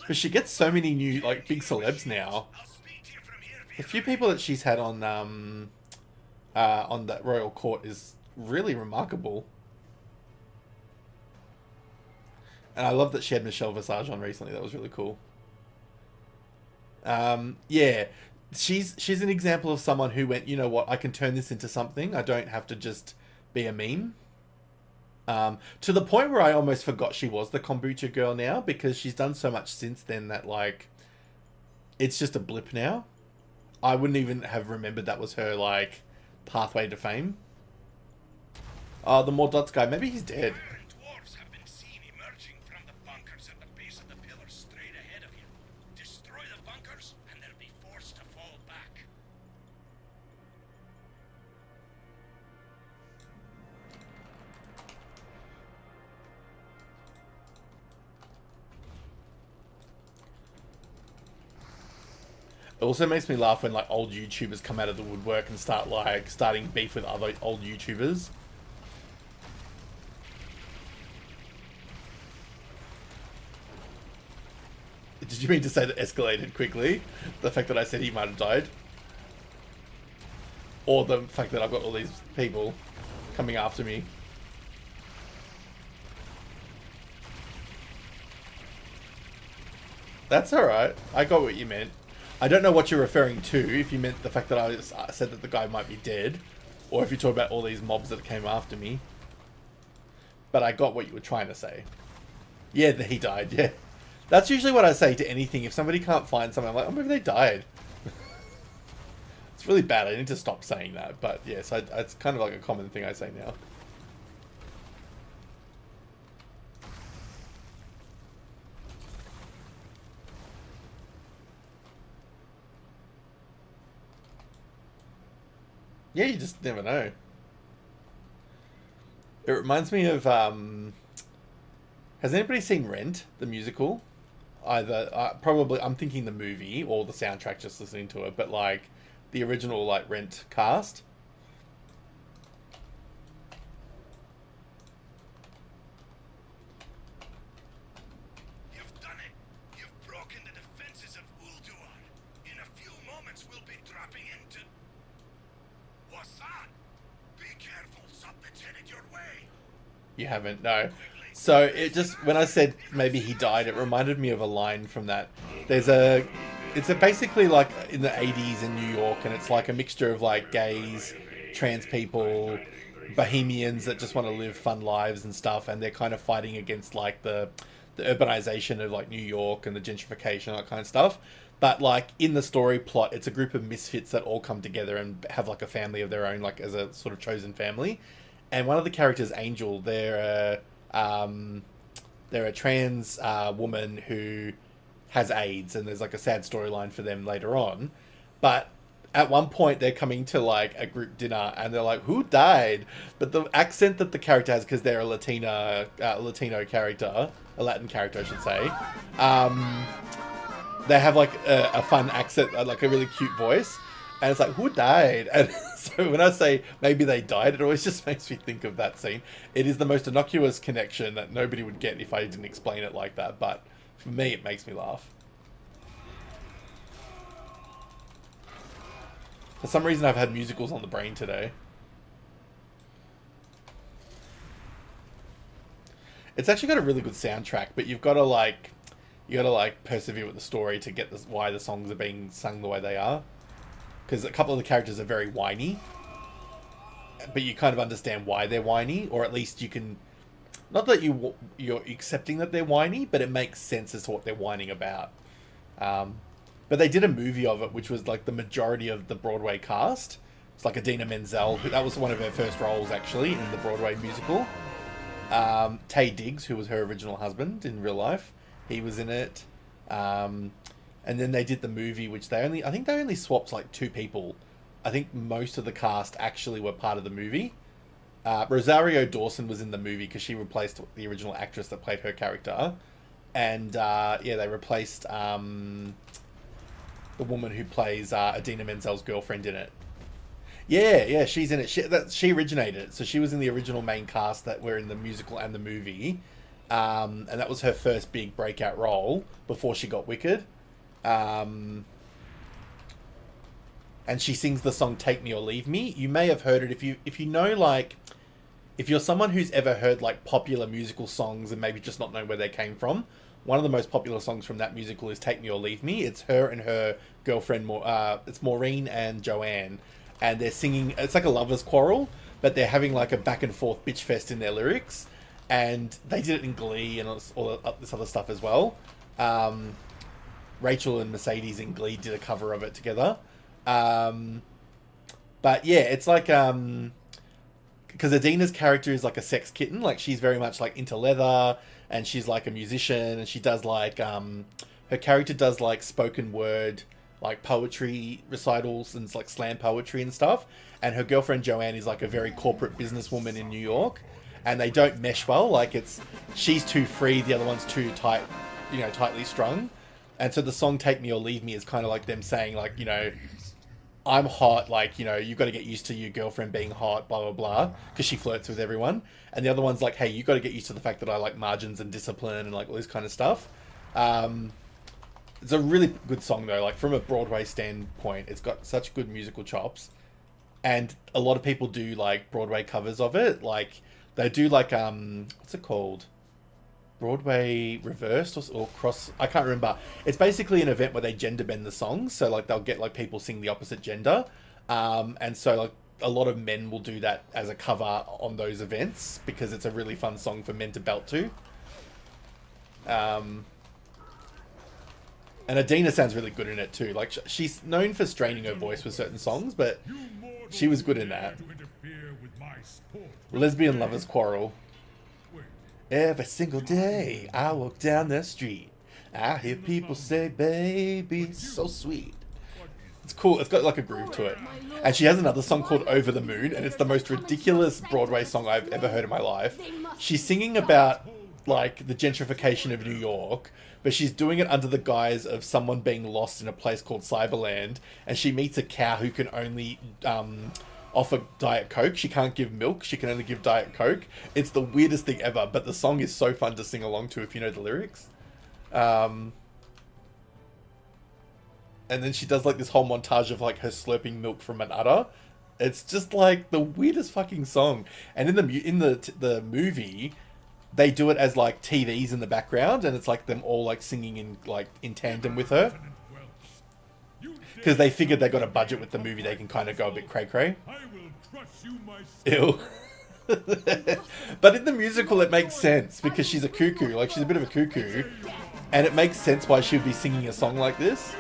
But she gets so many new, like, big celebs now. The few people that she's had on that Royal Court is really remarkable. And I love that she had Michelle Visage on recently. That was really cool. Yeah. She's an example of someone who went, you know what, I can turn this into something. I don't have to just be a meme. To the point where I almost forgot she was the kombucha girl now, because she's done so much since then that, like, it's just a blip now. I wouldn't even have remembered that was her, like, pathway to fame. Oh, the Mordots guy, maybe he's dead. Dwarves have been seen emerging from the bunkers at the base of the pillars straight ahead of you. Destroy the bunkers and they'll be forced to fall back. It also makes me laugh when, like, old YouTubers come out of the woodwork and start, like, starting beef with other old YouTubers. Did you mean to say that escalated quickly? The fact that I said he might have died? Or the fact that I've got all these people coming after me? That's alright. I got what you meant. I don't know what you're referring to, if you meant the fact that I said that the guy might be dead, or if you talk about all these mobs that came after me. But I got what you were trying to say. Yeah, that he died, yeah. That's usually what I say to anything. If somebody can't find something, I'm like, oh, maybe they died. It's really bad. I need to stop saying that. But yes, it's kind of like a common thing I say now. Yeah, you just never know. It reminds me of, has anybody seen Rent, the musical? Either, probably, I'm thinking the movie, or the soundtrack just listening to it, but, like, the original, like, Rent cast. You've done it! You've broken the defenses of Ulduar! In a few moments we'll be dropping into... What's that? Be careful, something's headed your way! You haven't, no. So, it just, when I said maybe he died, it reminded me of a line from that. It's basically like in the 80s in New York, and it's like a mixture of like gays trans people, bohemians that just want to live fun lives and stuff, and they're kind of fighting against like the urbanization of like New York and the gentrification, that kind of stuff. But like in the story plot, it's a group of misfits that all come together and have like a family of their own, like as a sort of chosen family. And one of the characters, Angel, they're a trans woman who has AIDS, and there's like a sad storyline for them later on. But at one point they're coming to like a group dinner and they're like, who died? But the accent that the character has, because they're a Latino character, a Latin character I should say, they have like a fun accent, like a really cute voice, and it's like, who died? And so when I say maybe they died, it always just makes me think of that scene. It is the most innocuous connection that nobody would get if I didn't explain it like that, but for me it makes me laugh. For some reason I've had musicals on the brain today. It's actually got a really good soundtrack, but you've got to like persevere with the story to get why the songs are being sung the way they are. Because a couple of the characters are very whiny, but you kind of understand why they're whiny, or at least you can, not that you're accepting that they're whiny, but it makes sense as to what they're whining about. But they did a movie of it, which was like the majority of the Broadway cast. It's like Idina Menzel, that was one of her first roles actually in the Broadway musical. Taye Diggs, who was her original husband in real life, he was in it. And then they did the movie, which I think they only swapped like 2 people. I think most of the cast actually were part of the movie. Rosario Dawson was in the movie because she replaced the original actress that played her character. And they replaced the woman who plays Idina Menzel's girlfriend in it. Yeah, she's in it. She originated it. So she was in the original main cast that were in the musical and the movie. And that was her first big breakout role before she got Wicked. And she sings the song Take Me or Leave Me. You may have heard it if you know, like, if you're someone who's ever heard like popular musical songs and maybe just not know where they came from. One of the most popular songs from that musical is Take Me or Leave Me. It's her and her girlfriend, it's Maureen and Joanne. And they're singing, it's like a lover's quarrel, but they're having like a back and forth bitch fest in their lyrics. And they did it in Glee and all this other stuff as well. Rachel and Mercedes in Glee did a cover of it together. But yeah, it's like, because Adina's character is like a sex kitten. Like she's very much like into leather, and she's like a musician, and she does like, her character does like spoken word, like poetry recitals and like slam poetry and stuff. And her girlfriend Joanne is like a very corporate businesswoman in New York, and they don't mesh well. Like she's too free, the other one's too tight, tightly strung. And so the song Take Me or Leave Me is kind of like them saying like, I'm hot, like, you've got to get used to your girlfriend being hot, blah, blah, blah, because she flirts with everyone. And the other one's like, hey, you got to get used to the fact that I like margins and discipline and like all this kind of stuff. It's a really good song though, like from a Broadway standpoint, it's got such good musical chops. And a lot of people do like Broadway covers of it. Like they do like, what's it called? Broadway reversed or cross, I can't remember. It's basically an event where they gender bend the songs, so like they'll get like people sing the opposite gender, and so like a lot of men will do that as a cover on those events because it's a really fun song for men to belt to. And Adina sounds really good in it too. Like she's known for straining her voice with certain songs, but she was good in that. Lesbian lovers quarrel. Every single day I walk down the street, I hear people say, baby, so sweet. It's cool. It's got like a groove to it. And she has another song called Over the Moon, and it's the most ridiculous Broadway song I've ever heard in my life. She's singing about like the gentrification of New York, but she's doing it under the guise of someone being lost in a place called Cyberland, and she meets a cow who can only offer Diet Coke. She can't give milk, she can only give Diet Coke. It's the weirdest thing ever, but the song is so fun to sing along to if you know the lyrics. And then she does like this whole montage of like her slurping milk from an udder. It's just like the weirdest fucking song. And in the movie, they do it as like TVs in the background, and it's like them all like singing in tandem with her. Because they figured they got a budget with the movie, they can kind of go a bit cray-cray. Ew. But in the musical it makes sense because she's a cuckoo, like she's a bit of a cuckoo, and it makes sense why she would be singing a song like this.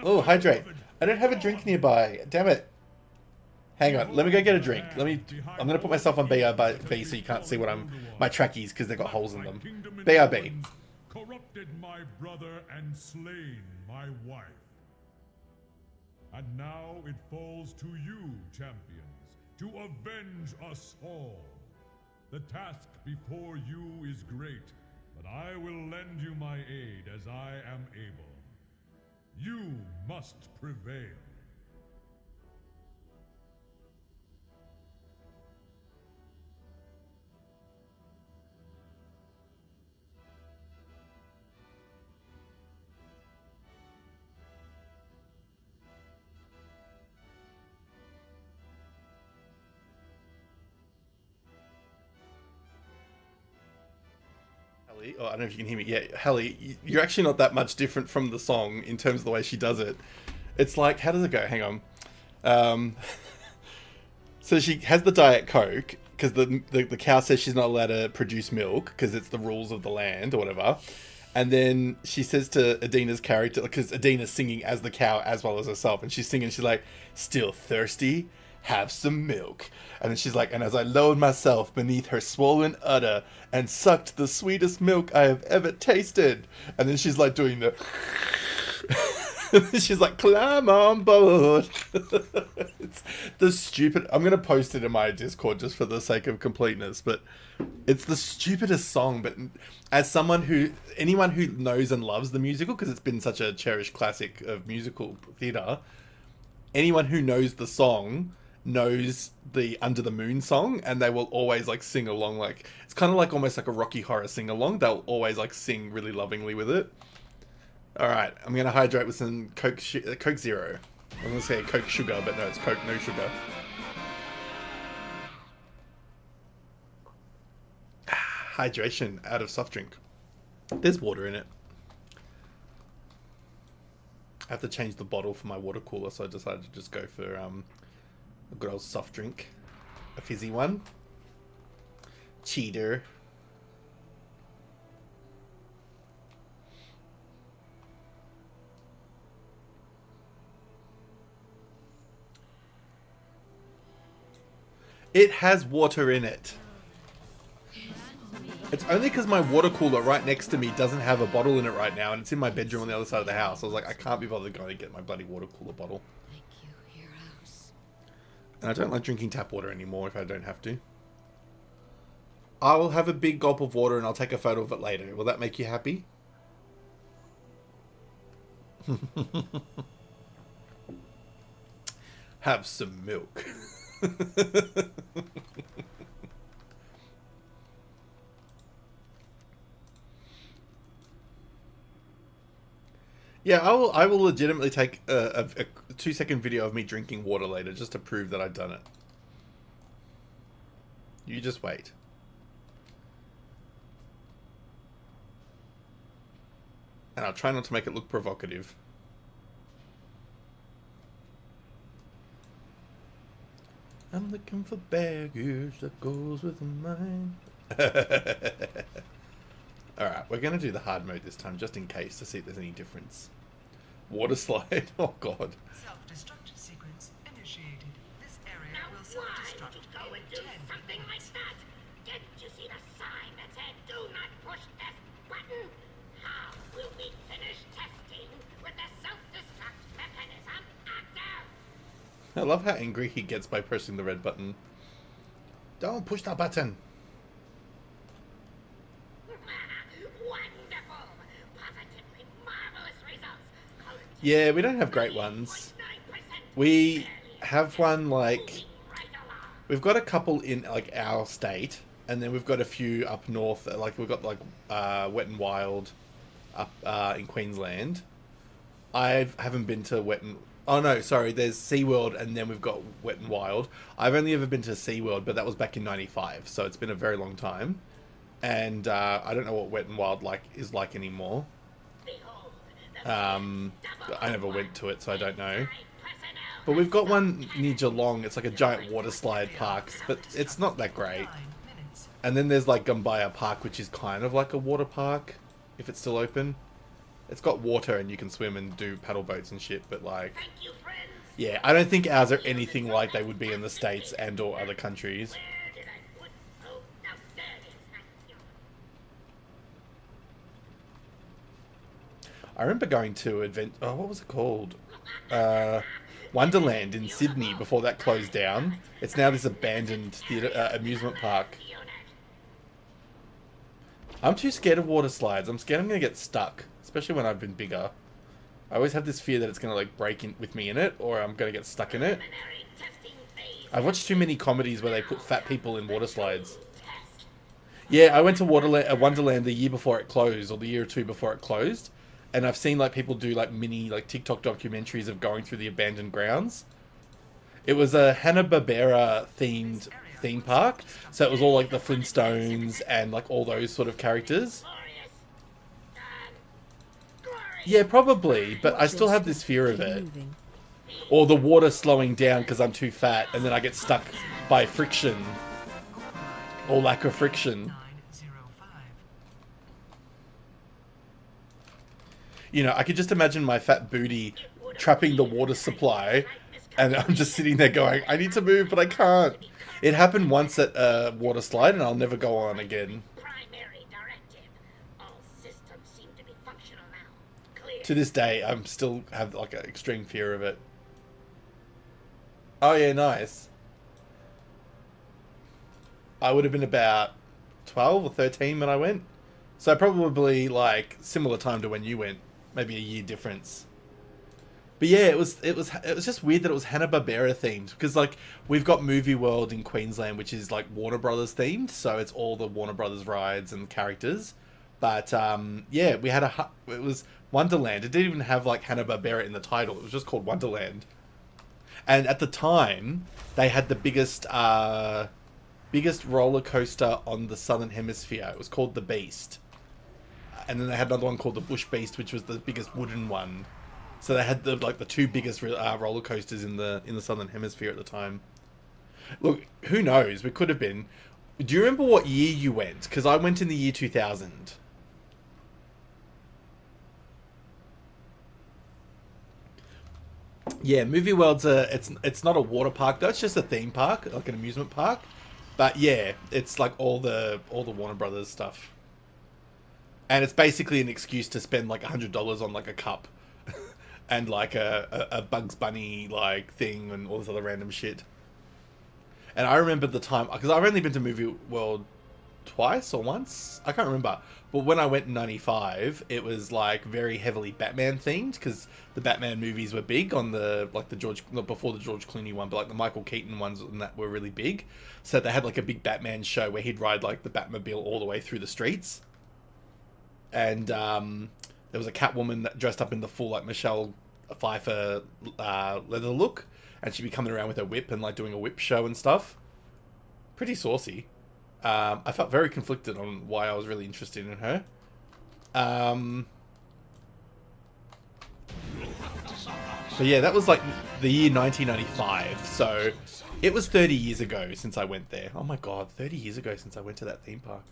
Oh, hydrate. I don't have a drink nearby. Damn it. Hang on, let me go get a drink. I'm gonna put myself on BRB so you can't see what my trackies because they've got holes in them. BRB. Corrupted my brother and slain my wife. And now it falls to you, champions, to avenge us all. The task before you is great, but I will lend you my aid as I am able. You must prevail. Oh, I don't know if you can hear me. Yeah, Hallie, you're actually not that much different from the song in terms of the way she does it. It's like, how does it go? Hang on. So she has the Diet Coke because the cow says she's not allowed to produce milk because it's the rules of the land or whatever. And then she says to Adina's character, because Adina's singing as the cow as well as herself, and she's singing, she's like, still thirsty? Have some milk. And then she's like, and as I lowered myself beneath her swollen udder and sucked the sweetest milk I have ever tasted. And then she's like doing the she's like, climb on board. It's the stupid, I'm gonna post it in my Discord just for the sake of completeness, but it's the stupidest song. But as anyone who knows and loves the musical, because it's been such a cherished classic of musical theatre, anyone who knows the song knows the Under the Moon song, and they will always like sing along. Like it's kind of like almost like a Rocky Horror sing along. They'll always like sing really lovingly with it. All right, I'm gonna hydrate with some Coke Zero. I'm gonna say Coke Sugar, but no, it's Coke no sugar. Hydration out of soft drink. There's water in it. I have to change the bottle for my water cooler, so I decided to just go for a good old soft drink. A fizzy one. Cheater. It has water in it. It's only because my water cooler right next to me doesn't have a bottle in it right now, and it's in my bedroom on the other side of the house. I was like, I can't be bothered going to get my bloody water cooler bottle. Thank you, heroes. And I don't like drinking tap water anymore if I don't have to. I will have a big gulp of water and I'll take a photo of it later. Will that make you happy? Have some milk. Yeah, I will legitimately take a 2-second video of me drinking water later just to prove that I've done it. You just wait. And I'll try not to make it look provocative. I'm looking for baggage that goes with mine. Alright, we're going to do the hard mode this time, just in case, to see if there's any difference. Water slide. Oh, God. Self-destruct sequence initiated. This area now will why self-destruct would you go and in do 10 something like minutes. that? Didn't you see the sign that said, do not push this button? How will we finish testing with the self-destruct mechanism active? I love how angry he gets by pressing the red button. Don't push that button. Wonderful! Positively marvelous results. Yeah, we don't have great ones. We have one like... We've got a couple in like our state, and then we've got a few up north. Like we've got like Wet and Wild up in Queensland. I haven't been to Wet and... Oh no, sorry, there's SeaWorld and then we've got Wet and Wild. I've only ever been to SeaWorld, but that was back in '95, so it's been a very long time. And I don't know what Wet and Wild is like anymore. Behold, the I never went to it, so I don't know. But we've got one near Geelong. It's like a giant water slide park, but it's not that great. And then there's like Gumbaya Park, which is kind of like a water park, if it's still open. It's got water and you can swim and do paddle boats and shit, but like... Yeah, I don't think ours are anything like they would be in the States and or other countries. I remember going to what was it called? Wonderland in Sydney before that closed down. It's now this abandoned theatre, amusement park. I'm too scared of water slides. I'm scared I'm going to get stuck, especially when I've been bigger. I always have this fear that it's going to like break in with me in it, or I'm going to get stuck in it. I've watched too many comedies where they put fat people in water slides. Yeah, I went to Wonderland the year before it closed, or the year or two before it closed. And I've seen like people do like mini like TikTok documentaries of going through the abandoned grounds. It was a Hanna-Barbera themed theme park, so it was all like the Flintstones and like all those sort of characters. Yeah, probably, but I still have this fear of it. Or the water slowing down because I'm too fat and then I get stuck by friction. Or lack of friction. You know, I could just imagine my fat booty trapping the water supply, and I'm just sitting there going, I need to move, but I can't. It happened once at a water slide, and I'll never go on again. To this day, I'm still have like an extreme fear of it. Oh yeah, nice. I would have been about 12 or 13 when I went. So probably like similar time to when you went. Maybe a year difference. But yeah, it was just weird that it was Hanna-Barbera themed, because like we've got Movie World in Queensland, which is like Warner Brothers themed, so it's all the Warner Brothers rides and characters. But yeah, we had it was Wonderland. It didn't even have like Hanna-Barbera in the title. It was just called Wonderland. And at the time, they had the biggest roller coaster on the Southern Hemisphere. It was called the Beast. And then they had another one called the Bush Beast, which was the biggest wooden one. So they had the two biggest roller coasters in the Southern Hemisphere at the time. Look, who knows? We could have been. Do you remember what year you went? Because I went in the year 2000. Yeah, Movie World's it's not a water park though. It's just a theme park, like an amusement park. But yeah, it's like all the Warner Brothers stuff. And it's basically an excuse to spend like $100 on like a cup and like a Bugs Bunny like thing and all this other random shit. And I remember the time, because I've only been to Movie World twice or once, I can't remember. But when I went in 95, it was like very heavily Batman themed, because the Batman movies were big on the not before the George Clooney one, but like the Michael Keaton ones and that were really big. So they had like a big Batman show where he'd ride like the Batmobile all the way through the streets. And there was a Catwoman that dressed up in the full like Michelle Pfeiffer leather look, and she'd be coming around with her whip and like doing a whip show and stuff. Pretty saucy. I felt very conflicted on why I was really interested in her. But yeah, that was like the year 1995, so it was 30 years ago since I went there. Oh my god, 30 years ago since I went to that theme park.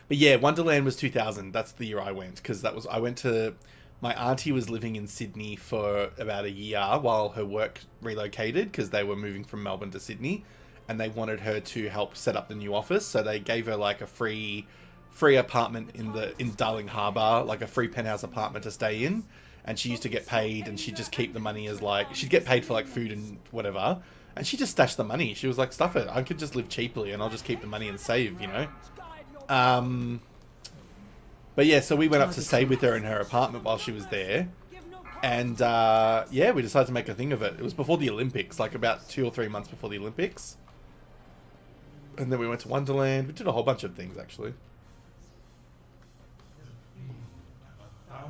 But yeah, Wonderland was 2000. That's the year I went, because I went to... My auntie was living in Sydney for about a year while her work relocated, because they were moving from Melbourne to Sydney, and they wanted her to help set up the new office, so they gave her like a free apartment in Darling Harbour, like a free penthouse apartment to stay in, and she used to get paid, and she'd just keep the money as like... She'd get paid for like food and whatever, and she just stashed the money. She was like, stuff it, I could just live cheaply and I'll just keep the money and save, you know? But yeah, so we went up to stay with her in her apartment while she was there. And yeah, we decided to make a thing of it. It was before the Olympics, like about 2 or 3 months before the Olympics. And then we went to Wonderland. We did a whole bunch of things, actually.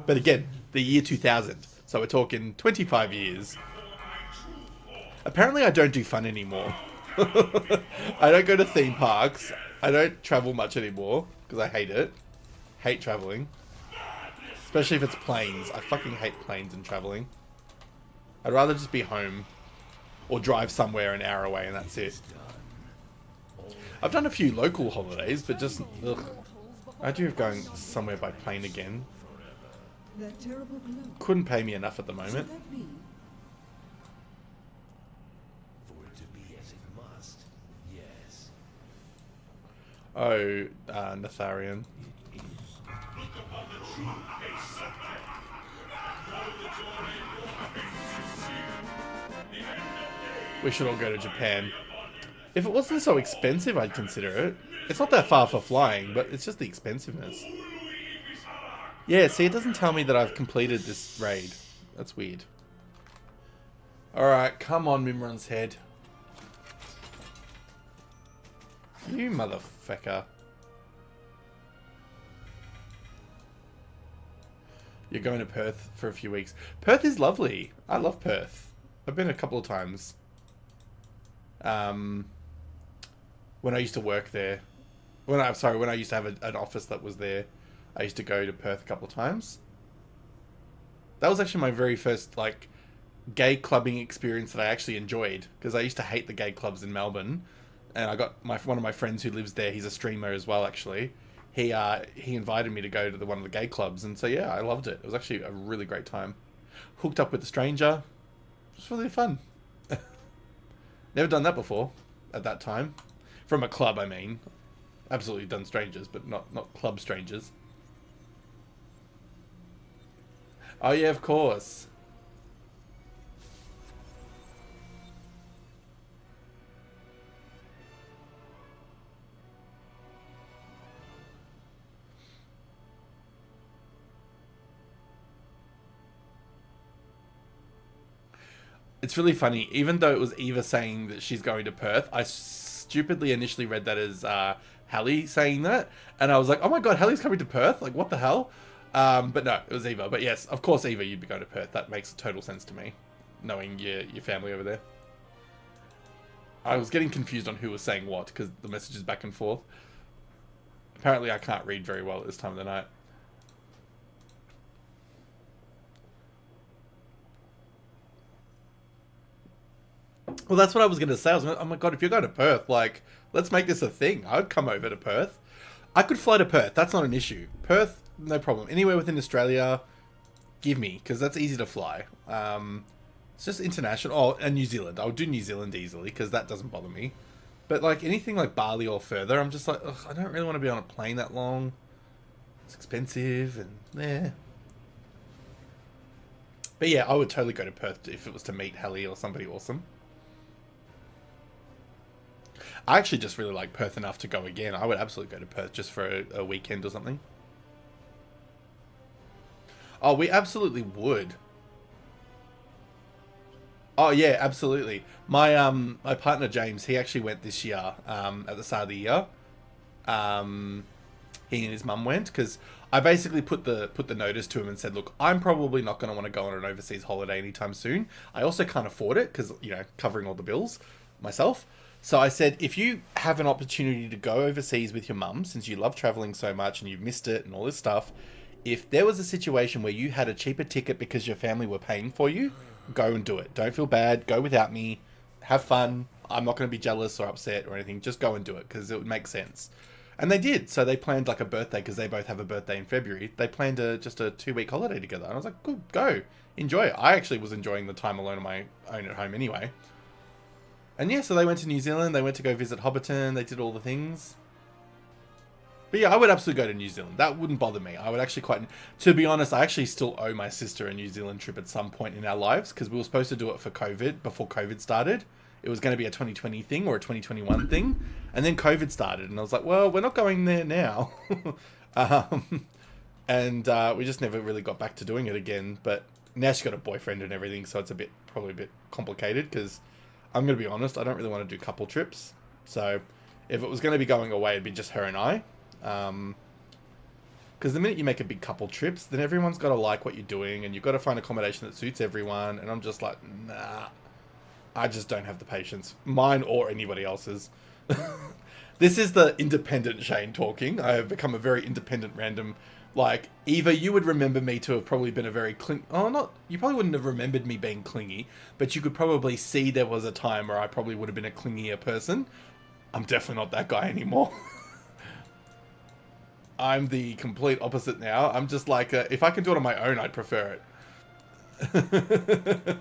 But again, the year 2000. So we're talking 25 years. Apparently I don't do fun anymore. I don't go to theme parks. I don't travel much anymore because I hate it. Hate traveling. Especially if it's planes. I fucking hate planes and traveling. I'd rather just be home. Or drive somewhere an hour away and that's it. I've done a few local holidays, but just... Ugh. I do have going somewhere by plane again. That terrible glow. Couldn't pay me enough at the moment. Could that be? For it to be as it must, yes. Oh, Natharian. We should all go to Japan. If it wasn't so expensive, I'd consider it. It's not that far for flying, but it's just the expensiveness. Yeah, see, it doesn't tell me that I've completed this raid. That's weird. Alright, come on, Mimron's head. You motherfucker. You're going to Perth for a few weeks. Perth is lovely. I love Perth. I've been a couple of times. When I used to work there. When I used to have an office that was there. I used to go to Perth a couple of times. That was actually my very first, like, gay clubbing experience that I actually enjoyed. Because I used to hate the gay clubs in Melbourne. And I got one of my friends who lives there, he's a streamer as well, actually. He invited me to go to one of the gay clubs. And so, yeah, I loved it. It was actually a really great time. Hooked up with a stranger. It was really fun. Never done that before at that time. From a club, I mean. Absolutely done strangers, but not club strangers. Oh, yeah, of course. It's really funny. Even though it was Eva saying that she's going to Perth, I stupidly initially read that as Hallie saying that. And I was like, oh my god, Hallie's coming to Perth? Like, what the hell? But no, it was Eva. But yes, of course, Eva, you'd be going to Perth. That makes total sense to me, knowing your family over there. I was getting confused on who was saying what, because the messages back and forth. Apparently, I can't read very well at this time of the night. Well, that's what I was going to say. I was like, oh my god, if you're going to Perth, like, let's make this a thing. I'd come over to Perth. I could fly to Perth. That's not an issue. Perth, no problem. Anywhere within Australia, give me, because that's easy to fly. It's just international. Oh, and New Zealand. I would do New Zealand easily, because that doesn't bother me. But, like, anything like Bali or further, I'm just like, ugh, I don't really want to be on a plane that long. It's expensive, and, eh. But yeah, I would totally go to Perth if it was to meet Hallie or somebody awesome. I actually just really like Perth enough to go again. I would absolutely go to Perth just for a weekend or something. Oh, we absolutely would. Oh yeah, absolutely. My my partner James, he actually went this year. At the start of the year, he and his mum went because I basically put the notice to him and said, look, I'm probably not going to want to go on an overseas holiday anytime soon. I also can't afford it because, you know, covering all the bills myself. So I said, if you have an opportunity to go overseas with your mum, since you love traveling so much and you've missed it and all this stuff, if there was a situation where you had a cheaper ticket because your family were paying for you, go and do it. Don't feel bad. Go without me. Have fun. I'm not going to be jealous or upset or anything. Just go and do it because it would make sense. And they did. So they planned like a birthday because they both have a birthday in February. They planned just a 2-week holiday together. And I was like, good, go. Enjoy it. I actually was enjoying the time alone on my own at home anyway. And yeah, so they went to New Zealand. They went to go visit Hobbiton. They did all the things. But yeah, I would absolutely go to New Zealand. That wouldn't bother me. I would actually quite... To be honest, I actually still owe my sister a New Zealand trip at some point in our lives because we were supposed to do it for COVID, before COVID started. It was going to be a 2020 thing or a 2021 thing. And then COVID started. And I was like, well, we're not going there now. We just never really got back to doing it again. But now she's got a boyfriend and everything, so it's probably a bit complicated because... I'm going to be honest, I don't really want to do couple trips. So, if it was going to be going away, it'd be just her and I. Because the minute you make a big couple trips, then everyone's got to like what you're doing, and you've got to find accommodation that suits everyone, and I'm just like, nah. I just don't have the patience. Mine or anybody else's. This is the independent Shane talking. I have become a very independent random Like, either you would remember me to have probably been a very you probably wouldn't have remembered me being clingy, but you could probably see there was a time where I probably would have been a clingier person. I'm definitely not that guy anymore. I'm the complete opposite now. I'm just like, if I can do it on my own, I'd prefer it.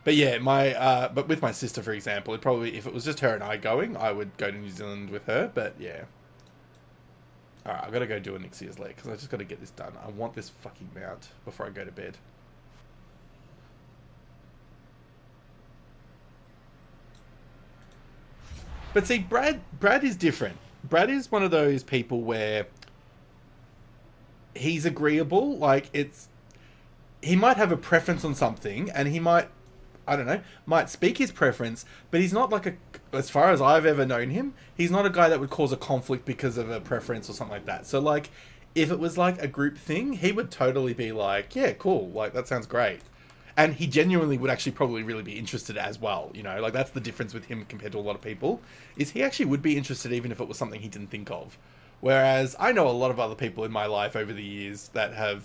But yeah, but with my sister, for example, if it was just her and I going, I would go to New Zealand with her, but yeah. Alright, I've got to go do a Nixier's Lake, because I just got to get this done. I want this fucking mount before I go to bed. But see, Brad is different. Brad is one of those people where he's agreeable. Like, he might have a preference on something, and he might, I don't know, might speak his preference, but he's not like as far as I've ever known him, he's not a guy that would cause a conflict because of a preference or something like that. So, like, if it was like a group thing, he would totally be like, yeah, cool, like, that sounds great. And he genuinely would actually probably really be interested as well, you know? Like, that's the difference with him compared to a lot of people, is he actually would be interested even if it was something he didn't think of. Whereas, I know a lot of other people in my life over the years that have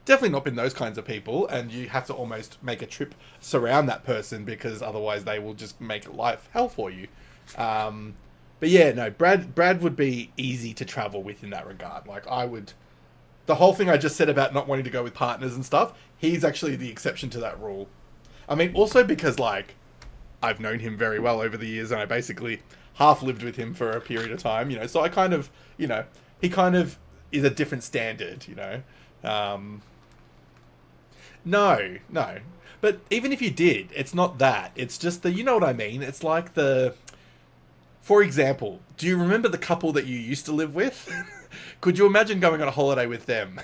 definitely not been those kinds of people, and you have to almost make a trip surround that person because otherwise they will just make life hell for you. But yeah, no, Brad would be easy to travel with in that regard. Like, I would... The whole thing I just said about not wanting to go with partners and stuff, he's actually the exception to that rule. I mean, also because, like, I've known him very well over the years, and I basically half lived with him for a period of time, you know, so I kind of, you know, he kind of is a different standard, you know. No. But even if you did, it's not that. It's just you know what I mean? It's like for example, do you remember the couple that you used to live with? Could you imagine going on a holiday with them?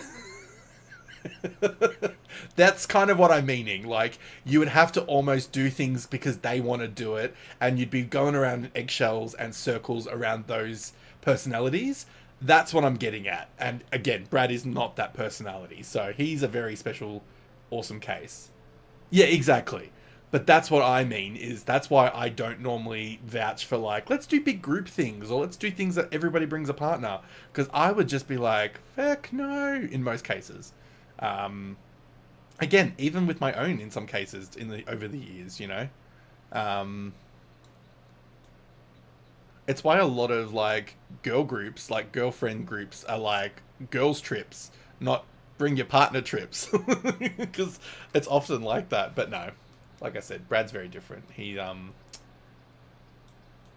That's kind of what I'm meaning. Like, you would have to almost do things because they want to do it, and you'd be going around in eggshells and circles around those personalities. That's what I'm getting at. And again, Brad is not that personality, so he's a very special, awesome case. Yeah, exactly. But that's what I mean, is that's why I don't normally vouch for, like, let's do big group things, or let's do things that everybody brings a partner. Because I would just be like, heck no, in most cases. Again, even with my own in some cases over the years, you know. It's why a lot of, like, girl groups, like girlfriend groups, are like girls trips, not bring your partner trips. Because it's often like that. But no, like I said, Brad's very different.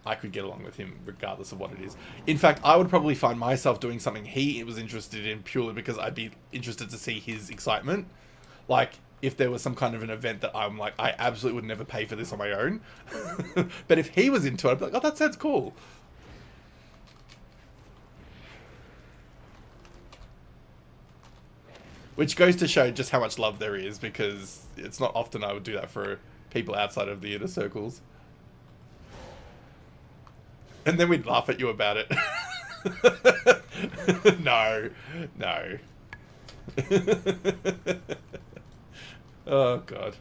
I could get along with him regardless of what it is. In fact, I would probably find myself doing something he was interested in purely because I'd be interested to see his excitement. Like, if there was some kind of an event that I'm like, I absolutely would never pay for this on my own. But if he was into it, I'd be like, oh, that sounds cool. Which goes to show just how much love there is, because it's not often I would do that for people outside of the inner circles. And then we'd laugh at you about it. No. Oh, God.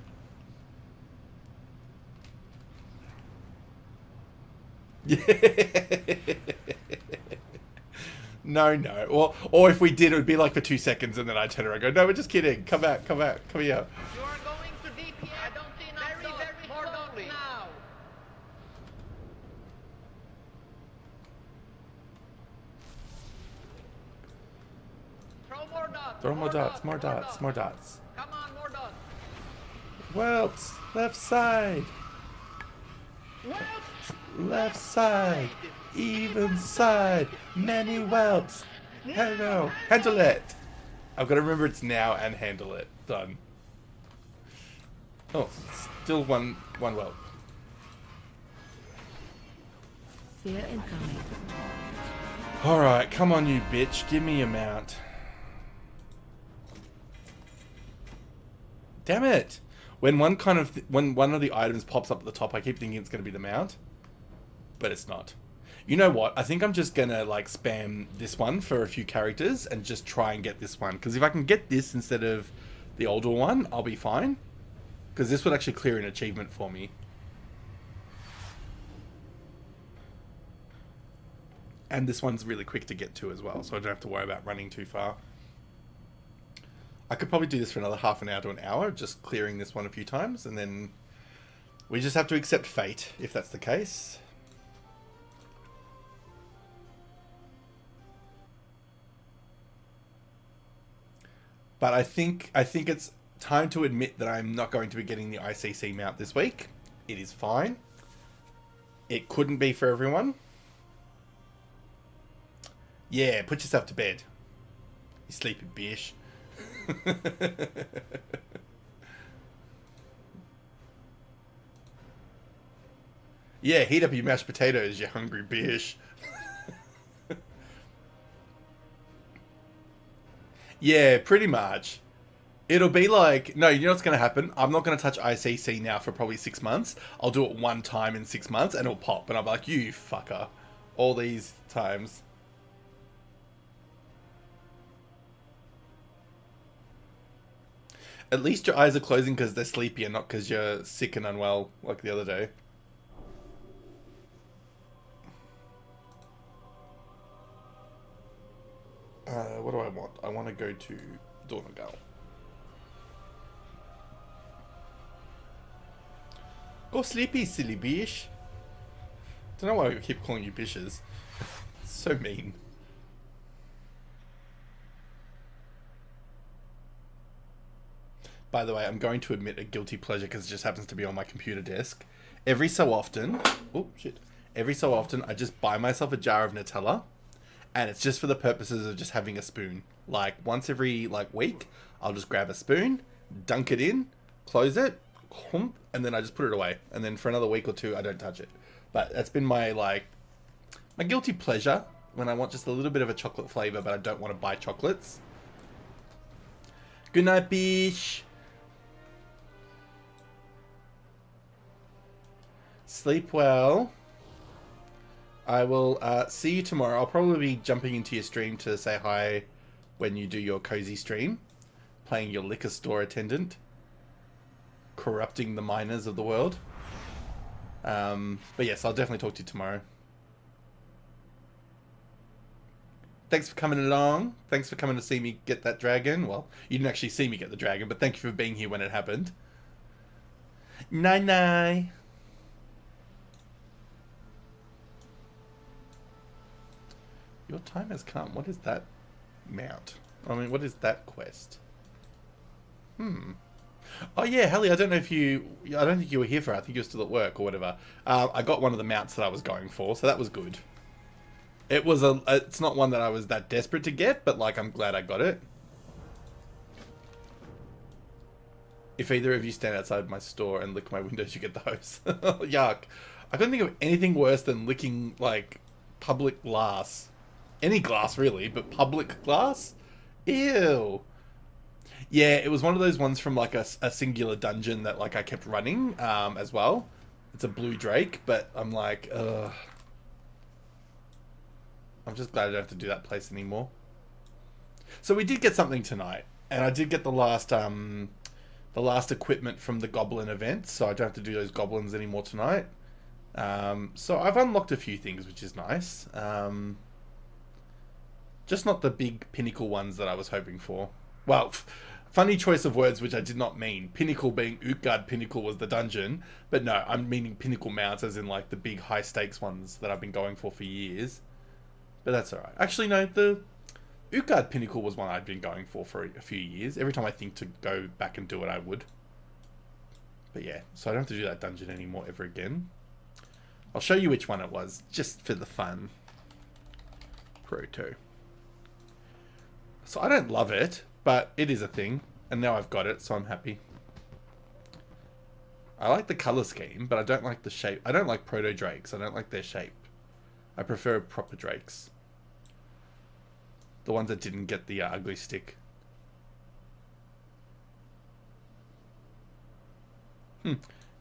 No. Or if we did, it would be like for 2 seconds, and then I'd turn around and go, no, we're just kidding. Come back. Come here. You are going to DPS. I don't see enough very slowly now. Throw more dots. More dots. Come on, more dots. Whelps. Left side. Left side. Even side. Many whelps. Hello. Handle it. I've got to remember it's now and handle it. Done. Oh, still one whelp. Fear incoming. Alright, come on you bitch. Give me your mount. Damn it! When one of the items pops up at the top, I keep thinking it's going to be the mount. But it's not. You know what? I think I'm just going to, like, spam this one for a few characters and just try and get this one. Because if I can get this instead of the older one, I'll be fine. Because this would actually clear an achievement for me. And this one's really quick to get to as well, so I don't have to worry about running too far. I could probably do this for another half an hour to an hour, just clearing this one a few times, and then we just have to accept fate, if that's the case. But I think it's time to admit that I'm not going to be getting the ICC mount this week. It is fine. It couldn't be for everyone. Yeah, put yourself to bed. You sleepy bitch. Yeah, heat up your mashed potatoes, you hungry bitch. Yeah, pretty much. It'll be like, no, you know what's going to happen? I'm not going to touch ICC now for probably 6 months. I'll do it one time in 6 months and it'll pop. And I'll be like, you fucker. All these times. At least your eyes are closing because they're sleepy and not because you're sick and unwell like the other day. What do I want? I want to go to Dornagal. Go sleepy, silly bish. Don't know why I keep calling you bishes. It's so mean. By the way, I'm going to admit a guilty pleasure because it just happens to be on my computer desk. Every so often, oh shit. Every so often, I just buy myself a jar of Nutella, and it's just for the purposes of just having a spoon. Like once every week, I'll just grab a spoon, dunk it in, close it, and then I just put it away. And then for another week or two, I don't touch it. But that's been my my guilty pleasure when I want just a little bit of a chocolate flavor, but I don't want to buy chocolates. Good night, bish. Sleep well. I will see you tomorrow. I'll probably be jumping into your stream to say hi when you do your cozy stream. Playing your liquor store attendant. Corrupting the miners of the world. But yes, I'll definitely talk to you tomorrow. Thanks for coming along. Thanks for coming to see me get that dragon. Well, you didn't actually see me get the dragon, but thank you for being here when it happened. Night-night. Your time has come. What is that mount? I mean, what is that quest? Oh yeah, Hallie, I don't think you were here for it. I think you were still at work or whatever. I got one of the mounts that I was going for, so that was good. It's not one that I was that desperate to get, but I'm glad I got it. If either of you stand outside my store and lick my windows, you get the hose. Yuck. I couldn't think of anything worse than licking, public glass. Any glass, really, but public glass? Ew. Yeah, it was one of those ones from, a singular dungeon that, I kept running, as well. It's a blue drake, but I'm like, ugh. I'm just glad I don't have to do that place anymore. So we did get something tonight, and I did get the last equipment from the goblin event, so I don't have to do those goblins anymore tonight. So I've unlocked a few things, which is nice. Just not the big pinnacle ones that I was hoping for. Well, funny choice of words, which I did not mean. Pinnacle being Utgard Pinnacle was the dungeon. But no, I'm meaning pinnacle mounts as in the big high stakes ones that I've been going for years. But that's alright. Actually, no, the Utgard Pinnacle was one I'd been going for a few years. Every time I think to go back and do it, I would. But yeah, so I don't have to do that dungeon anymore ever again. I'll show you which one it was, just for the fun. Proto. So I don't love it, but it is a thing. And now I've got it, so I'm happy. I like the color scheme, but I don't like the shape. I don't like proto drakes. I don't like their shape. I prefer proper drakes. The ones that didn't get the ugly stick.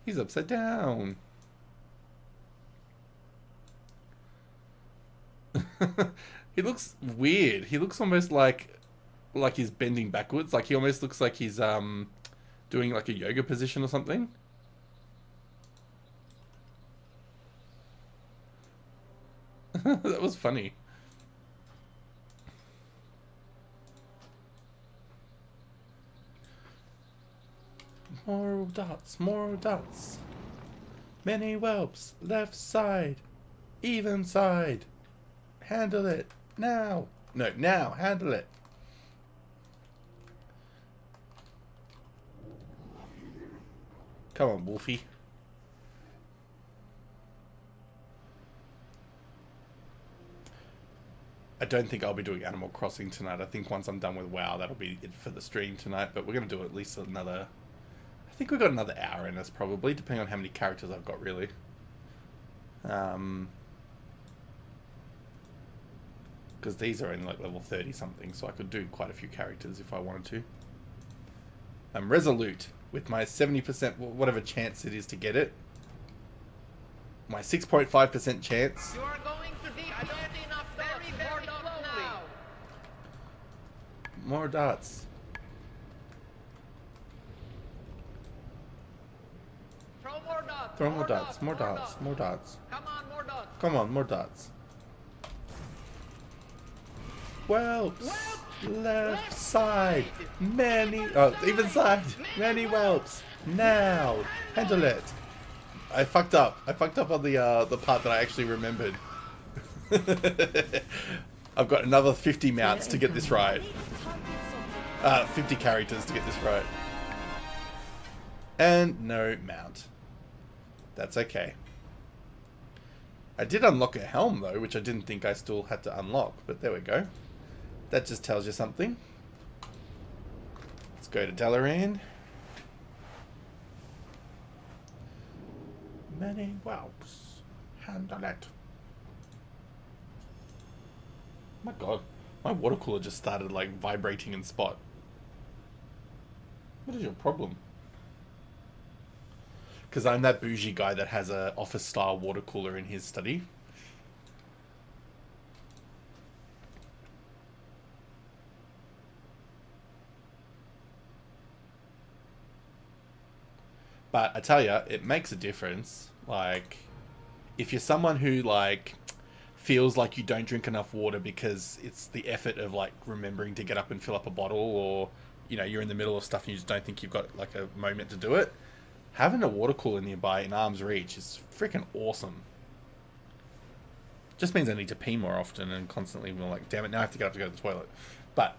He's upside down. He looks weird. He looks almost like he's bending backwards. He almost looks like he's doing a yoga position or something. That was funny. More dots, more dots. Many whelps, left side, even side. Handle it, now. No, now, handle it. Come on, Wolfie. I don't think I'll be doing Animal Crossing tonight. I think once I'm done with WoW, that'll be it for the stream tonight. But we're going to do at least another... I think we've got another hour in us, probably, depending on how many characters I've got, really. Because these are only like level 30-something, so I could do quite a few characters if I wanted to. I'm resolute with my 70%, whatever chance it is to get it. My 6.5% chance. You are going to be getting up very, very slowly now. More dots. Throw more dots. Throw more dots, more dots, more dots. Come on, more dots. Come on, more dots. Whelps! Left side! Many... Oh, even side! Many whelps! Now! Handle it! I fucked up. I fucked up on the part that I actually remembered. I've got another 50 mounts to get this right. 50 characters to get this right. And no mount. That's okay. I did unlock a helm though, which I didn't think I still had to unlock, but there we go. That just tells you something. Let's go to Dalaran. Many whelps. Handle it. My god. My water cooler just started like vibrating in spot. What is your problem? Because I'm that bougie guy that has a office style water cooler in his study. But I tell you, it makes a difference. Like, if you're someone who, like, feels like you don't drink enough water because it's the effort of, like, remembering to get up and fill up a bottle, or, you know, you're in the middle of stuff and you just don't think you've got, like, a moment to do it, having a water cooler nearby in arm's reach is freaking awesome. Just means I need to pee more often and constantly be like, damn it, now I have to get up to go to the toilet. But,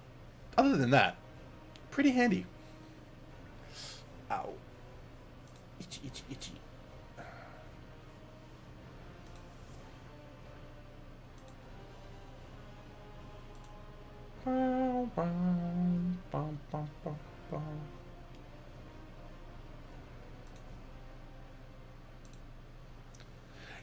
other than that, pretty handy. Ow. Itchy, itchy, itchy.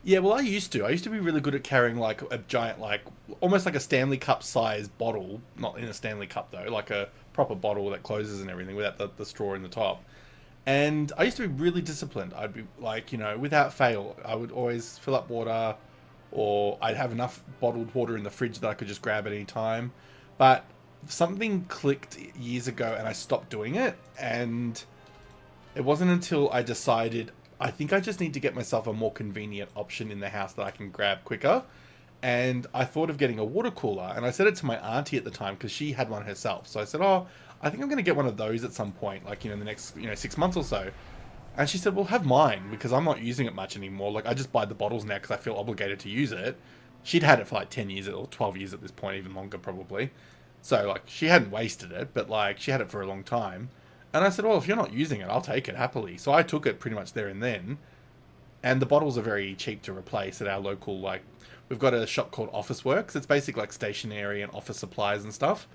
Yeah, well, I used to be really good at carrying like a giant, like almost like a Stanley Cup size bottle, not in a Stanley Cup though, like a proper bottle that closes and everything without the straw in the top. And I used to be really disciplined. I'd be like, you know, without fail, I would always fill up water, or I'd have enough bottled water in the fridge that I could just grab at any time. But something clicked years ago and I stopped doing it. And it wasn't until I decided, I think I just need to get myself a more convenient option in the house that I can grab quicker. And I thought of getting a water cooler. And I said it to my auntie at the time because she had one herself. So I said, oh, I think I'm going to get one of those at some point, like, you know, in the next, 6 months or so. And she said, well, have mine, because I'm not using it much anymore. Like, I just buy the bottles now because I feel obligated to use it. She'd had it for like 10 years or 12 years at this point, even longer probably. So, like, she hadn't wasted it, but, like, she had it for a long time. And I said, well, if you're not using it, I'll take it happily. So I took it pretty much there and then. And the bottles are very cheap to replace at our local, like, we've got a shop called Office Works. It's basically like stationery and office supplies and stuff.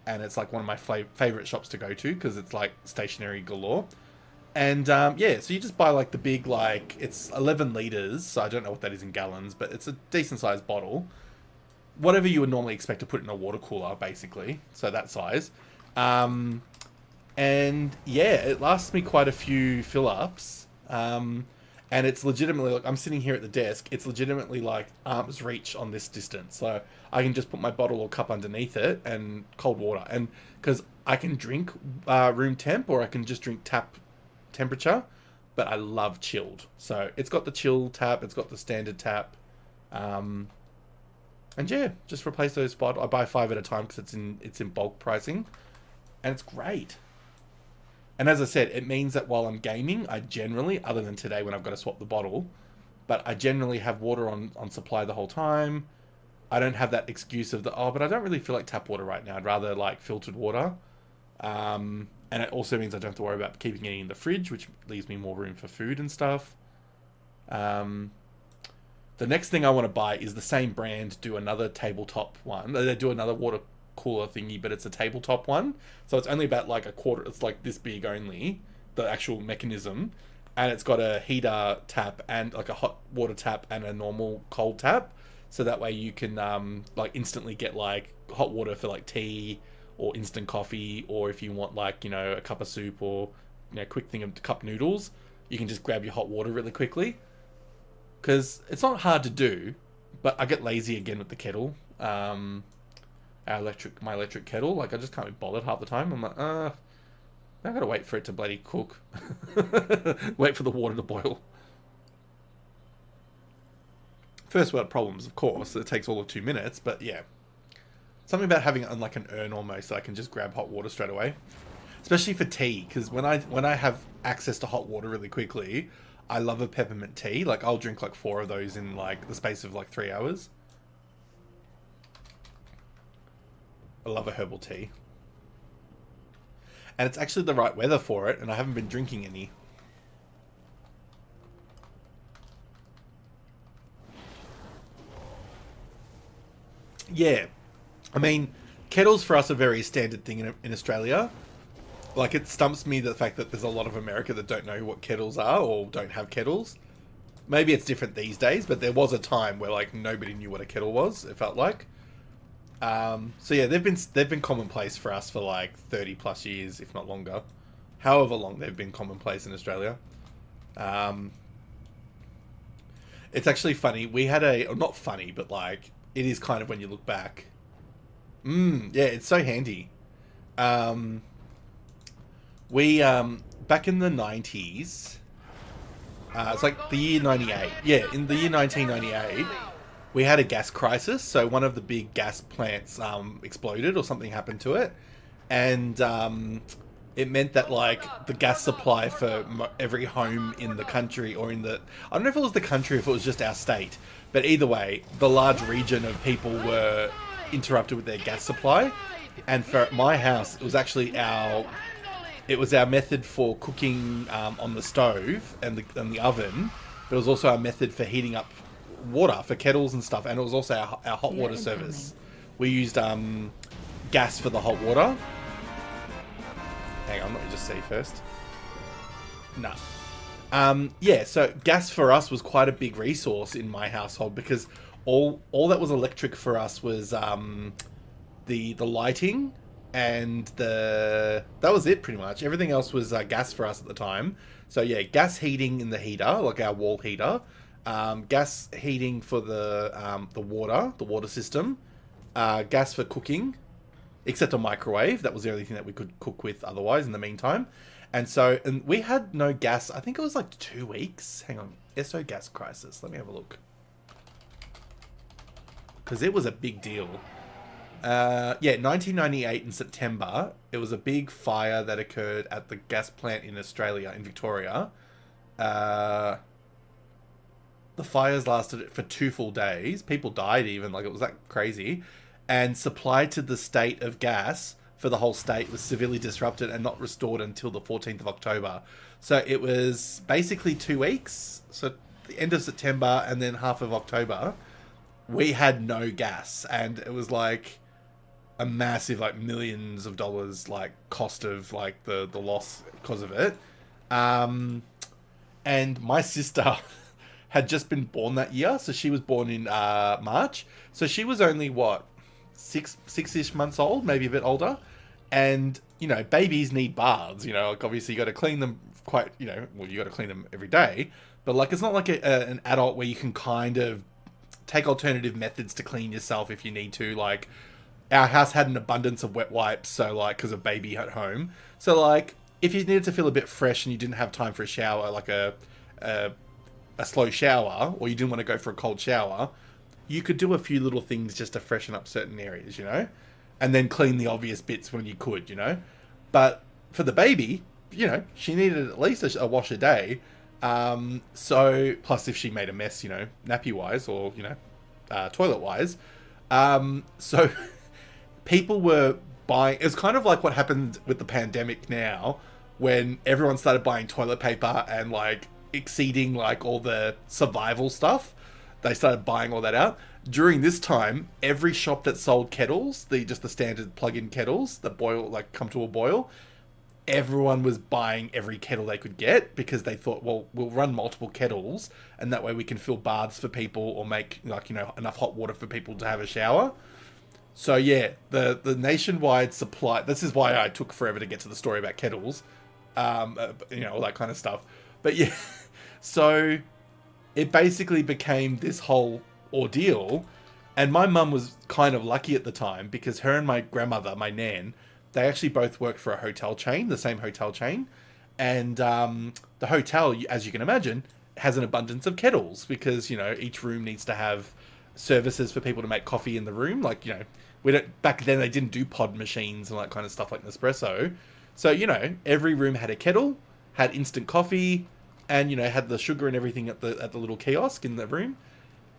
And it's like one of my favorite shops to go to because it's like stationery galore. And yeah, so you just buy like the big, like, it's 11 litres. So I don't know what that is in gallons, but it's a decent sized bottle. Whatever you would normally expect to put in a water cooler, basically. So that size. And yeah, it lasts me quite a few fill-ups. And it's legitimately, like, I'm sitting here at the desk, it's legitimately like arm's reach on this distance. So I can just put my bottle or cup underneath it and cold water. And because I can drink room temp, or I can just drink tap temperature, but I love chilled. So it's got the chill tap, it's got the standard tap. And yeah, just replace those spot. I buy 5 at a time because it's in bulk pricing, and it's great. And as I said, it means that while I'm gaming, I generally, other than today when I've got to swap the bottle, but I generally have water on supply the whole time. I don't have that excuse of but I don't really feel like tap water right now. I'd rather like filtered water. And it also means I don't have to worry about keeping any in the fridge, which leaves me more room for food and stuff. The next thing I want to buy is the same brand do another tabletop one. They do another water cooler thingy, but it's a tabletop one. So it's only about like a quarter. It's like this big only, the actual mechanism. And it's got a heater tap and like a hot water tap and a normal cold tap. So that way you can like instantly get like hot water for like tea or instant coffee, or if you want like, you know, a cup of soup or, you know, quick thing of cup noodles, you can just grab your hot water really quickly. Because it's not hard to do, but I get lazy again with the kettle. My electric kettle, like I just can't be bothered half the time. I'm like, I gotta wait for it to bloody cook. Wait for the water to boil. First world problems, of course. It takes all of 2 minutes, but yeah. Something about having it on like an urn almost, so I can just grab hot water straight away. Especially for tea, because when I have access to hot water really quickly, I love a peppermint tea. Like, I'll drink like 4 of those in like the space of like 3 hours. I love a herbal tea. And it's actually the right weather for it, and I haven't been drinking any. Yeah. I mean, kettles for us are a very standard thing in Australia. Like, it stumps me the fact that there's a lot of America that don't know what kettles are or don't have kettles. Maybe it's different these days, but there was a time where like nobody knew what a kettle was, it felt like. So yeah, they've been commonplace for us for like 30 plus years, if not longer. However long they've been commonplace in Australia. It's actually funny. We had not funny, but like, it is kind of when you look back. Yeah, it's so handy. We, back in the 90s, it's like the year 98. Yeah, in the year 1998, we had a gas crisis. So one of the big gas plants exploded or something happened to it. And it meant that like the gas supply for every home in the country or in the... I don't know if it was the country or if it was just our state. But either way, the large region of people were interrupted with their gas supply. And for my house, it was actually our method for cooking on the stove and the oven. But it was also our method for heating up water for kettles and stuff. And it was also our hot water service. We used gas for the hot water. Hang on, let me just see first. No. Yeah, so gas for us was quite a big resource in my household because all that was electric for us was the lighting and that was it pretty much. Everything else was gas for us at the time. So yeah, gas heating in the heater, like our wall heater, gas heating for the water system, gas for cooking, except a microwave. That was the only thing that we could cook with otherwise in the meantime. And we had no gas. I think it was like 2 weeks. Hang on. SO gas crisis. Let me have a look. Because it was a big deal. Yeah, 1998 in September. It was a big fire that occurred at the gas plant in Australia, in Victoria. The fires lasted for 2 full days. People died even. Like, it was that crazy. And supply to the state of gas for the whole state was severely disrupted and not restored until the 14th of October. So it was basically 2 weeks. So the end of September and then half of October, we had no gas. And it was like a massive, like millions of dollars, like cost of like the loss because of it. And my sister had just been born that year. So she was born in March. So she was only what? Six-ish months old, maybe a bit older. And, you know, babies need baths, you know, like obviously you got to clean them you got to clean them every day. But like, it's not like an adult where you can kind of take alternative methods to clean yourself if you need to. Like, our house had an abundance of wet wipes, so like, because of baby at home. So like, if you needed to feel a bit fresh and you didn't have time for a shower, like a slow shower, or you didn't want to go for a cold shower, you could do a few little things just to freshen up certain areas, you know, and then clean the obvious bits when you could, you know. But for the baby, you know, she needed at least a wash a day. So plus if she made a mess, you know, nappy wise or, you know, toilet wise. So people were buying, it's kind of like what happened with the pandemic now, when everyone started buying toilet paper and like exceeding like all the survival stuff. They started buying all that out. During this time, every shop that sold kettles, just the standard plug-in kettles that boil, like come to a boil, everyone was buying every kettle they could get because they thought, well, we'll run multiple kettles and that way we can fill baths for people or make, like, you know, enough hot water for people to have a shower. So yeah, the nationwide supply, this is why I took forever to get to the story about kettles, you know, all that kind of stuff. But yeah, so it basically became this whole ordeal. And my mum was kind of lucky at the time because her and my grandmother, my nan, they actually both worked for a hotel chain, the same hotel chain. And the hotel, as you can imagine, has an abundance of kettles because, you know, each room needs to have services for people to make coffee in the room. Like, you know, back then they didn't do pod machines and that kind of stuff like Nespresso. So, you know, every room had a kettle, had instant coffee, and, you know, had the sugar and everything at the little kiosk in the room.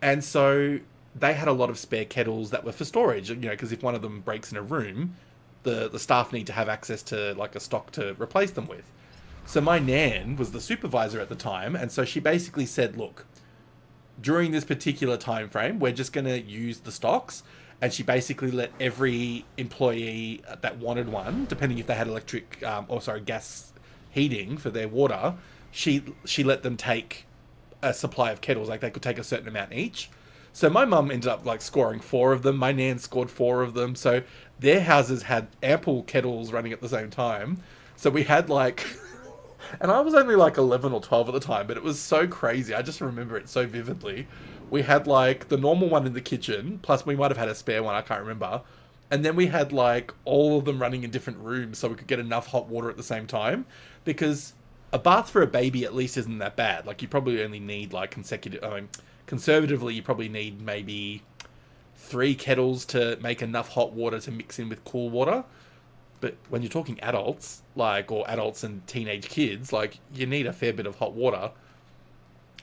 And so they had a lot of spare kettles that were for storage, you know, because if one of them breaks in a room, the staff need to have access to like a stock to replace them with. So my nan was the supervisor at the time, and so she basically said, look, during this particular time frame, we're just going to use the stocks. And she basically let every employee that wanted one, depending if they had gas heating for their water, she let them take a supply of kettles. Like they could take a certain amount each. So my mum ended up like scoring 4 of them. My nan scored 4 of them. So their houses had ample kettles running at the same time. So we had like, and I was only like 11 or 12 at the time, but it was so crazy. I just remember it so vividly. We had like the normal one in the kitchen, plus we might have had a spare one, I can't remember. And then we had like all of them running in different rooms so we could get enough hot water at the same time. Because a bath for a baby at least isn't that bad. Like you probably only need like conservatively you probably need maybe 3 kettles to make enough hot water to mix in with cool water. But when you're talking adults, like, or adults and teenage kids, like you need a fair bit of hot water.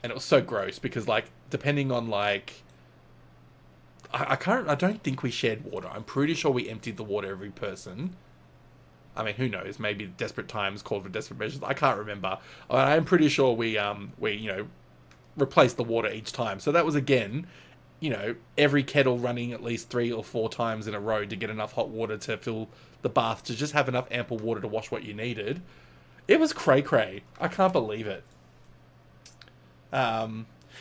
And it was so gross because like, depending on like, I don't think we shared water. I'm pretty sure we emptied the water every person. I mean, who knows? Maybe desperate times called for desperate measures. I can't remember. I'm pretty sure we you know, replaced the water each time. So that was again, you know, every kettle running at least 3 or 4 times in a row to get enough hot water to fill the bath, to just have enough ample water to wash what you needed. It was cray-cray. I can't believe it.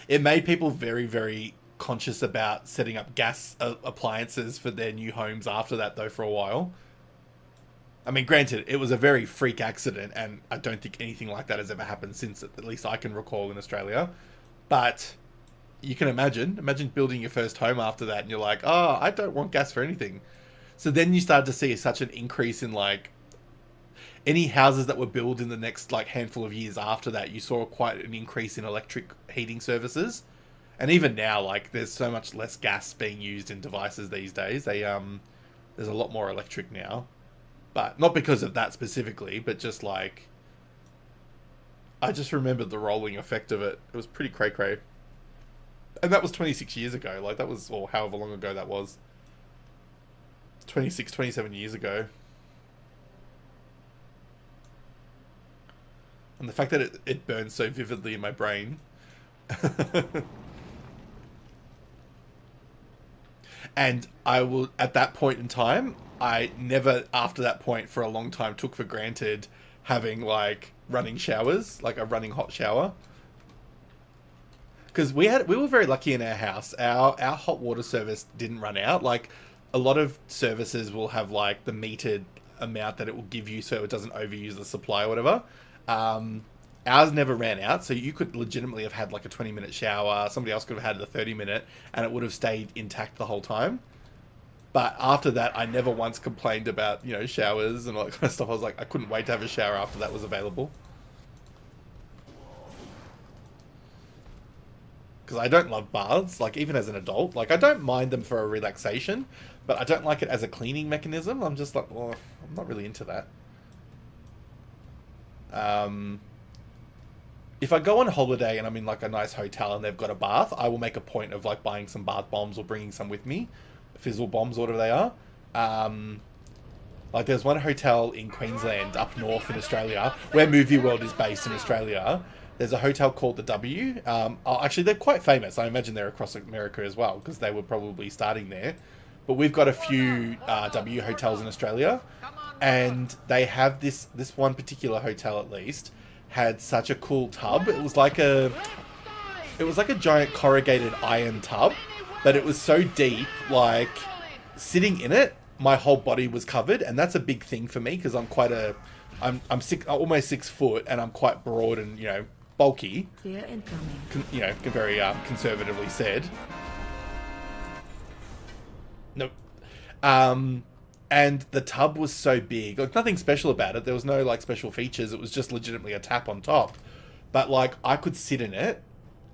It made people very, very conscious about setting up gas appliances for their new homes after that, though, for a while. I mean, granted, it was a very freak accident, and I don't think anything like that has ever happened since, at least I can recall in Australia. But you can imagine building your first home after that, and you're like, oh, I don't want gas for anything. So then you start to see such an increase in, like, any houses that were built in the next, like, handful of years after that, you saw quite an increase in electric heating services. And even now, like, there's so much less gas being used in devices these days. There's a lot more electric now. But not because of that specifically, but just, like, I just remembered the rolling effect of it. It was pretty cray-cray. And that was 26 years ago. Like, that was, or however long ago that was. 26, 27 years ago. And the fact that it burns so vividly in my brain. And I will, at that point in time, I never, after that point, for a long time, took for granted having, like, running showers, like a running hot shower. Because we were very lucky in our house. Our hot water service didn't run out. Like, a lot of services will have, like, the metered amount that it will give you so it doesn't overuse the supply or whatever. Ours never ran out, so you could legitimately have had like a 20-minute shower. Somebody else could have had a 30-minute, and it would have stayed intact the whole time. But after that, I never once complained about, you know, showers and all that kind of stuff. I was like, I couldn't wait to have a shower after that was available. Because because I don't love baths, like even as an adult. Like I don't mind them for a relaxation, but I don't like it as a cleaning mechanism. I'm just like, well, I'm not really into that. If I go on holiday and I'm in like a nice hotel and they've got a bath, I will make a point of like buying some bath bombs or bringing some with me, fizzle bombs, whatever they are. Like there's one hotel in Queensland up north in Australia where Movie World is based in Australia. There's a hotel called the W. Actually, they're quite famous. I imagine they're across America as well because they were probably starting there. But we've got a few W hotels in Australia, and they have this one particular hotel at least had such a cool tub. It was like a giant corrugated iron tub, but it was so deep, like sitting in it, my whole body was covered, and that's a big thing for me because I'm almost 6 foot, and I'm quite broad and bulky. Fear incoming. Very conservatively said. Nope. And the tub was so big, like nothing special about it. There was no like special features. It was just legitimately a tap on top. But like I could sit in it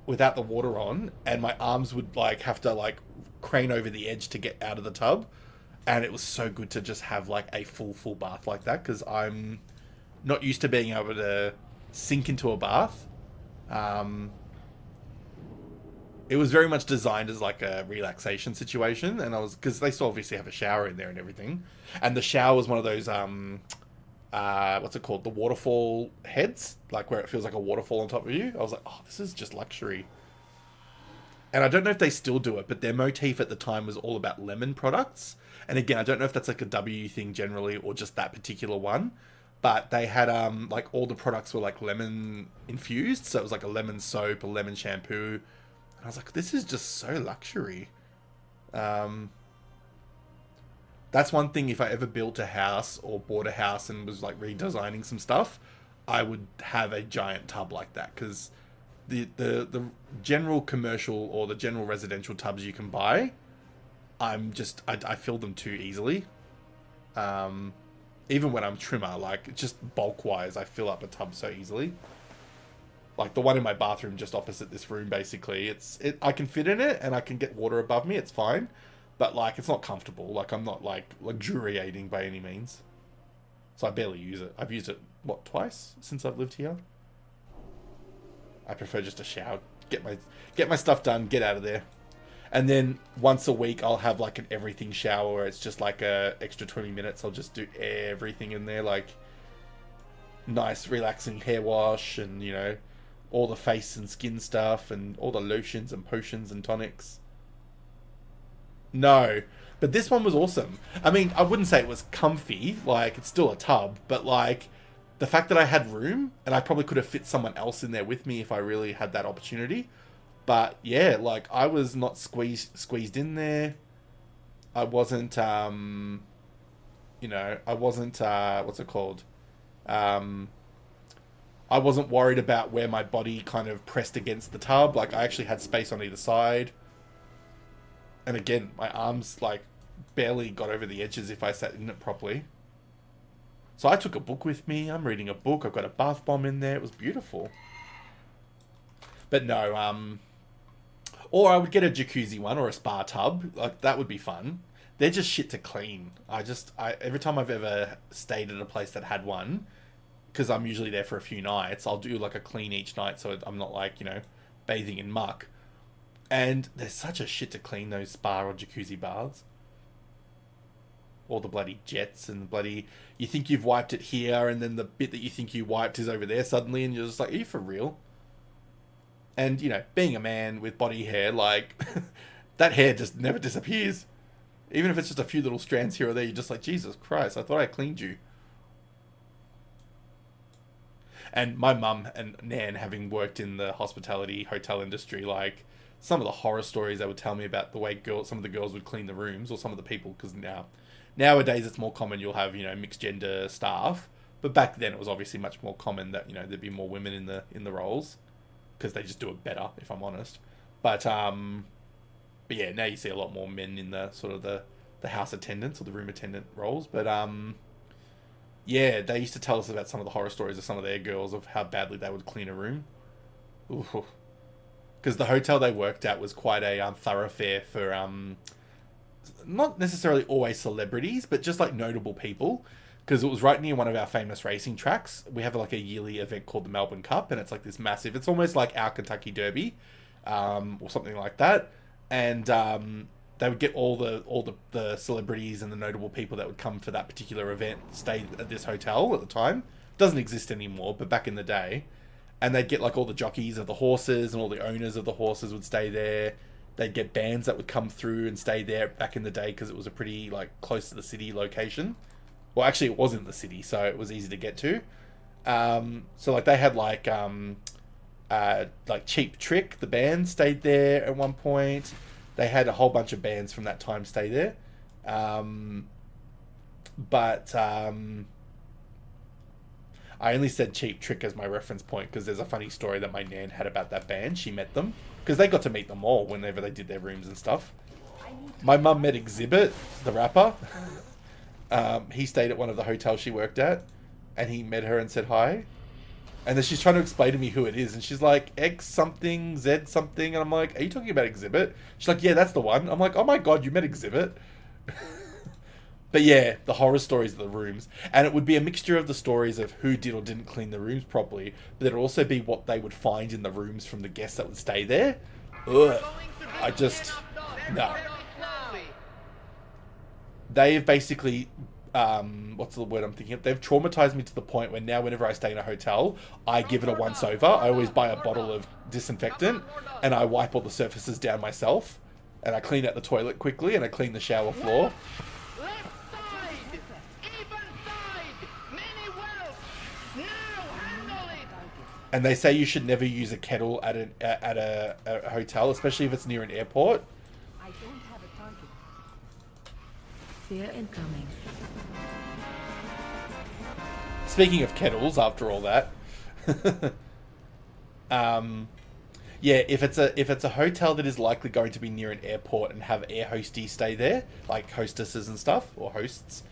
without the water on, and my arms would like have to like crane over the edge to get out of the tub. And it was so good to just have like a full bath like that because I'm not used to being able to sink into a bath. It was very much designed as like a relaxation situation, and because they still obviously have a shower in there and everything, and the shower was one of those what's it called, the waterfall heads, like where it feels like a waterfall on top of you. I was like, oh, this is just luxury. And I don't know if they still do it, but their motif at the time was all about lemon products. And again, I don't know if that's like a W thing generally or just that particular one, but they had like all the products were like lemon infused, so it was like a lemon soap, a lemon shampoo. I was like, this is just so luxury. That's one thing, if I ever built a house or bought a house and was like redesigning some stuff, I would have a giant tub like that. Because the general commercial or the general residential tubs you can buy, I fill them too easily. Even when I'm trimmer, like just bulk wise, I fill up a tub so easily. Like the one in my bathroom just opposite this room, basically. I can fit in it and I can get water above me. It's fine. But like, it's not comfortable. Like I'm not like luxuriating by any means. So I barely use it. I've used it, what, twice since I've lived here? I prefer just to shower, get my stuff done, get out of there. And then once a week, I'll have like an everything shower where it's just like a extra 20 minutes. I'll just do everything in there. Like nice relaxing hair wash and, all the face and skin stuff and all the lotions and potions and tonics. No, but this one was awesome. I mean, I wouldn't say it was comfy, like it's still a tub, but like the fact that I had room and I probably could have fit someone else in there with me if I really had that opportunity. But yeah, like I was not squeezed in there. I wasn't, I wasn't, what's it called? I wasn't worried about where my body kind of pressed against the tub. Like I actually had space on either side. And again, my arms like barely got over the edges if I sat in it properly. So I took a book with me. I'm reading a book. I've got a bath bomb in there. It was beautiful. But no, or I would get a jacuzzi one or a spa tub. Like that would be fun. They're just shit to clean. Every time I've ever stayed at a place that had one, because I'm usually there for a few nights, I'll do like a clean each night so I'm not like, bathing in muck. And there's such a shit to clean those spa or jacuzzi baths. All the bloody jets and you think you've wiped it here and then the bit that you think you wiped is over there suddenly and you're just like, are you for real? And, being a man with body hair, like, that hair just never disappears. Even if it's just a few little strands here or there, you're just like, Jesus Christ, I thought I cleaned you. And my mum and Nan, having worked in the hospitality hotel industry, like some of the horror stories they would tell me about the way some of the girls would clean the rooms, or some of the people, because nowadays it's more common you'll have mixed gender staff, but back then it was obviously much more common that there'd be more women in the roles because they just do it better, if I'm honest. But yeah, now you see a lot more men in the sort of the house attendants or the room attendant roles, but yeah, they used to tell us about some of the horror stories of some of their girls of how badly they would clean a room. Ooh. because the hotel they worked at was quite a thoroughfare for not necessarily always celebrities, but just like notable people, because it was right near one of our famous racing tracks. We have like a yearly event called the Melbourne Cup, and it's like this massive, it's almost like our Kentucky Derby, or something like that. And they would get all the celebrities and the notable people that would come for that particular event stay at this hotel at the time. Doesn't exist anymore, but back in the day. And they'd get like all the jockeys of the horses and all the owners of the horses would stay there. They'd get bands that would come through and stay there back in the day, because it was a pretty like close to the city location. Well, actually it wasn't the city, so it was easy to get to. So like they had like Cheap Trick, the band, stayed there at one point. They had a whole bunch of bands from that time stay there. I only said Cheap Trick as my reference point because there's a funny story that my nan had about that band. She met them, because they got to meet them all whenever they did their rooms and stuff. My mum met Exhibit, the rapper. He stayed at one of the hotels she worked at, and he met her and said hi. And then she's trying to explain to me who it is, and she's like, X something, Z something, and I'm like, are you talking about Exhibit? She's like, yeah, that's the one. I'm like, oh my god, you met Exhibit? But yeah, the horror stories of the rooms. And it would be a mixture of the stories of who did or didn't clean the rooms properly, but it'd also be what they would find in the rooms from the guests that would stay there. Ugh. No. They've basically, what's the word I'm thinking of? They've traumatized me to the point where now whenever I stay in a hotel, I give it a once over. I always buy a bottle of disinfectant, and I wipe all the surfaces down myself, and I clean out the toilet quickly, and I clean the shower floor. And they say you should never use a kettle at a hotel, especially if it's near an airport. I don't have a target. Fear incoming. Speaking of kettles, after all that, yeah, if it's a hotel that is likely going to be near an airport and have air hosties stay there, like hostesses and stuff, or hosts,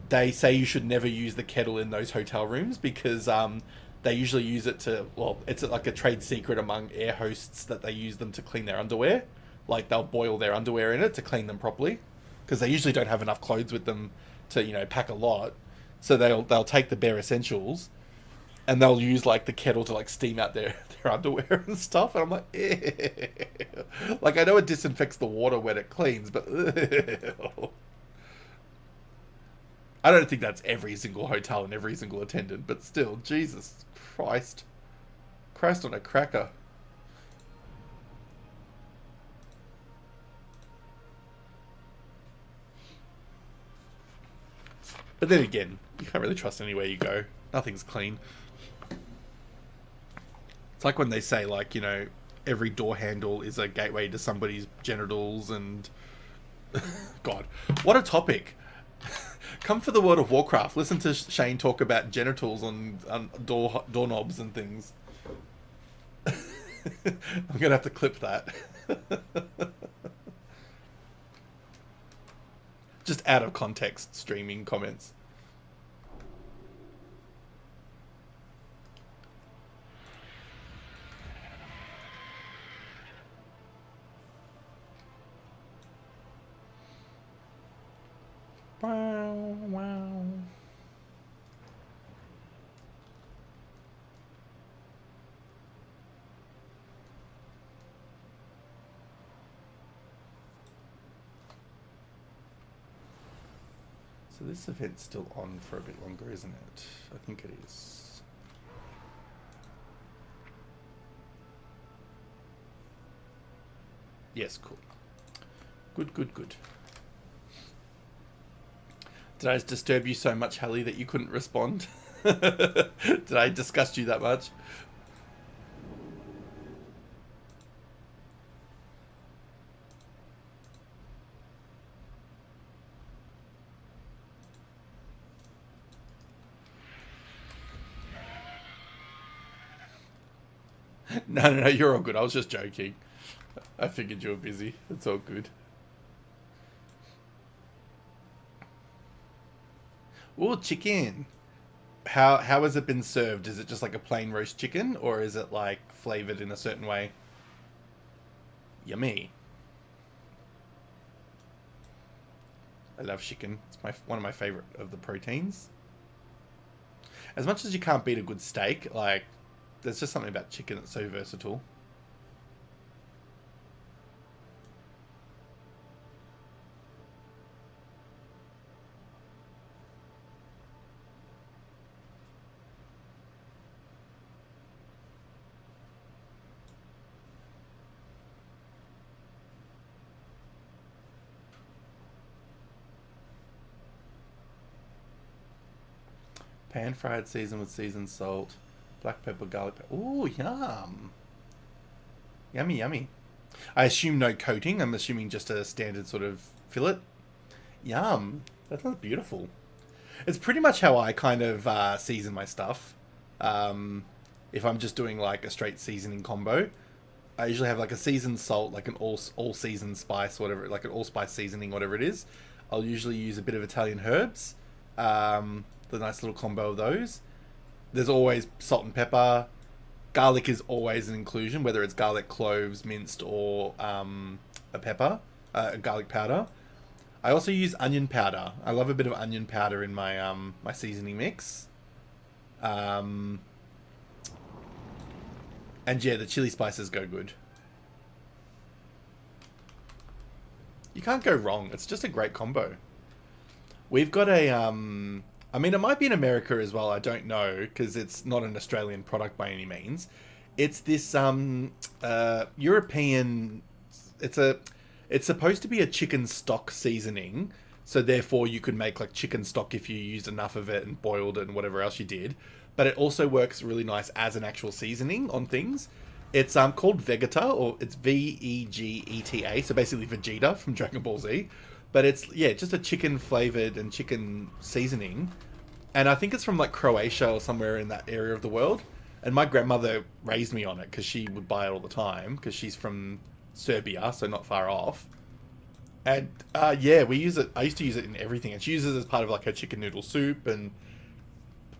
they say you should never use the kettle in those hotel rooms, because they usually use it to, well, it's like a trade secret among air hosts that they use them to clean their underwear. Like, they'll boil their underwear in it to clean them properly, because they usually don't have enough clothes with them to, you know, pack a lot. So they'll take the bare essentials, and they'll use like the kettle to like steam out their underwear and stuff. And I'm like, ew. Like, I know it disinfects the water when it cleans, but ew. I don't think that's every single hotel and every single attendant, but still, Jesus Christ. Christ on a cracker. But then again, you can't really trust anywhere you go. Nothing's clean. It's like when they say, like, you know, every door handle is a gateway to somebody's genitals and... God, what a topic. Come for the World of Warcraft. Listen to Shane talk about genitals on doorknobs and things. I'm going to have to clip that. Just out of context streaming comments. Wow, wow. So this event's still on for a bit longer, isn't it? I think it is. Yes, cool. Good, good, good. Did I disturb you so much, Hallie, that you couldn't respond? Did I disgust you that much? No, you're all good. I was just joking. I figured you were busy. It's all good. Ooh, chicken. how has it been served? Is it just like a plain roast chicken, or is it like flavored in a certain way? Yummy. I love chicken. It's one of my favorite of the proteins. As much as you can't beat a good steak, like, there's just something about chicken that's so versatile. Pan-fried seasoned with seasoned salt, black pepper, garlic pepper. Ooh, yum. Yummy, yummy. I assume no coating. I'm assuming just a standard sort of fillet. Yum. That sounds beautiful. It's pretty much how I kind of season my stuff. If I'm just doing like a straight seasoning combo, I usually have like a seasoned salt, like an all seasoned spice, whatever, like an allspice seasoning, whatever it is. I'll usually use a bit of Italian herbs. The nice little combo of those. There's always salt and pepper. Garlic is always an inclusion, whether it's garlic cloves minced or a pepper, garlic powder. I also use onion powder. I love a bit of onion powder in my my seasoning mix. And yeah, the chili spices go good. You can't go wrong. It's just a great combo. We've got a I mean, it might be in America as well. I don't know, because it's not an Australian product by any means. It's this European. It's supposed to be a chicken stock seasoning, so therefore you could make like chicken stock if you used enough of it and boiled it and whatever else you did. But it also works really nice as an actual seasoning on things. It's called Vegeta, or it's Vegeta, so basically Vegeta from Dragon Ball Z. But it's, yeah, just a chicken flavored and chicken seasoning. And I think it's from like Croatia or somewhere in that area of the world. And my grandmother raised me on it because she would buy it all the time because she's from Serbia, so not far off. And yeah, we use it. I used to use it in everything. And she uses it as part of like her chicken noodle soup. And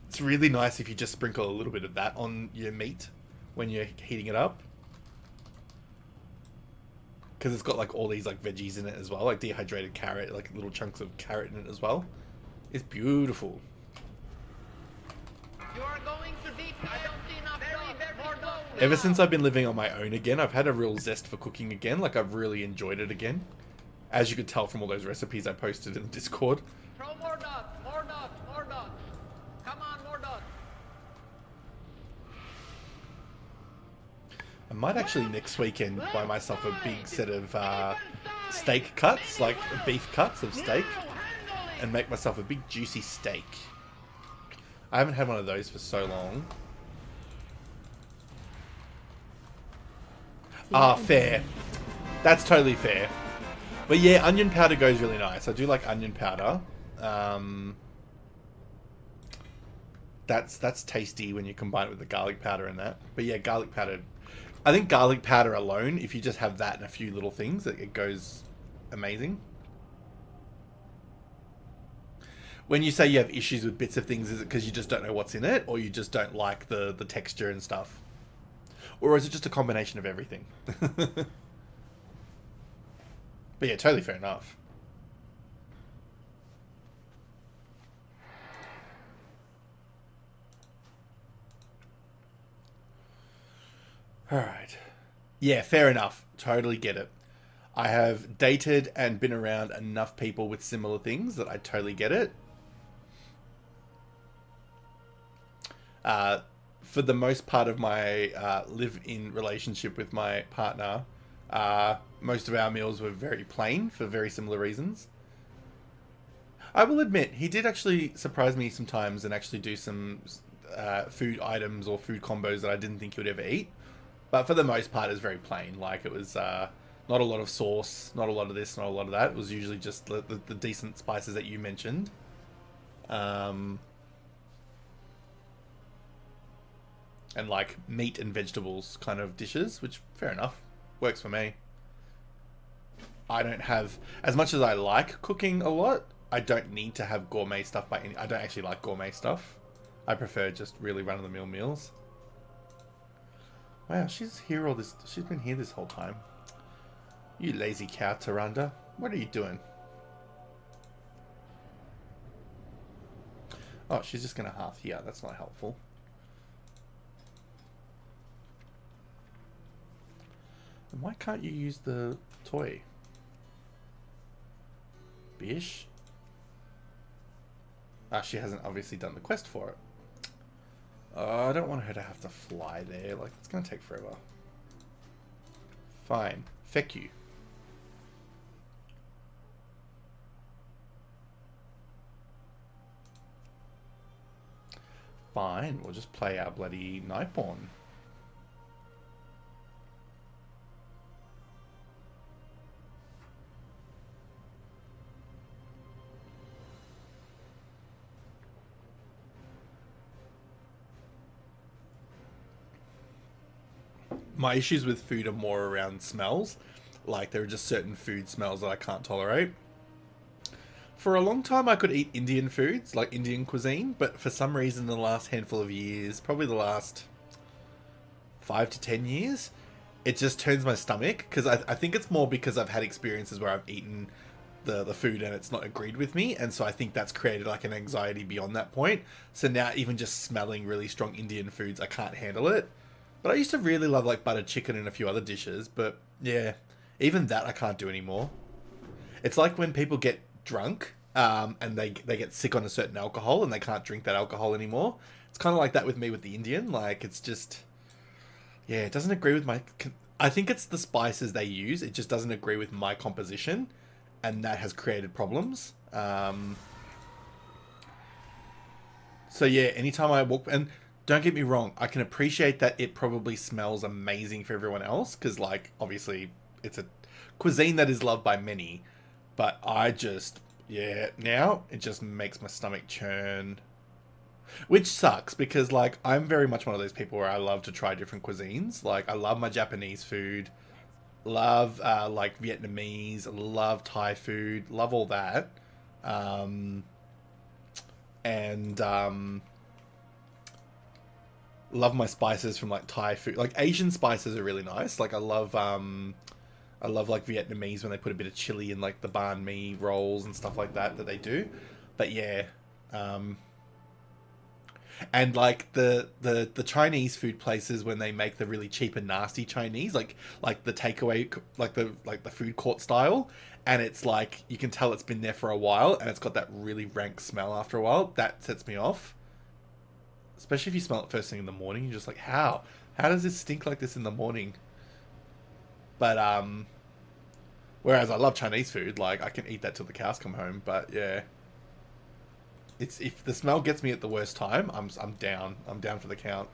it's really nice if you just sprinkle a little bit of that on your meat when you're heating it up. Because it's got like all these like veggies in it as well, like dehydrated carrot, like little chunks of carrot in it as well. It's beautiful. You are going to deep. I don't see enough more blood. Ever since I've been living on my own again, I've had a real zest for cooking again. Like, I've really enjoyed it again. As you could tell from all those recipes I posted in the Discord. Throw more dots, more dots, more dots. Come on, more dots. I might actually next weekend buy myself a big set of steak cuts, like beef cuts of steak, and make myself a big juicy steak. I haven't had one of those for so long. Ah, fair. That's totally fair. But yeah, onion powder goes really nice. I do like onion powder. That's tasty when you combine it with the garlic powder and that. But yeah, garlic powder. I think garlic powder alone, if you just have that and a few little things, it goes amazing. When you say you have issues with bits of things, is it because you just don't know what's in it, or you just don't like the texture and stuff? Or is it just a combination of everything? But yeah, totally fair enough. Alright. Yeah, fair enough. Totally get it. I have dated and been around enough people with similar things that I totally get it. For the most part of my live-in relationship with my partner, most of our meals were very plain for very similar reasons. I will admit, he did actually surprise me sometimes and actually do some food items or food combos that I didn't think he would ever eat. But for the most part, it was very plain. Like, it was not a lot of sauce, not a lot of this, not a lot of that. It was usually just the decent spices that you mentioned. And like meat and vegetables kind of dishes, which fair enough, works for me. I don't have, as much as I like cooking a lot, I don't need to have gourmet stuff by any, I don't actually like gourmet stuff. I prefer just really run-of-the-mill meals. Wow, she's here all this. She's been here this whole time. You lazy cow, Taranda. What are you doing? Oh, she's just gonna hearth here. That's not helpful. And why can't you use the toy? Bish? Ah, she hasn't obviously done the quest for it. I don't want her to have to fly there. Like, it's gonna take forever. Fine. Feck you. Fine. We'll just play our bloody Nightborn. My issues with food are more around smells. Like, there are just certain food smells that I can't tolerate. For a long time, I could eat Indian foods, like Indian cuisine, but for some reason, in the last handful of years, probably the last 5 to 10 years, it just turns my stomach. Because I think it's more because I've had experiences where I've eaten the food and it's not agreed with me, and so I think that's created like an anxiety beyond that point. So now, even just smelling really strong Indian foods, I can't handle it. But I used to really love like buttered chicken and a few other dishes, but yeah, even that I can't do anymore. It's like when people get drunk and they get sick on a certain alcohol and they can't drink that alcohol anymore. It's kind of like that with me with the Indian. Like, it's just, yeah, it doesn't agree with my... I think it's the spices they use. It just doesn't agree with my composition, and that has created problems. So yeah, anytime I walk... And don't get me wrong, I can appreciate that it probably smells amazing for everyone else, because, like, obviously, it's a cuisine that is loved by many, but I just, yeah, now it just makes my stomach churn, which sucks, because, like, I'm very much one of those people where I love to try different cuisines. Like, I love my Japanese food, love, like, Vietnamese, love Thai food, love all that, love my spices from like Thai food. Like, Asian spices are really nice. Like, I love like Vietnamese when they put a bit of chili in like the banh mi rolls and stuff like that they do. But yeah, and like the Chinese food places when they make the really cheap and nasty Chinese, like the takeaway, like the food court style, and it's like you can tell it's been there for a while and it's got that really rank smell after a while. That sets me off. Especially if you smell it first thing in the morning, you're just like, how does this stink like this in the morning? But whereas I love Chinese food, like, I can eat that till the cows come home. But yeah, it's, if the smell gets me at the worst time, I'm down for the count.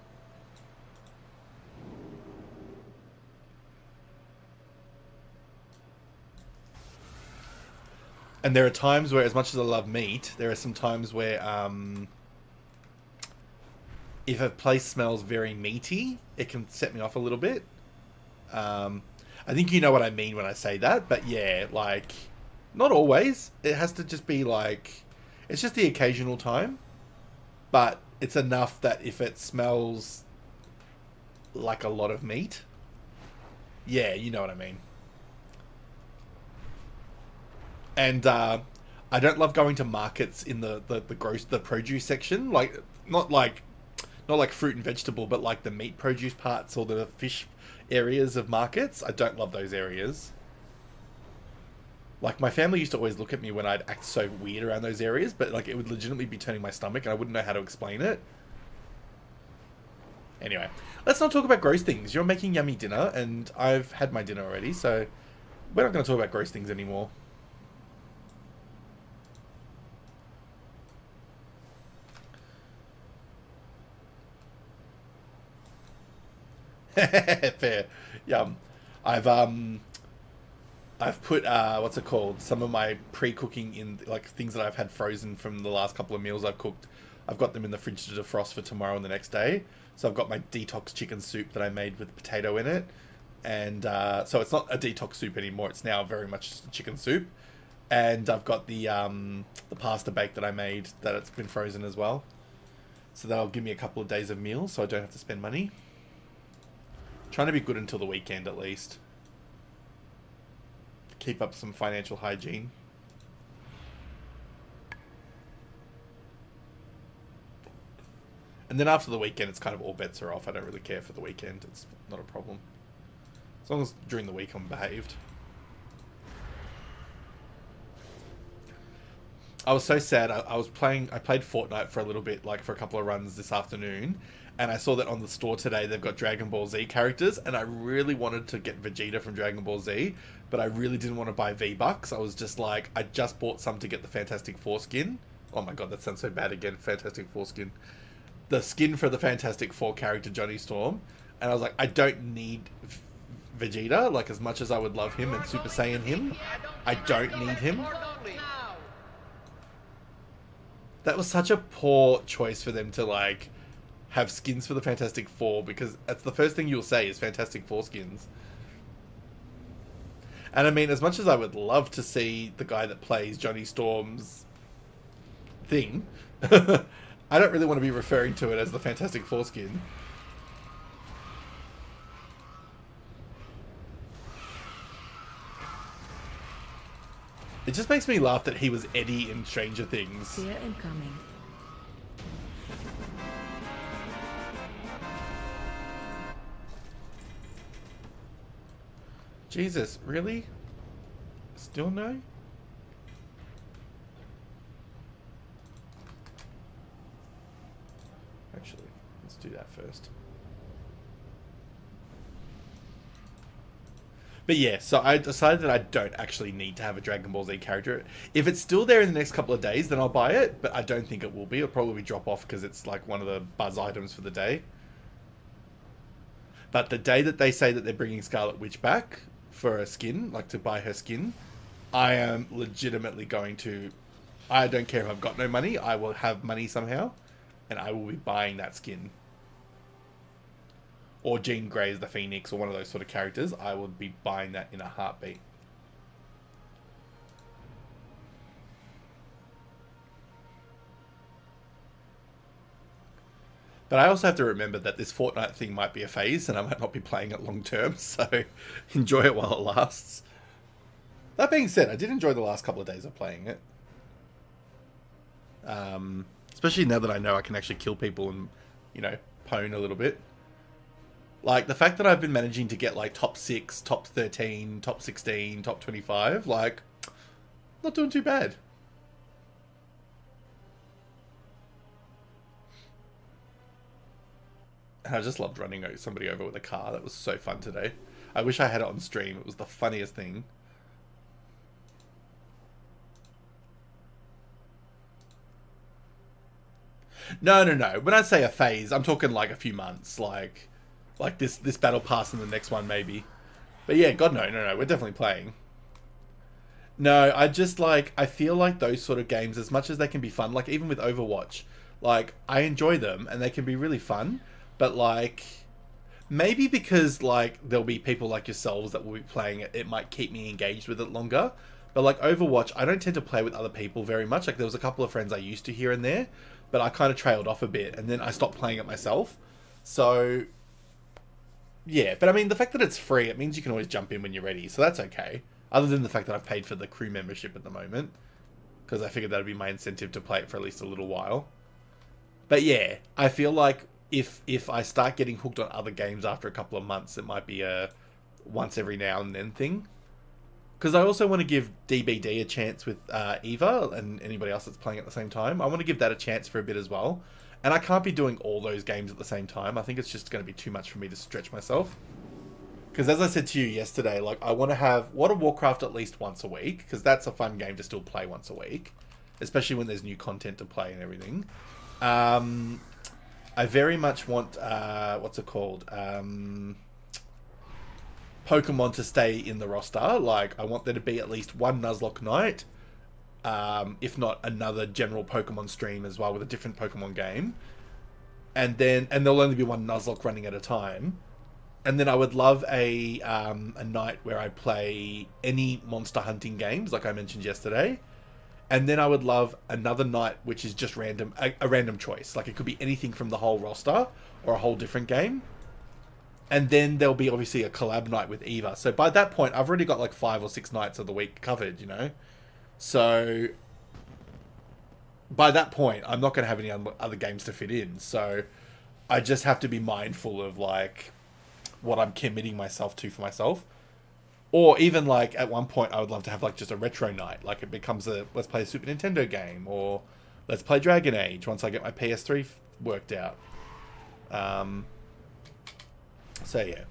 And there are times where, as much as I love meat, there are some times where if a place smells very meaty, it can set me off a little bit. I think you know what I mean when I say that, but yeah, like, not always. It has to just be like, it's just the occasional time, but it's enough that if it smells like a lot of meat, yeah, you know what I mean. And I don't love going to markets in the produce section, like, not like fruit and vegetable, but like the meat produce parts or the fish areas of markets. I don't love those areas. Like, my family used to always look at me when I'd act so weird around those areas, but like, it would legitimately be turning my stomach and I wouldn't know how to explain it. Anyway, let's not talk about gross things. You're making yummy dinner and I've had my dinner already, so we're not going to talk about gross things anymore. Fair. Yum. I've put what's it called? Some of my pre-cooking in, like, things that I've had frozen from the last couple of meals I've cooked. I've got them in the fridge to defrost for tomorrow and the next day. So I've got my detox chicken soup that I made with potato in it, and so it's not a detox soup anymore. It's now very much just a chicken soup. And I've got the pasta bake that I made that it's been frozen as well. So that'll give me a couple of days of meals so I don't have to spend money. Trying to be good until the weekend at least. Keep up some financial hygiene. And then after the weekend, it's kind of all bets are off. I don't really care for the weekend. It's not a problem. As long as during the week I'm behaved. I was so sad. I played Fortnite for a little bit, like for a couple of runs this afternoon. And I saw that on the store today they've got Dragon Ball Z characters. And I really wanted to get Vegeta from Dragon Ball Z. But I really didn't want to buy V-Bucks. I was just like, I just bought some to get the Fantastic Four skin. Oh my god, that sounds so bad again. Fantastic Four skin. The skin for the Fantastic Four character, Johnny Storm. And I was like, I don't need Vegeta. Like, as much as I would love him and Super Saiyan him, I don't need him. That was such a poor choice for them to, like, have skins for the Fantastic Four, because that's the first thing you'll say is Fantastic Four skins. And I mean, as much as I would love to see the guy that plays Johnny Storm's thing, I don't really want to be referring to it as the Fantastic Four skin. It just makes me laugh that he was Eddie in Stranger Things. Fear incoming. Jesus, really? Still no? Actually, let's do that first. But yeah, so I decided that I don't actually need to have a Dragon Ball Z character. If it's still there in the next couple of days, then I'll buy it, but I don't think it will be. It'll probably drop off because it's like one of the buzz items for the day. But the day that they say that they're bringing Scarlet Witch back for a skin, like to buy her skin, I am legitimately going to... I don't care if I've got no money, I will have money somehow, and I will be buying that skin. Or Jean Grey's the Phoenix, or one of those sort of characters, I would be buying that in a heartbeat. But I also have to remember that this Fortnite thing might be a phase, and I might not be playing it long term, so enjoy it while it lasts. That being said, I did enjoy the last couple of days of playing it. Especially now that I know I can actually kill people and, you know, pwn a little bit. Like, the fact that I've been managing to get, like, top 6, top 13, top 16, top 25, like, not doing too bad. And I just loved running somebody over with a car. That was so fun today. I wish I had it on stream. It was the funniest thing. No. When I say a phase, I'm talking, like, a few months, like this battle pass and the next one maybe. But yeah, God no, we're definitely playing. No, I just like, I feel like those sort of games, as much as they can be fun, like even with Overwatch, like I enjoy them and they can be really fun, but like maybe because like there'll be people like yourselves that will be playing it, it might keep me engaged with it longer. But like Overwatch, I don't tend to play with other people very much. Like there was a couple of friends I used to here and there, but I kind of trailed off a bit and then I stopped playing it myself. So yeah, but I mean, the fact that it's free, it means you can always jump in when you're ready, so that's okay. Other than the fact that I've paid for the crew membership at the moment, because I figured that would be my incentive to play it for at least a little while. But yeah, I feel like if I start getting hooked on other games after a couple of months, it might be a once every now and then thing. Because I also want to give DBD a chance with Eva and anybody else that's playing at the same time. I want to give that a chance for a bit as well. And I can't be doing all those games at the same time. I think it's just going to be too much for me to stretch myself. Because as I said to you yesterday, like I want to have World of Warcraft at least once a week. Because that's a fun game to still play once a week. Especially when there's new content to play and everything. I very much want, what's it called? Pokemon to stay in the roster. Like, I want there to be at least one Nuzlocke night. If not another general Pokemon stream as well with a different Pokemon game. And there'll only be one Nuzlocke running at a time. And then I would love a night where I play any monster hunting games, like I mentioned yesterday. And then I would love another night which is just random, a random choice. Like it could be anything from the whole roster or a whole different game. And then there'll be obviously a collab night with Eva. So by that point, I've already got like 5 or 6 nights of the week covered, you know? So by that point, I'm not going to have any other games to fit in. So I just have to be mindful of like what I'm committing myself to for myself. Or even like at one point I would love to have like just a retro night. Like it becomes a let's play a Super Nintendo game, or let's play Dragon Age once I get my PS3 worked out. So yeah,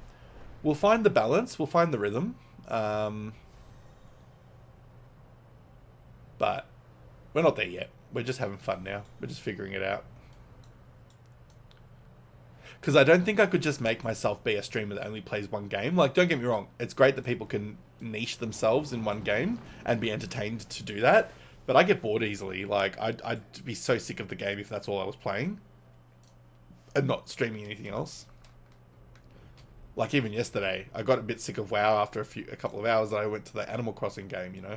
we'll find the balance, we'll find the rhythm. But we're not there yet. We're just having fun now. We're just figuring it out. Because I don't think I could just make myself be a streamer that only plays one game. Like, don't get me wrong. It's great that people can niche themselves in one game and be entertained to do that. But I get bored easily. Like, I'd be so sick of the game if that's all I was playing. And not streaming anything else. Like, even yesterday, I got a bit sick of WoW after a couple of hours that I went to the Animal Crossing game, you know.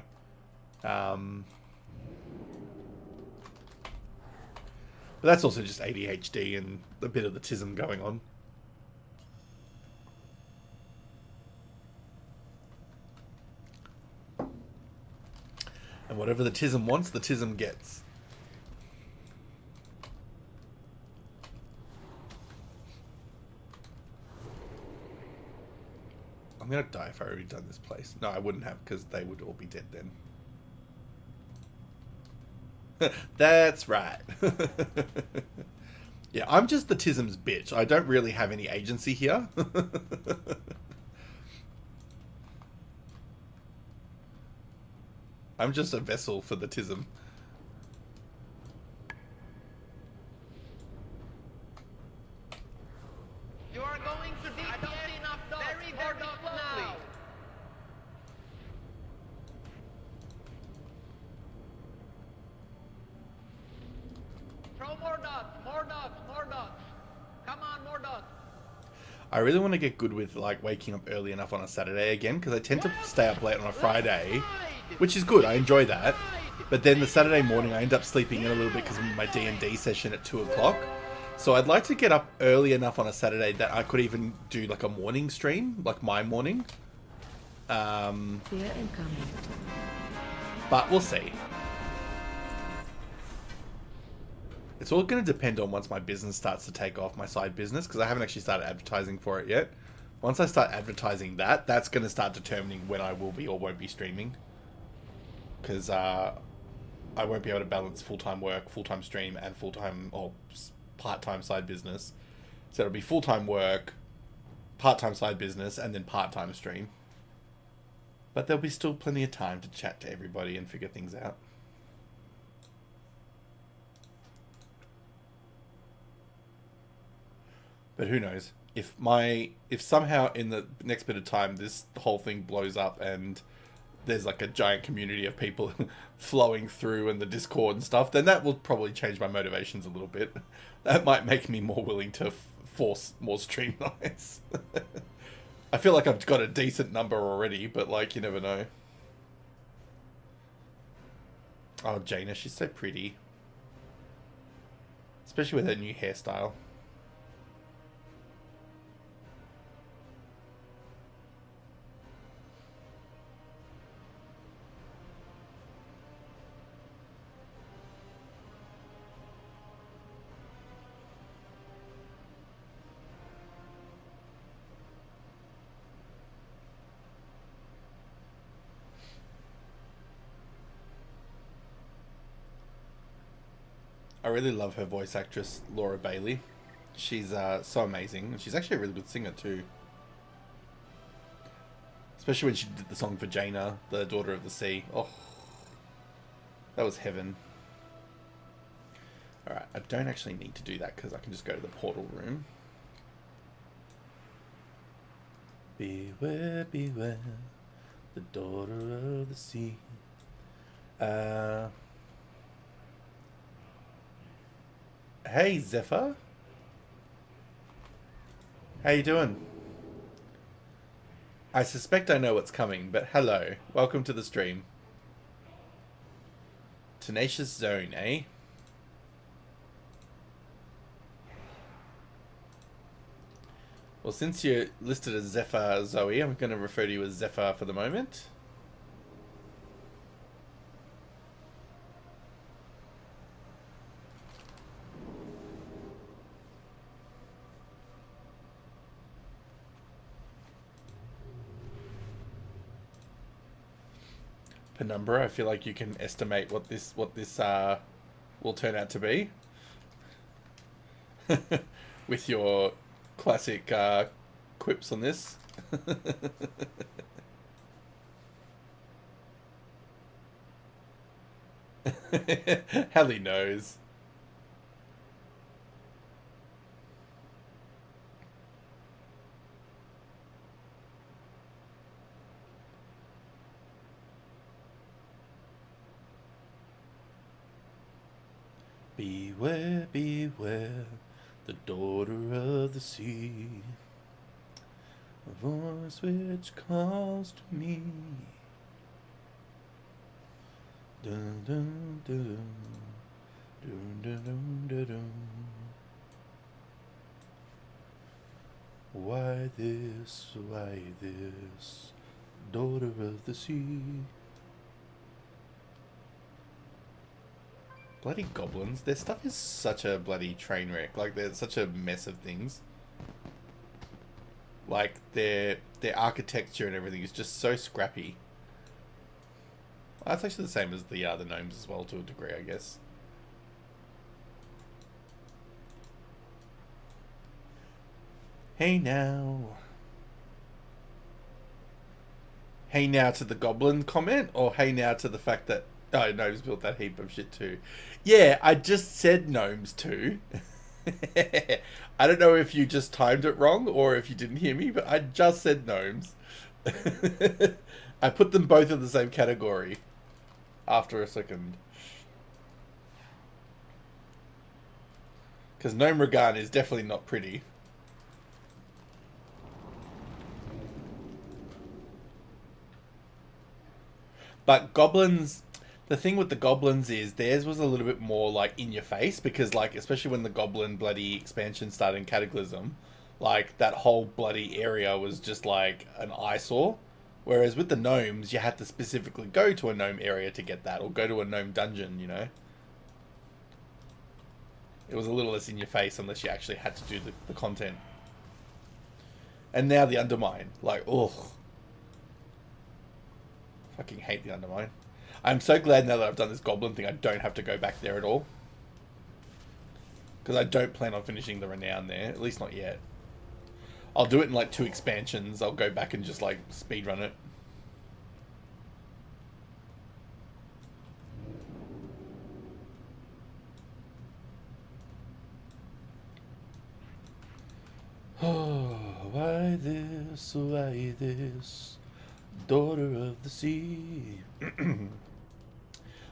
But that's also just ADHD and a bit of the tism going on. And whatever the tism wants, the tism gets. I'm gonna die if I already done this place. No, I wouldn't have, because they would all be dead then. That's right. Yeah, I'm just the tism's bitch. I don't really have any agency here. I'm just a vessel for the tism. You are going to be enough very, very slowly. Throw more dots, more dots, more dots. Come on, more dots. I really want to get good with like waking up early enough on a Saturday again, because I tend to stay up late on a Friday, which is good. I enjoy that. But then the Saturday morning I end up sleeping in a little bit because of my D&D session at 2 o'clock. So I'd like to get up early enough on a Saturday that I could even do like a morning stream, like my morning. Fear incoming. But we'll see. It's all going to depend on once my business starts to take off, my side business, because I haven't actually started advertising for it yet. Once I start advertising that, that's going to start determining when I will be or won't be streaming. Because I won't be able to balance full-time work, full-time stream, and full-time or part-time side business. So it'll be full-time work, part-time side business, and then part-time stream. But there'll be still plenty of time to chat to everybody and figure things out. But who knows? If somehow in the next bit of time this whole thing blows up and there's like a giant community of people flowing through and the Discord and stuff, then that will probably change my motivations a little bit. That might make me more willing to force more stream nights. I feel like I've got a decent number already, but like, you never know. Oh, Jaina, she's so pretty. Especially with her new hairstyle. I really love her voice actress, Laura Bailey. She's so amazing. She's actually a really good singer too. Especially when she did the song for Jaina, the Daughter of the Sea. Oh, that was heaven. Alright, I don't actually need to do that because I can just go to the portal room. Beware, beware, the Daughter of the Sea. Hey, Zephyr. How you doing? I suspect I know what's coming, but hello. Welcome to the stream. Tenacious Zone, eh? Well, since you're listed as Zephyr Zoe, I'm going to refer to you as Zephyr for the moment. Penumbra, I feel like you can estimate what this will turn out to be. With your classic quips on this. Hallie knows. Beware, beware, the daughter of the sea, a voice which calls to me. Dun, dun, dun, dun, dun, dun, dun, dun. Why this, daughter of the sea? Bloody goblins. Their stuff is such a bloody train wreck. Like, they're such a mess of things. Like, their architecture and everything is just so scrappy. Well, that's actually the same as the gnomes as well, to a degree, I guess. Hey now. Hey now to the goblin comment, or hey now to the fact that oh, gnomes built that heap of shit too. Yeah, I just said gnomes too. I don't know if you just timed it wrong or if you didn't hear me, but I just said gnomes. I put them both in the same category after a second. Because Gnome Regan is definitely not pretty. But goblins, the thing with the goblins is theirs was a little bit more like in your face, because like, especially when the goblin bloody expansion started in Cataclysm, like that whole bloody area was just like an eyesore. Whereas with the gnomes, you had to specifically go to a gnome area to get that, or go to a gnome dungeon, you know? It was a little less in your face unless you actually had to do the content. And now the Undermine, like, ugh. Fucking hate the Undermine. I'm so glad now that I've done this goblin thing, I don't have to go back there at all. Because I don't plan on finishing the Renown there, at least not yet. I'll do it in like 2 expansions. I'll go back and just like speedrun it. Oh, why this, daughter of the sea?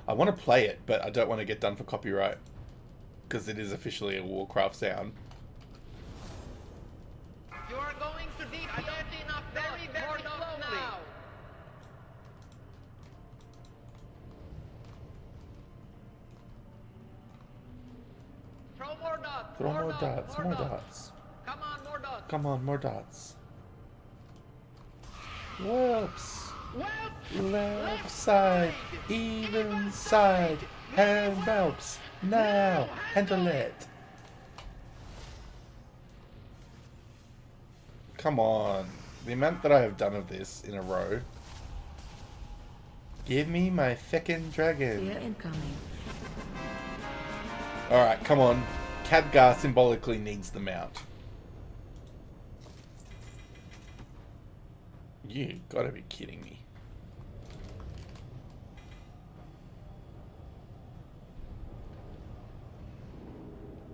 I want to play it, but I don't want to get done for copyright. Because it is officially a Warcraft sound. You are going to deep enough, very, very slowly. Now. Throw more dots. Throw more dots, more dots. Come on, more dots. Come on, more dots. Whoops. Left side, even side, hand whelps. Now, handle it. Come on. The amount that I have done of this in a row. Give me my feckin' dragon. Fear incoming. Alright, come on. Khadgar symbolically needs the mount. You gotta be kidding me.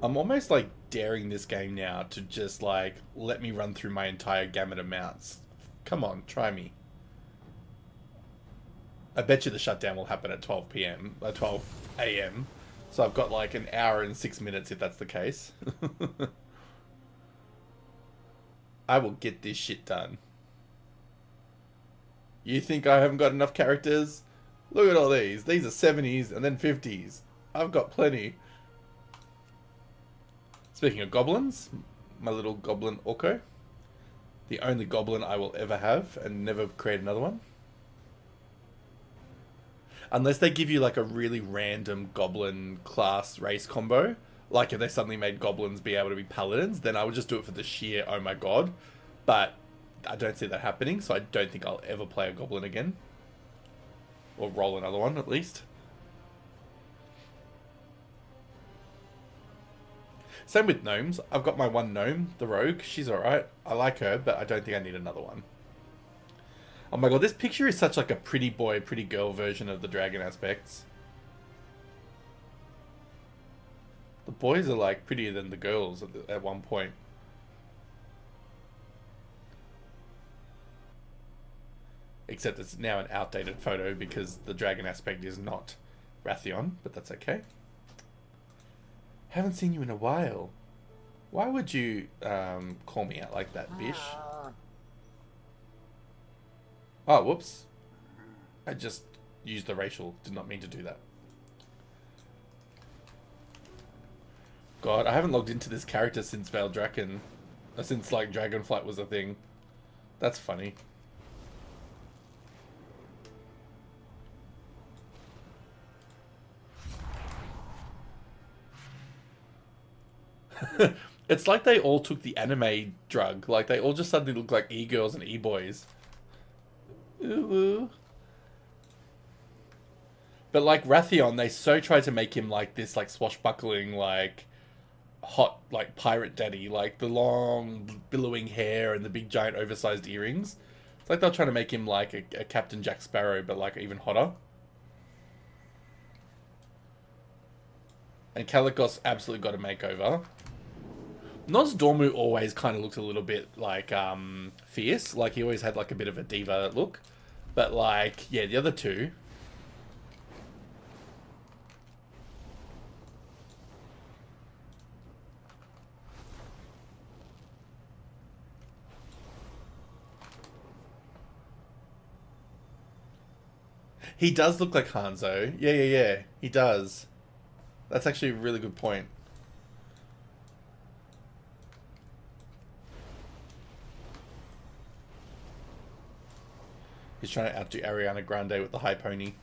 I'm almost like daring this game now to just like let me run through my entire gamut of mounts. Come on, try me. I bet you the shutdown will happen at 12 p.m. 12 a.m. So I've got like an hour and 6 minutes if that's the case. I will get this shit done. You think I haven't got enough characters? Look at all these. These are 70s and then 50s. I've got plenty. Speaking of goblins, my little goblin Orko. The only goblin I will ever have and never create another one. Unless they give you like a really random goblin class race combo. Like if they suddenly made goblins be able to be paladins, then I would just do it for the sheer oh my god. But I don't see that happening, so I don't think I'll ever play a goblin again. Or roll another one at least. Same with gnomes. I've got my one gnome, the rogue. She's alright. I like her, but I don't think I need another one. Oh my god, this picture is such like a pretty boy, pretty girl version of the dragon aspects. The boys are like prettier than the girls at one point. Except it's now an outdated photo because the dragon aspect is not Wrathion, but that's okay. Haven't seen you in a while. Why would you call me out like that, Bish? Oh, whoops. I just used the racial. Did not mean to do that. God, I haven't logged into this character since Veiled Draken. Since, like, Dragonflight was a thing. That's funny. It's like they all took the anime drug. Like, they all just suddenly look like e-girls and e-boys. Ooh. But like Wrathion, they so tried to make him like this, like swashbuckling, like hot, like pirate daddy, like the long billowing hair and the big giant oversized earrings. It's like they're trying to make him like a Captain Jack Sparrow, but like even hotter. And Kalikos absolutely got a makeover. Nosdormu always kind of looked a little bit like fierce, like he always had like a bit of a diva look. But like, yeah, the other two. He does look like Hanzo. Yeah. He does. That's actually a really good point. He's trying to outdo Ariana Grande with the high pony.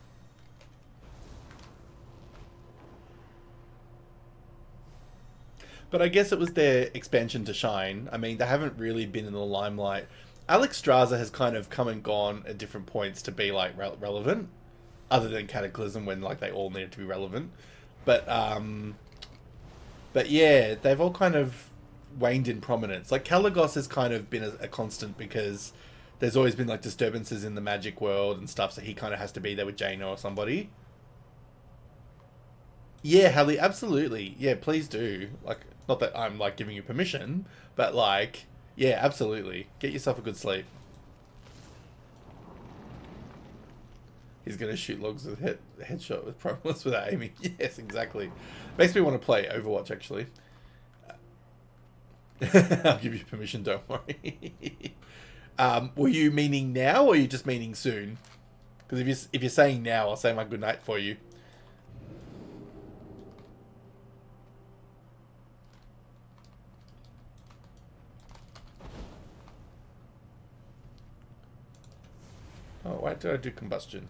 But I guess it was their expansion to shine. I mean, they haven't really been in the limelight. Alex Straza has kind of come and gone at different points to be like relevant, other than Cataclysm when like they all needed to be relevant. But yeah, they've all kind of waned in prominence. Like Kaligos has kind of been a constant because there's always been like disturbances in the magic world and stuff, so he kind of has to be there with Jaina or somebody. Yeah, Hallie, absolutely. Yeah, please do. Like, not that I'm like giving you permission, but like, yeah, absolutely. Get yourself a good sleep. He's gonna shoot logs with headshot with problems without aiming. Yes, exactly. Makes me want to play Overwatch actually. I'll give you permission, don't worry. Were you meaning now, or are you just meaning soon? Because if you're saying now, I'll say my good night for you. Oh, why did I do combustion?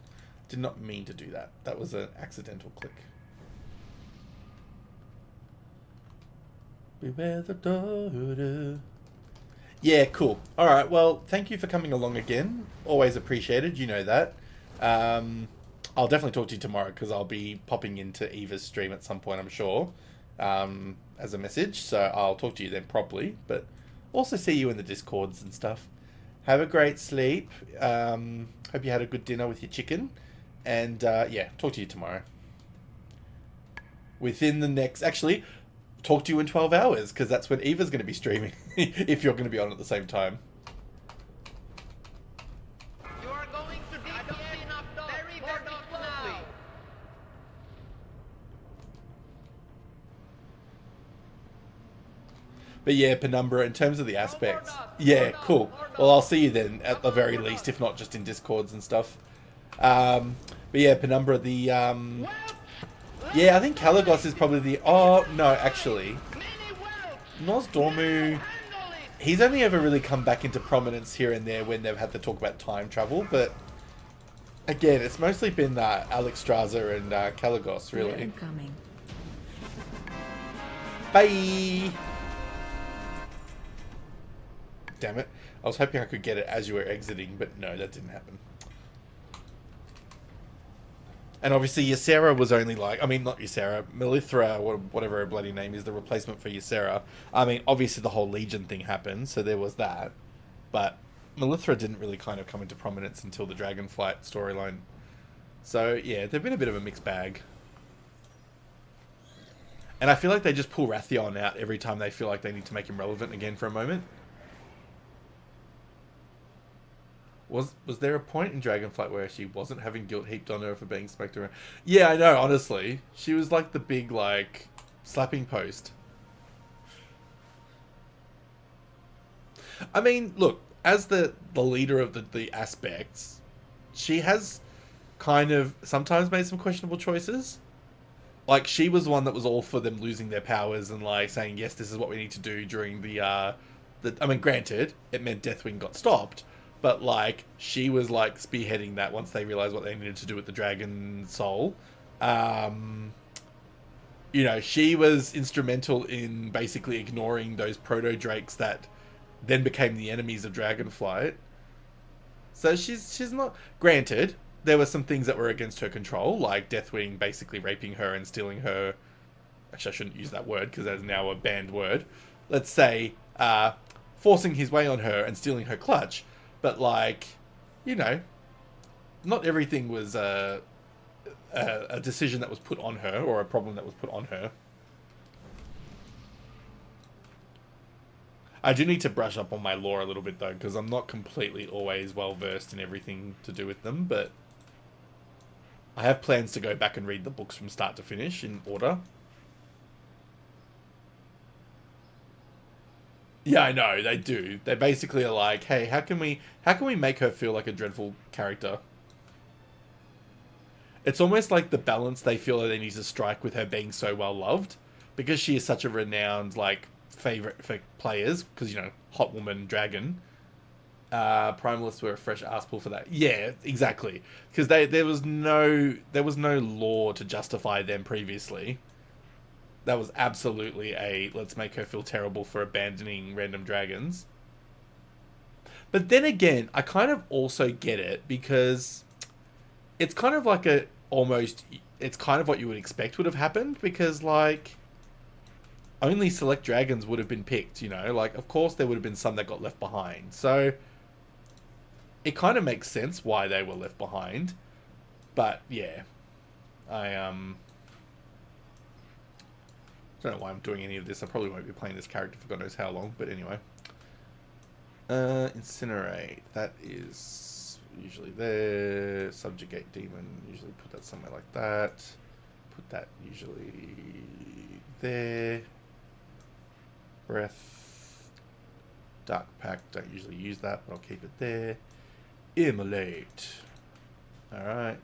Did not mean to do that. That was an accidental click. Beware the daughter. Yeah, cool. Alright, well, thank you for coming along again. Always appreciated, you know that. I'll definitely talk to you tomorrow because I'll be popping into Eva's stream at some point, I'm sure, as a message. So I'll talk to you then properly, but also see you in the Discords and stuff. Have a great sleep. Hope you had a good dinner with your chicken. And yeah, talk to you tomorrow. Within the next... Actually... talk to you in 12 hours, because that's when Eva's going to be streaming, if you're going to be on at the same time. You are going to DPS enough very closely. But yeah, Penumbra, in terms of the aspects, yeah, cool. Well, I'll see you then, at the very least, if not just in Discords and stuff. But yeah, Penumbra, the... yeah, I think Kalagos is probably the... Oh, no, actually. Nosdormu... He's only ever really come back into prominence here and there when they've had to talk about time travel, but... Again, it's mostly been Alexstrasza and Kalagos, really. Incoming. Bye! Damn it. I was hoping I could get it as you were exiting, but no, that didn't happen. And obviously Ysera was only like... I mean, not Ysera. Melithra, whatever her bloody name is, the replacement for Ysera. I mean, obviously the whole Legion thing happened, so there was that. But Melithra didn't really kind of come into prominence until the Dragonflight storyline. So, yeah, they've been a bit of a mixed bag. And I feel like they just pull Wrathion out every time they feel like they need to make him relevant again for a moment. Was there a point in Dragonflight where she wasn't having guilt heaped on her for being Spectre? Yeah, I know, honestly. She was like the big, like, slapping post. I mean, look, as the leader of the aspects, she has kind of sometimes made some questionable choices. Like, she was the one that was all for them losing their powers and, like, saying, yes, this is what we need to do during the I mean, granted, it meant Deathwing got stopped. But, like, she was, like, spearheading that once they realized what they needed to do with the Dragon Soul. You know, she was instrumental in basically ignoring those proto-drakes that then became the enemies of Dragonflight. So she's not... Granted, there were some things that were against her control, like Deathwing basically raping her and stealing her... Actually, I shouldn't use that word, because that is now a banned word. Let's say, forcing his way on her and stealing her clutch. But, like, you know, not everything was a decision that was put on her, or a problem that was put on her. I do need to brush up on my lore a little bit, though, because I'm not completely always well-versed in everything to do with them, but I have plans to go back and read the books from start to finish in order. Yeah, I know, they do. They basically are like, hey, how can we make her feel like a dreadful character? It's almost like the balance they feel that they need to strike with her being so well loved, because she is such a renowned, like, favorite for players, because, you know, hot woman dragon. Primalists were a fresh arsepool for that. Yeah, exactly. Because there was no law to justify them previously. That was absolutely a, let's make her feel terrible for abandoning random dragons. But then again, I kind of also get it, because it's kind of like it's kind of what you would expect would have happened, because, like, only select dragons would have been picked, you know? Like, of course there would have been some that got left behind. So, it kind of makes sense why they were left behind. But, yeah. I don't know why I'm doing any of this. I probably won't be playing this character for God knows how long, but anyway. Incinerate. That is usually there. Subjugate Demon. Usually put that somewhere like that. Put that usually there. Breath. Dark Pact. Don't usually use that, but I'll keep it there. Immolate. Alright.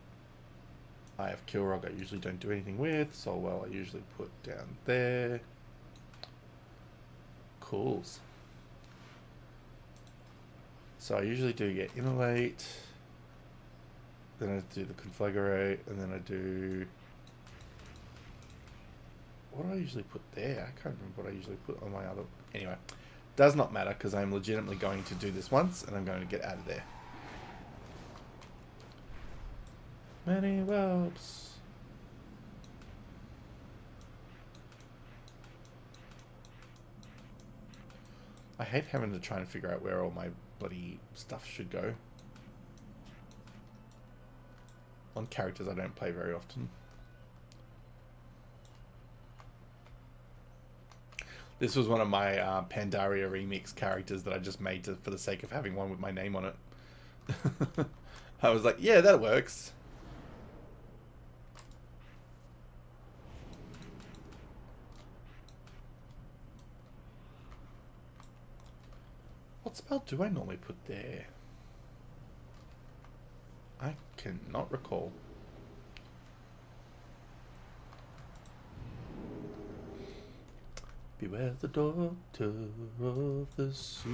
I have Kilrog, I usually don't do anything with. Solwell, I usually put down there. Cools. So I usually do get Immolate. Then I do the Conflagrate, and then I do... What do I usually put there? I can't remember what I usually put on my other... Anyway, does not matter, because I'm legitimately going to do this once, and I'm going to get out of there. Many whelps. I hate having to try and figure out where all my bloody stuff should go. On characters I don't play very often. This was one of my Pandaria remix characters that I just made for the sake of having one with my name on it. I was like, yeah, that works. What spell do I normally put there? I cannot recall. Beware the doctor of the sea.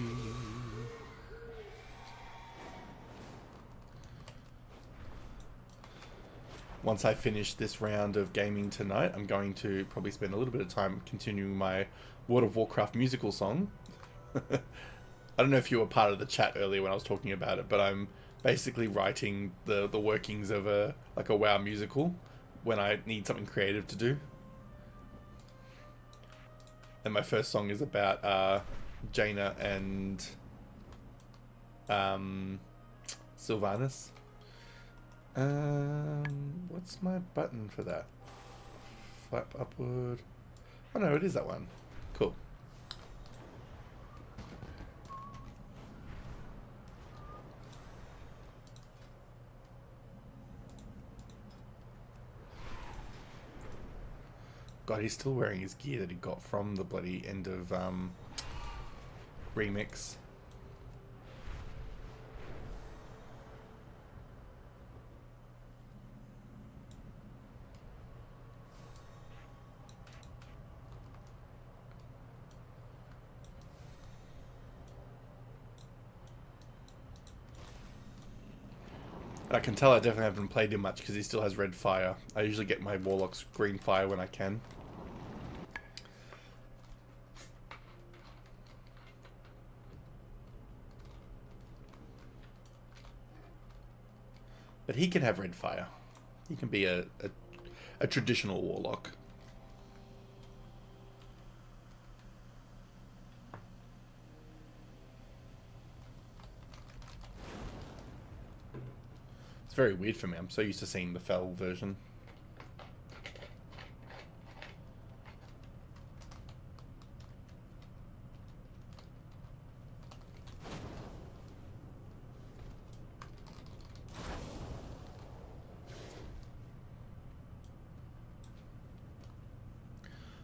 Once I finish this round of gaming tonight, I'm going to probably spend a little bit of time continuing my World of Warcraft musical song. I don't know if you were part of the chat earlier when I was talking about it, but I'm basically writing the workings of a WoW musical when I need something creative to do. And my first song is about Jaina and Sylvanas. What's my button for that? Flap upward. Oh no, it is that one. Cool. God, he's still wearing his gear that he got from the bloody end of Remix. I can tell I definitely haven't played him much because he still has red fire. I usually get my warlocks green fire when I can. But he can have red fire. He can be a traditional warlock. It's very weird for me. I'm so used to seeing the Fel version.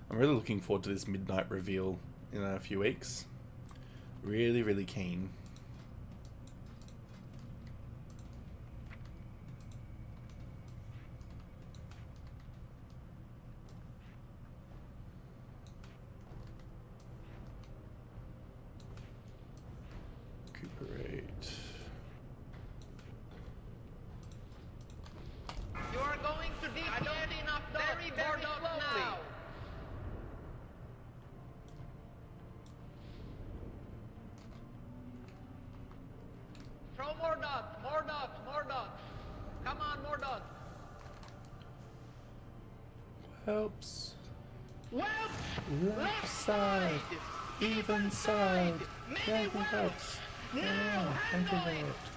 I'm really looking forward to this midnight reveal in a few weeks. Really, really keen. Recuperate. You are going to defeat enough very, very slowly. Now. Throw more dots, more dots, more dots. Come on, more dots. Helps. Left, Left side. Even side. Yeah, he helps. Yeah, and to the left.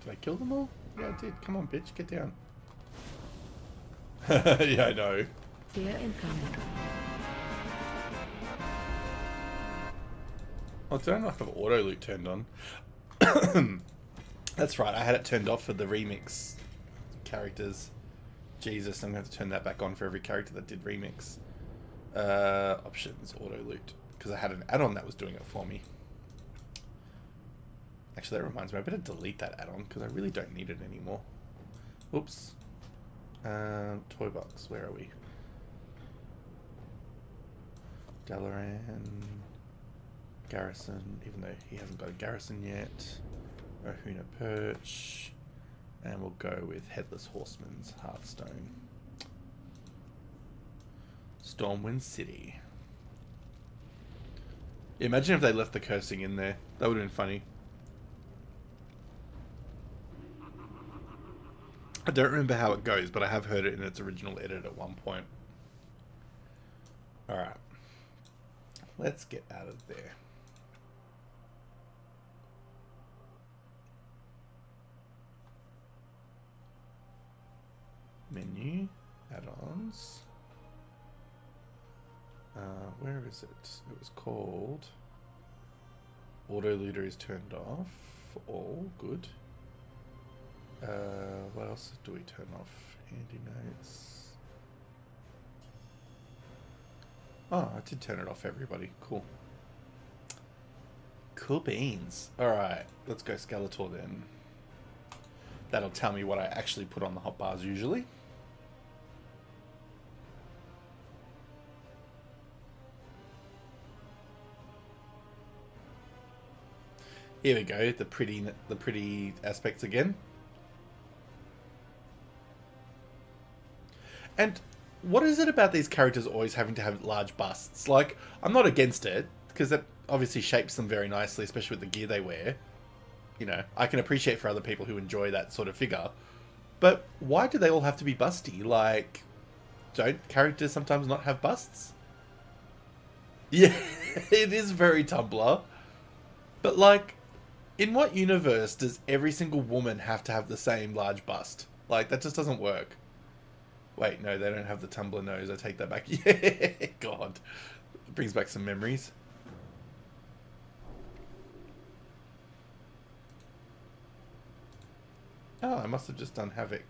Did I kill them all? Yeah, I did. Come on, bitch, get down. Yeah, I know. Fear incoming. Oh, did I not have auto loot turned on? That's right, I had it turned off for the remix characters. Jesus, I'm going to have to turn that back on for every character that did remix. Options, auto loot. Because I had an add-on that was doing it for me. Actually, that reminds me, I better delete that add-on because I really don't need it anymore. Oops. Toy box, where are we? Dalaran. Garrison, even though he hasn't got a garrison yet. Ohuna Perch. And we'll go with Headless Horseman's Hearthstone. Stormwind City. Imagine if they left the cursing in there. That would have been funny. I don't remember how it goes, but I have heard it in its original edit at one point. Alright. Let's get out of there. Menu, add-ons. Where is it? It was called Auto Looter is turned off for all. Good. What else do we turn off? Handy notes. Oh, I did turn it off, everybody. Cool. Cool beans. Alright, let's go Skeletor then. That'll tell me what I actually put on the hotbars usually. Here we go, the pretty aspects again. And what is it about these characters always having to have large busts? Like, I'm not against it, because it obviously shapes them very nicely, especially with the gear they wear. You know, I can appreciate for other people who enjoy that sort of figure. But why do they all have to be busty? Like, don't characters sometimes not have busts? Yeah, it is very Tumblr. But like, in what universe does every single woman have to have the same large bust? Like, that just doesn't work. Wait, no, they don't have the Tumblr nose. I take that back. Yeah, God. It brings back some memories. Oh, I must have just done Havoc.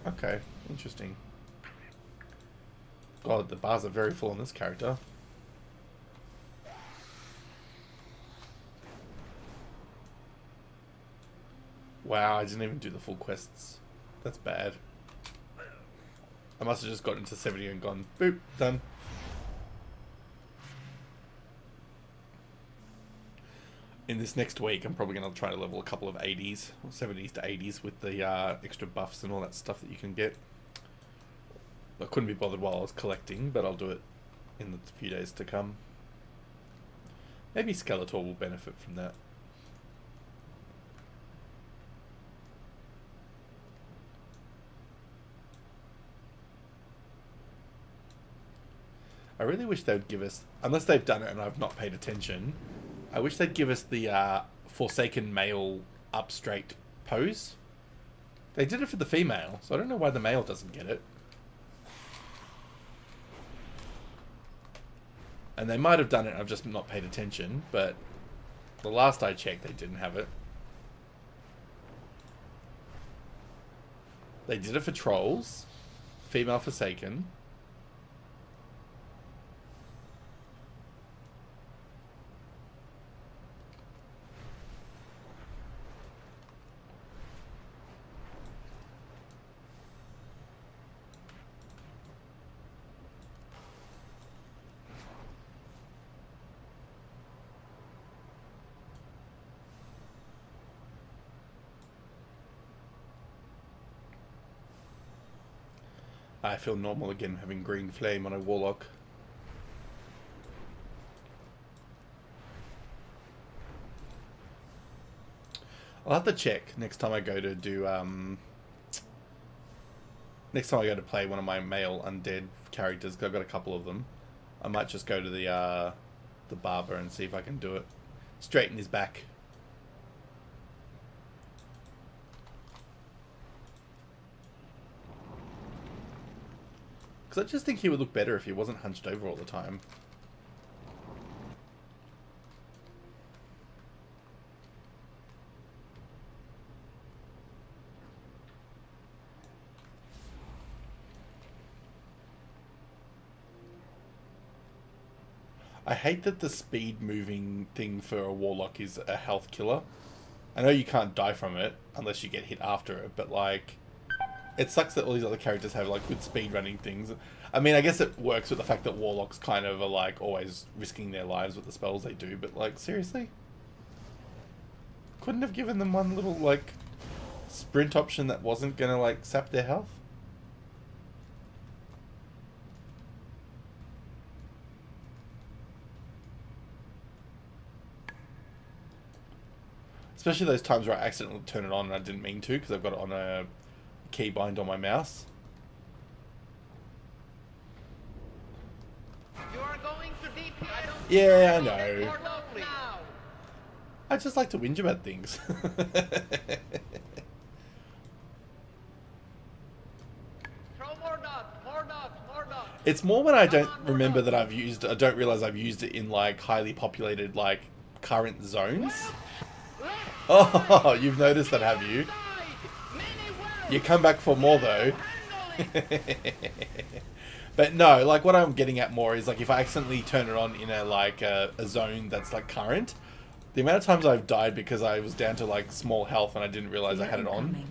Okay, interesting. God, the bars are very full on this character. Wow, I didn't even do the full quests. That's bad. I must have just gotten into 70 and gone, boop, done. In this next week, I'm probably going to try to level a couple of 80s, or 70s to 80s with the extra buffs and all that stuff that you can get. I couldn't be bothered while I was collecting, but I'll do it in the few days to come. Maybe Skeletor will benefit from that. I really wish they would give us, unless they've done it and I've not paid attention, I wish they'd give us the Forsaken male up straight pose. They did it for the female, so I don't know why the male doesn't get it. And they might have done it and I've just not paid attention, but the last I checked they didn't have it. They did it for trolls, female Forsaken. I feel normal again having green flame on a warlock. I'll have to check next time I go to do next time I go to play one of my male undead characters, 'cause I've got a couple of them. I might just go to the barber and see if I can do it. Straighten his back. Because I just think he would look better if he wasn't hunched over all the time. I hate that the speed moving thing for a warlock is a health killer. I know you can't die from it unless you get hit after it, but like, it sucks that all these other characters have like good speed running things. I mean, I guess it works with the fact that warlocks kind of are like always risking their lives with the spells they do, but like, seriously? Couldn't have given them one little like sprint option that wasn't gonna like sap their health? Especially those times where I accidentally turn it on and I didn't mean to because I've got it on a keybind on my mouse. You are going to DP. Yeah, I know. I just like to whinge about things. Throw more dots, more dots, more dots. It's more when I don't remember that I've used, I don't realize I've used it in like highly populated like current zones. Oh, you've noticed that, have you? You come back for more though. But no, like what I'm getting at more is like if I accidentally turn it on in a like a zone that's like current, the amount of times I've died because I was down to like small health and I didn't realize I had it on.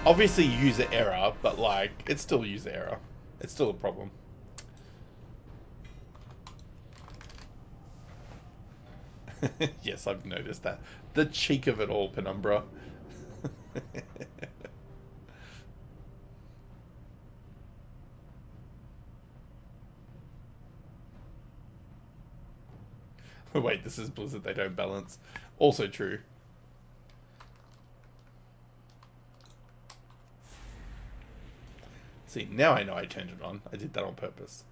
Obviously user error, but like it's still user error. It's still a problem. Yes, I've noticed that. The cheek of it all, Penumbra. Wait, this is Blizzard, they don't balance. Also true. See, now I know I turned it on. I did that on purpose.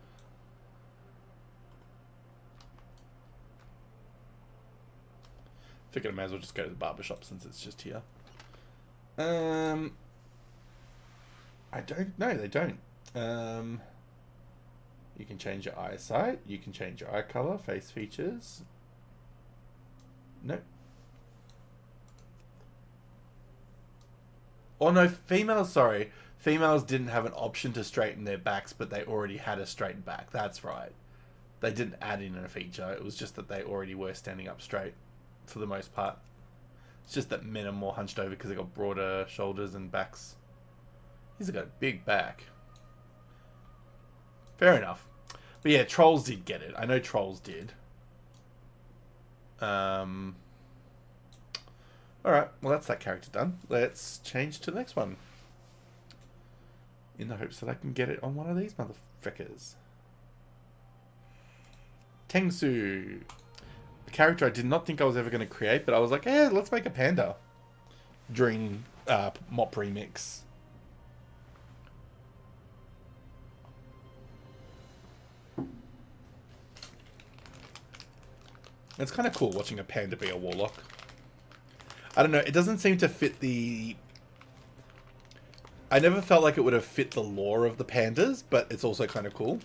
Figured I may as well just go to the barbershop since it's just here. I don't know, they don't. You can change your eyesight, you can change your eye color, face features. No. Oh no, females, sorry. Females didn't have an option to straighten their backs, but they already had a straightened back. That's right. They didn't add in a feature. It was just that they already were standing up straight for the most part. It's just that men are more hunched over because they got broader shoulders and backs. He's got a big back. Fair enough. But yeah, trolls did get it. I know trolls did. Alright, well that's that character done. Let's change to the next one. In the hopes that I can get it on one of these motherfuckers. Tengsu. A character I did not think I was ever going to create, but I was like, eh, let's make a panda. During Mop Remix. It's kind of cool watching a panda be a warlock. I don't know, it doesn't seem to fit the... I never felt like it would have fit the lore of the pandas, but it's also kind of cool.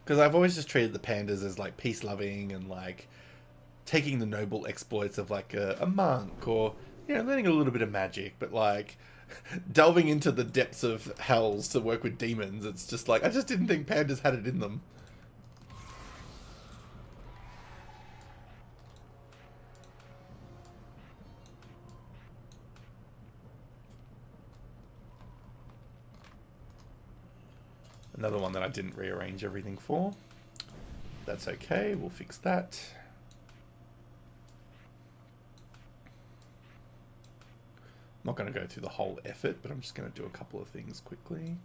Because I've always just treated the pandas as like peace-loving and like taking the noble exploits of like a monk or, you know, learning a little bit of magic, but like delving into the depths of hells to work with demons, it's just like, I just didn't think pandas had it in them. Another one that I didn't rearrange everything for. That's okay, we'll fix that. I'm not going to go through the whole effort, but I'm just going to do a couple of things quickly.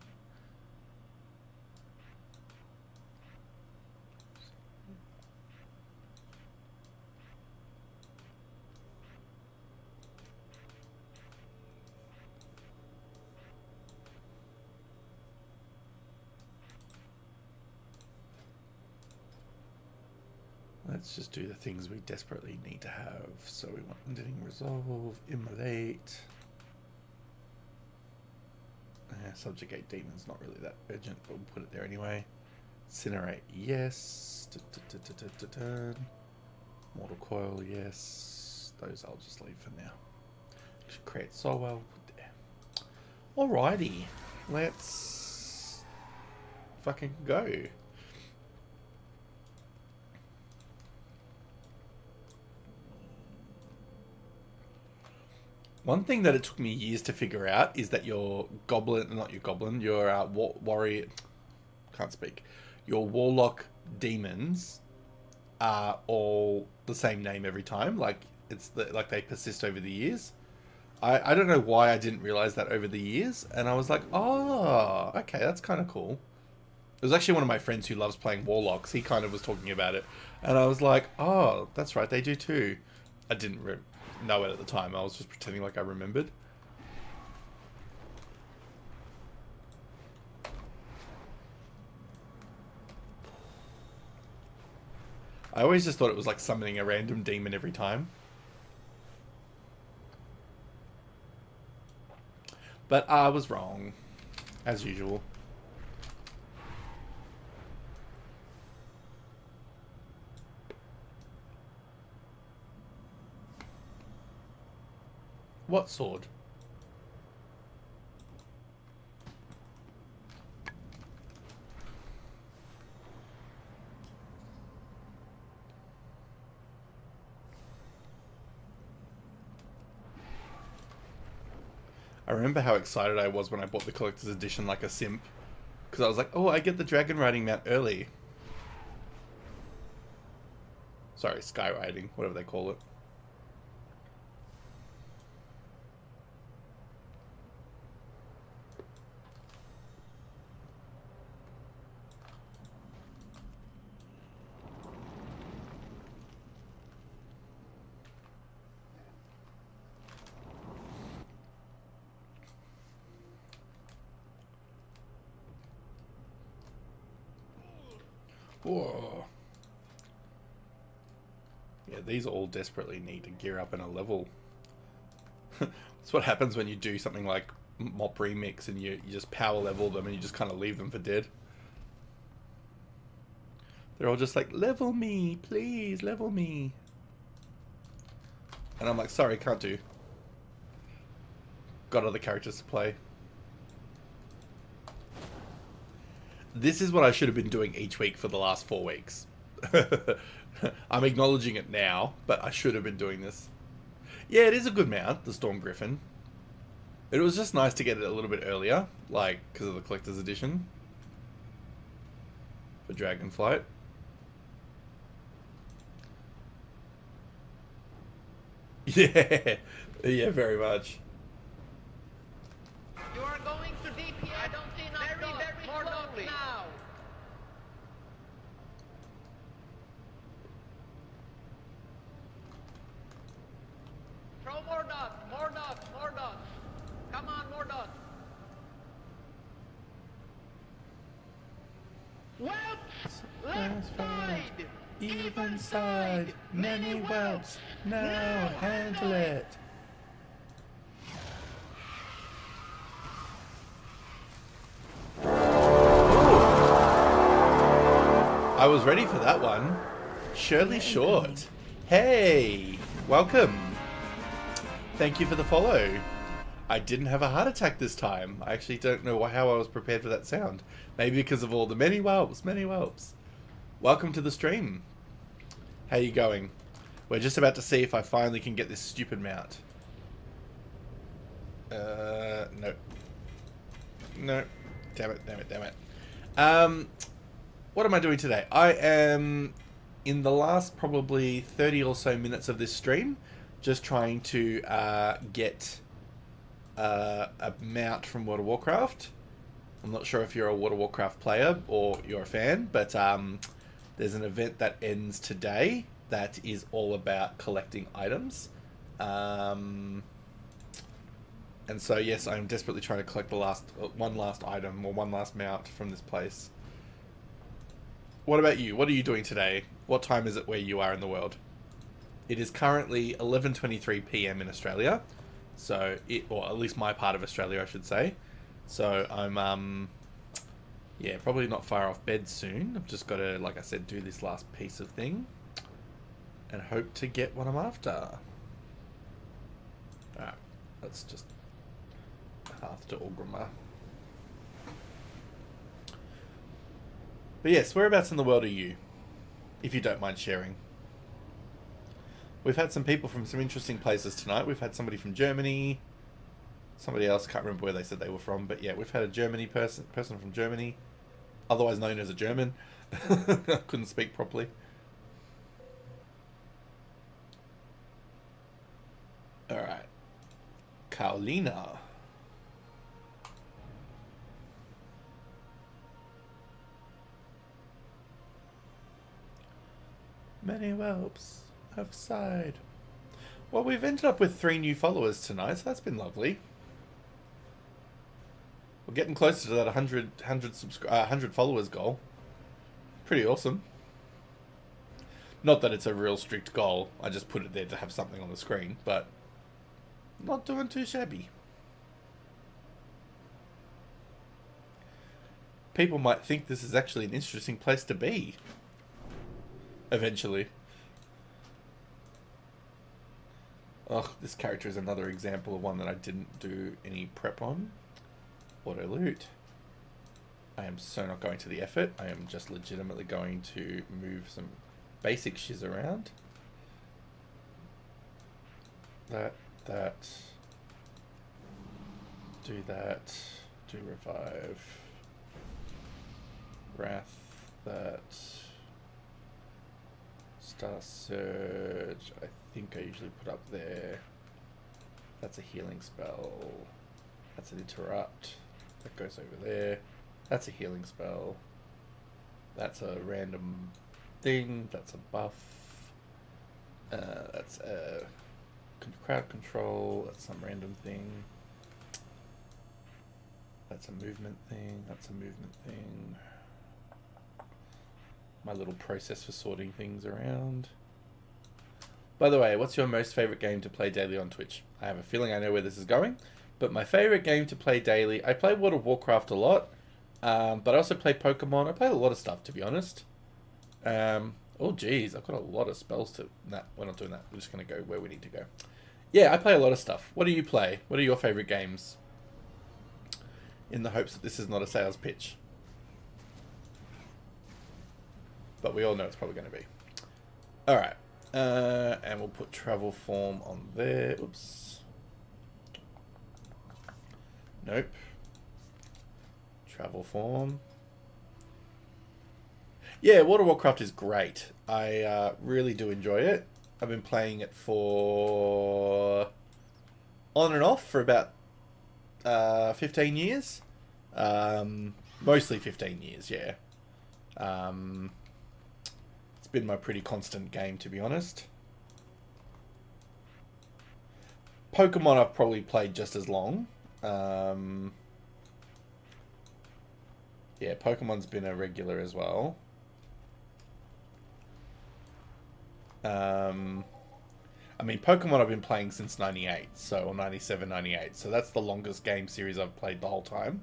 Let's just do the things we desperately need to have. So we want unending resolve, immolate. Subjugate demons, not really that urgent, but we'll put it there anyway. Incinerate, yes. Mortal coil, yes. Those I'll just leave for now. Should create Soulwell, put there. Alrighty, let's fucking go. One thing that it took me years to figure out is that your goblin, not your goblin, your warrior, can't speak, your warlock demons are all the same name every time. Like like they persist over the years. I don't know why I didn't realize that over the years, and I was like, oh, okay, that's kind of cool. It was actually one of my friends who loves playing warlocks. He kind of was talking about it, and I was like, oh, that's right, they do too. I didn't know it at the time. I was just pretending like I remembered. I always just thought it was like summoning a random demon every time. But I was wrong, as usual. What sword? I remember how excited I was when I bought the collector's edition like a simp. Because I was like, oh, I get the dragon riding mount early. Sorry, sky riding, whatever they call it. Whoa. Yeah, these all desperately need to gear up in a level. That's what happens when you do something like Mop Remix and you just power level them and you just kind of leave them for dead. They're all just like, level me, please, level me. And I'm like, sorry, can't do. Got other characters to play. This is what I should have been doing each week for the last 4 weeks. I'm acknowledging it now, but I should have been doing this. Yeah, it is a good mount, the Storm Griffin. It was just nice to get it a little bit earlier, like, because of the collector's edition. For Dragonflight. Yeah, yeah, very much. You are going to DPS. I don't see enough very, dots. Very more dots now. Throw more dots, more dots, more dots. Come on, more dots. Whelps! Left side! Even side! Many whelps! Now handle it! I was ready for that one. Shirley Short. Hey! Welcome! Thank you for the follow. I didn't have a heart attack this time. I actually don't know how I was prepared for that sound. Maybe because of all the many whelps, many whelps. Welcome to the stream. How you going? We're just about to see if I finally can get this stupid mount. No. No. Damn it, damn it, damn it. What am I doing today? I am in the last probably 30 or so minutes of this stream just trying to get a mount from World of Warcraft. I'm not sure if you're a World of Warcraft player or you're a fan, but there's an event that ends today that is all about collecting items. And so, yes, I'm desperately trying to collect the one last item or one last mount from this place. What about you? What are you doing today? What time is it where you are in the world? It is currently 11:23 PM in Australia. So, or at least my part of Australia, I should say. So, I'm, yeah, probably not far off bed soon. I've just got to, like I said, do this last piece of thing. And hope to get what I'm after. Alright, let's just half to Orgrimmar. But yes, whereabouts in the world are you? If you don't mind sharing. We've had some people from some interesting places tonight. We've had somebody from Germany. Somebody else, can't remember where they said they were from. But yeah, we've had a Germany person from Germany. Otherwise known as a German. Couldn't speak properly. Alright. Carolina. Many whelps have sighed. Well, we've ended up with 3 new followers tonight, so that's been lovely. We're getting closer to that 100 followers goal. Pretty awesome. Not that it's a real strict goal. I just put it there to have something on the screen, but not doing too shabby. People might think this is actually an interesting place to be. Eventually. Oh, this character is another example of one that I didn't do any prep on. Auto loot. I am so not going to the effort. I am just legitimately going to move some basic shiz around. That. Do that. Do revive. Wrath. That. Star Surge. I think I usually put up there. That's a healing spell. That's an interrupt. That goes over there. That's a healing spell. That's a random thing. That's a buff. That's a crowd control. That's some random thing. That's a movement thing. That's a movement thing. My little process for sorting things around. By the way, what's your most favorite game to play daily on Twitch? I have a feeling I know where this is going, but my favorite game to play daily, I play World of Warcraft a lot, but I also play Pokemon. I play a lot of stuff, to be honest. Oh, geez, I've got a lot of spells to... Nah, we're not doing that. We're just going to go where we need to go. Yeah, I play a lot of stuff. What do you play? What are your favorite games? In the hopes that this is not a sales pitch. But we all know it's probably going to be. Alright. And we'll put travel form on there. Oops. Nope. Travel form. Yeah, World of Warcraft is great. I really do enjoy it. I've been playing it for... on and off for about 15 years. Mostly 15 years, yeah. It's been my pretty constant game, to be honest. Pokemon I've probably played just as long. Yeah, Pokemon's been a regular as well. I mean, Pokemon I've been playing since 98, or 97, 98. So that's the longest game series I've played the whole time.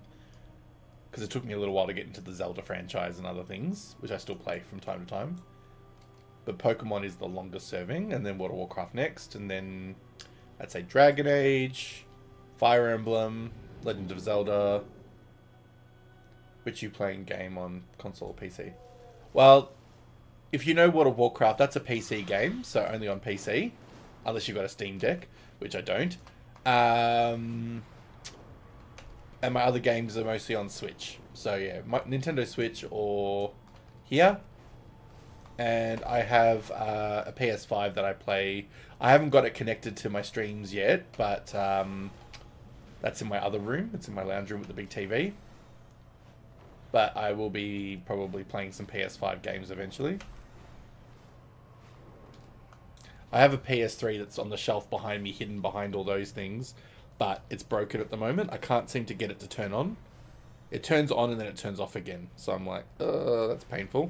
Because it took me a little while to get into the Zelda franchise and other things, which I still play from time to time. But Pokemon is the longest serving, and then World of Warcraft next, and then I'd say Dragon Age, Fire Emblem, Legend of Zelda. Which you playing game on console or PC? Well, if you know World of Warcraft, that's a PC game, so only on PC. Unless you've got a Steam Deck, which I don't. And my other games are mostly on Switch. So yeah, my Nintendo Switch or here. And I have a PS5 that I play. I haven't got it connected to my streams yet, but that's in my other room. It's in my lounge room with the big TV. But I will be probably playing some PS5 games eventually. I have a PS3 that's on the shelf behind me, hidden behind all those things, but it's broken at the moment. I can't seem to get it to turn on. It turns on and then it turns off again. So I'm like, that's painful.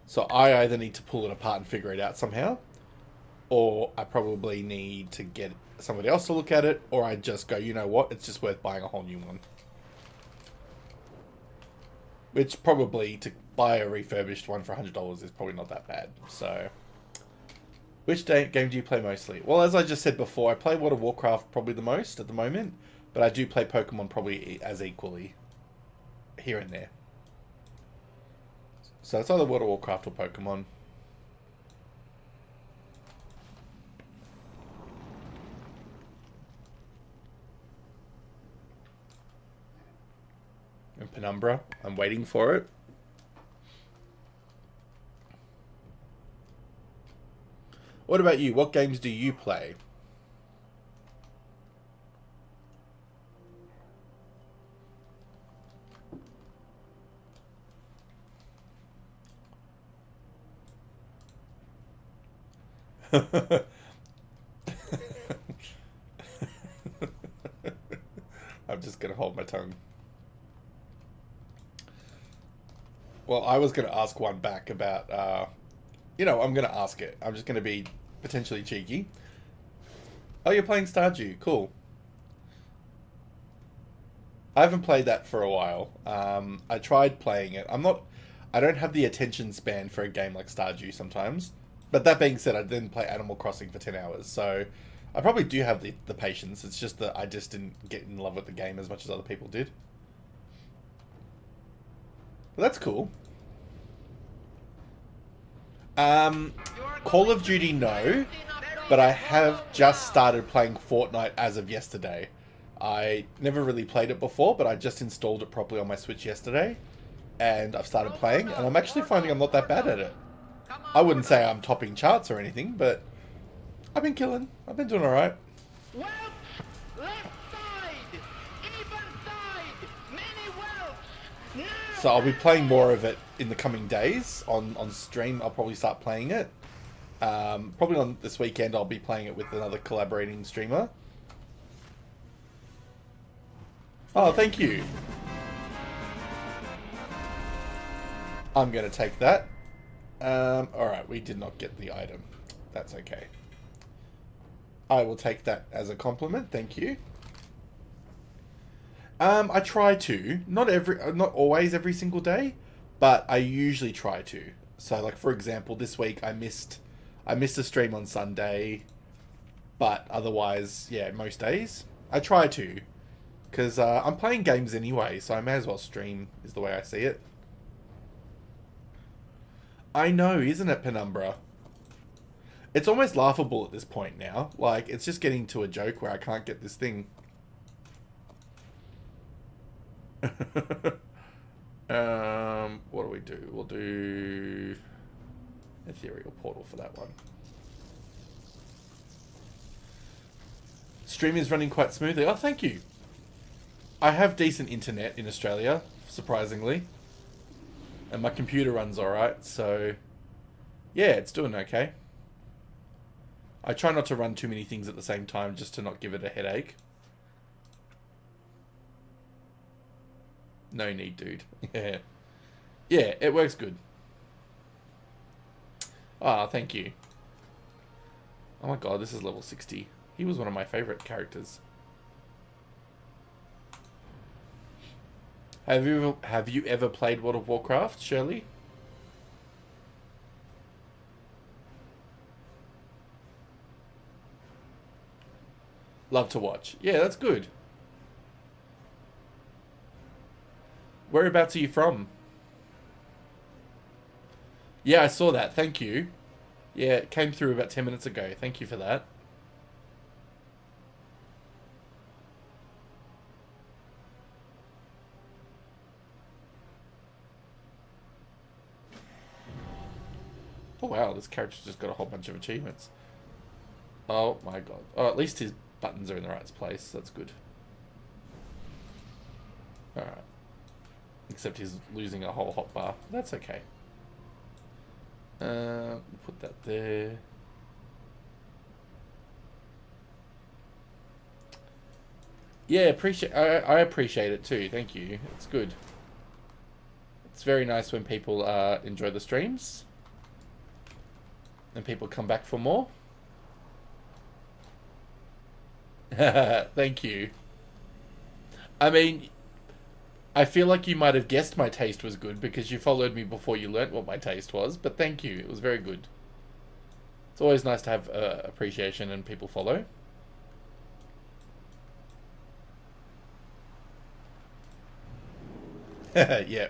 So I either need to pull it apart and figure it out somehow, or I probably need to get somebody else to look at it, or I just go, you know what, it's just worth buying a whole new one. Which probably, to buy a refurbished one for $100 is probably not that bad. So, which game do you play mostly? Well, as I just said before, I play World of Warcraft probably the most at the moment, but I do play Pokemon probably as equally, here and there. So it's either World of Warcraft or Pokemon. And Penumbra, I'm waiting for it. What about you? What games do you play? I'm just going to hold my tongue. Well, I was going to ask one back about, I'm going to ask it. I'm just going to be potentially cheeky. Oh, you're playing Stardew. Cool. I haven't played that for a while. I tried playing it. I don't have the attention span for a game like Stardew sometimes. But that being said, I didn't play Animal Crossing for 10 hours, so I probably do have the patience. It's just that I just didn't get in love with the game as much as other people did. But that's cool. Call of Duty, no. But I have just started playing Fortnite as of yesterday. I never really played it before, but I just installed it properly on my Switch yesterday. And I've started playing, and I'm actually finding I'm not that bad at it. I wouldn't say I'm topping charts or anything, but I've been killing. I've been doing alright. So I'll be playing more of it in the coming days. On stream, I'll probably start playing it. Probably on this weekend, I'll be playing it with another collaborating streamer. Oh, thank you. I'm going to take that. Alright, we did not get the item. That's okay. I will take that as a compliment. Thank you. I try to. Not always every single day, but I usually try to. So, like, for example, this week I missed a stream on Sunday, but otherwise, yeah, most days I try to. Because I'm playing games anyway, so I may as well stream, is the way I see it. I know, isn't it, Penumbra? It's almost laughable at this point now. Like, it's just getting to a joke where I can't get this thing. What do we do? We'll do Ethereal Portal for that one. Stream is running quite smoothly. Oh, thank you. I have decent internet in Australia, surprisingly. And my computer runs alright, so... yeah, it's doing okay. I try not to run too many things at the same time, just to not give it a headache. No need, dude. Yeah. Yeah, it works good. Ah, thank you. Oh my god, this is level 60. He was one of my favourite characters. Have you ever played World of Warcraft, Shirley? Love to watch. Yeah, that's good. Whereabouts are you from? Yeah, I saw that. Thank you. Yeah, it came through about 10 minutes ago. Thank you for that. Oh wow, this character's just got a whole bunch of achievements. Oh my god. Oh, at least his buttons are in the right place. That's good. Alright. Except he's losing a whole hotbar. That's okay. We'll put that there. Yeah, I appreciate it too. Thank you. It's good. It's very nice when people enjoy the streams. And people come back for more. Thank you. I mean, I feel like you might have guessed my taste was good because you followed me before you learnt what my taste was, but thank you. It was very good. It's always nice to have appreciation and people follow. Yeah.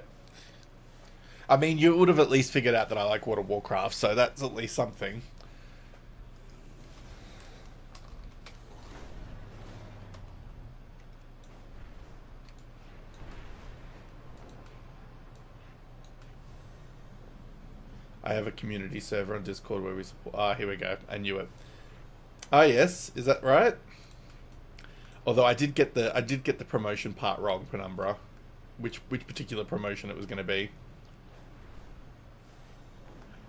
I mean, you would have at least figured out that I like World of Warcraft, so that's at least something. I have a community server on Discord where we support... ah, here we go. I knew it. Ah, yes. Is that right? Although I did get the promotion part wrong, Penumbra. Which particular promotion it was going to be.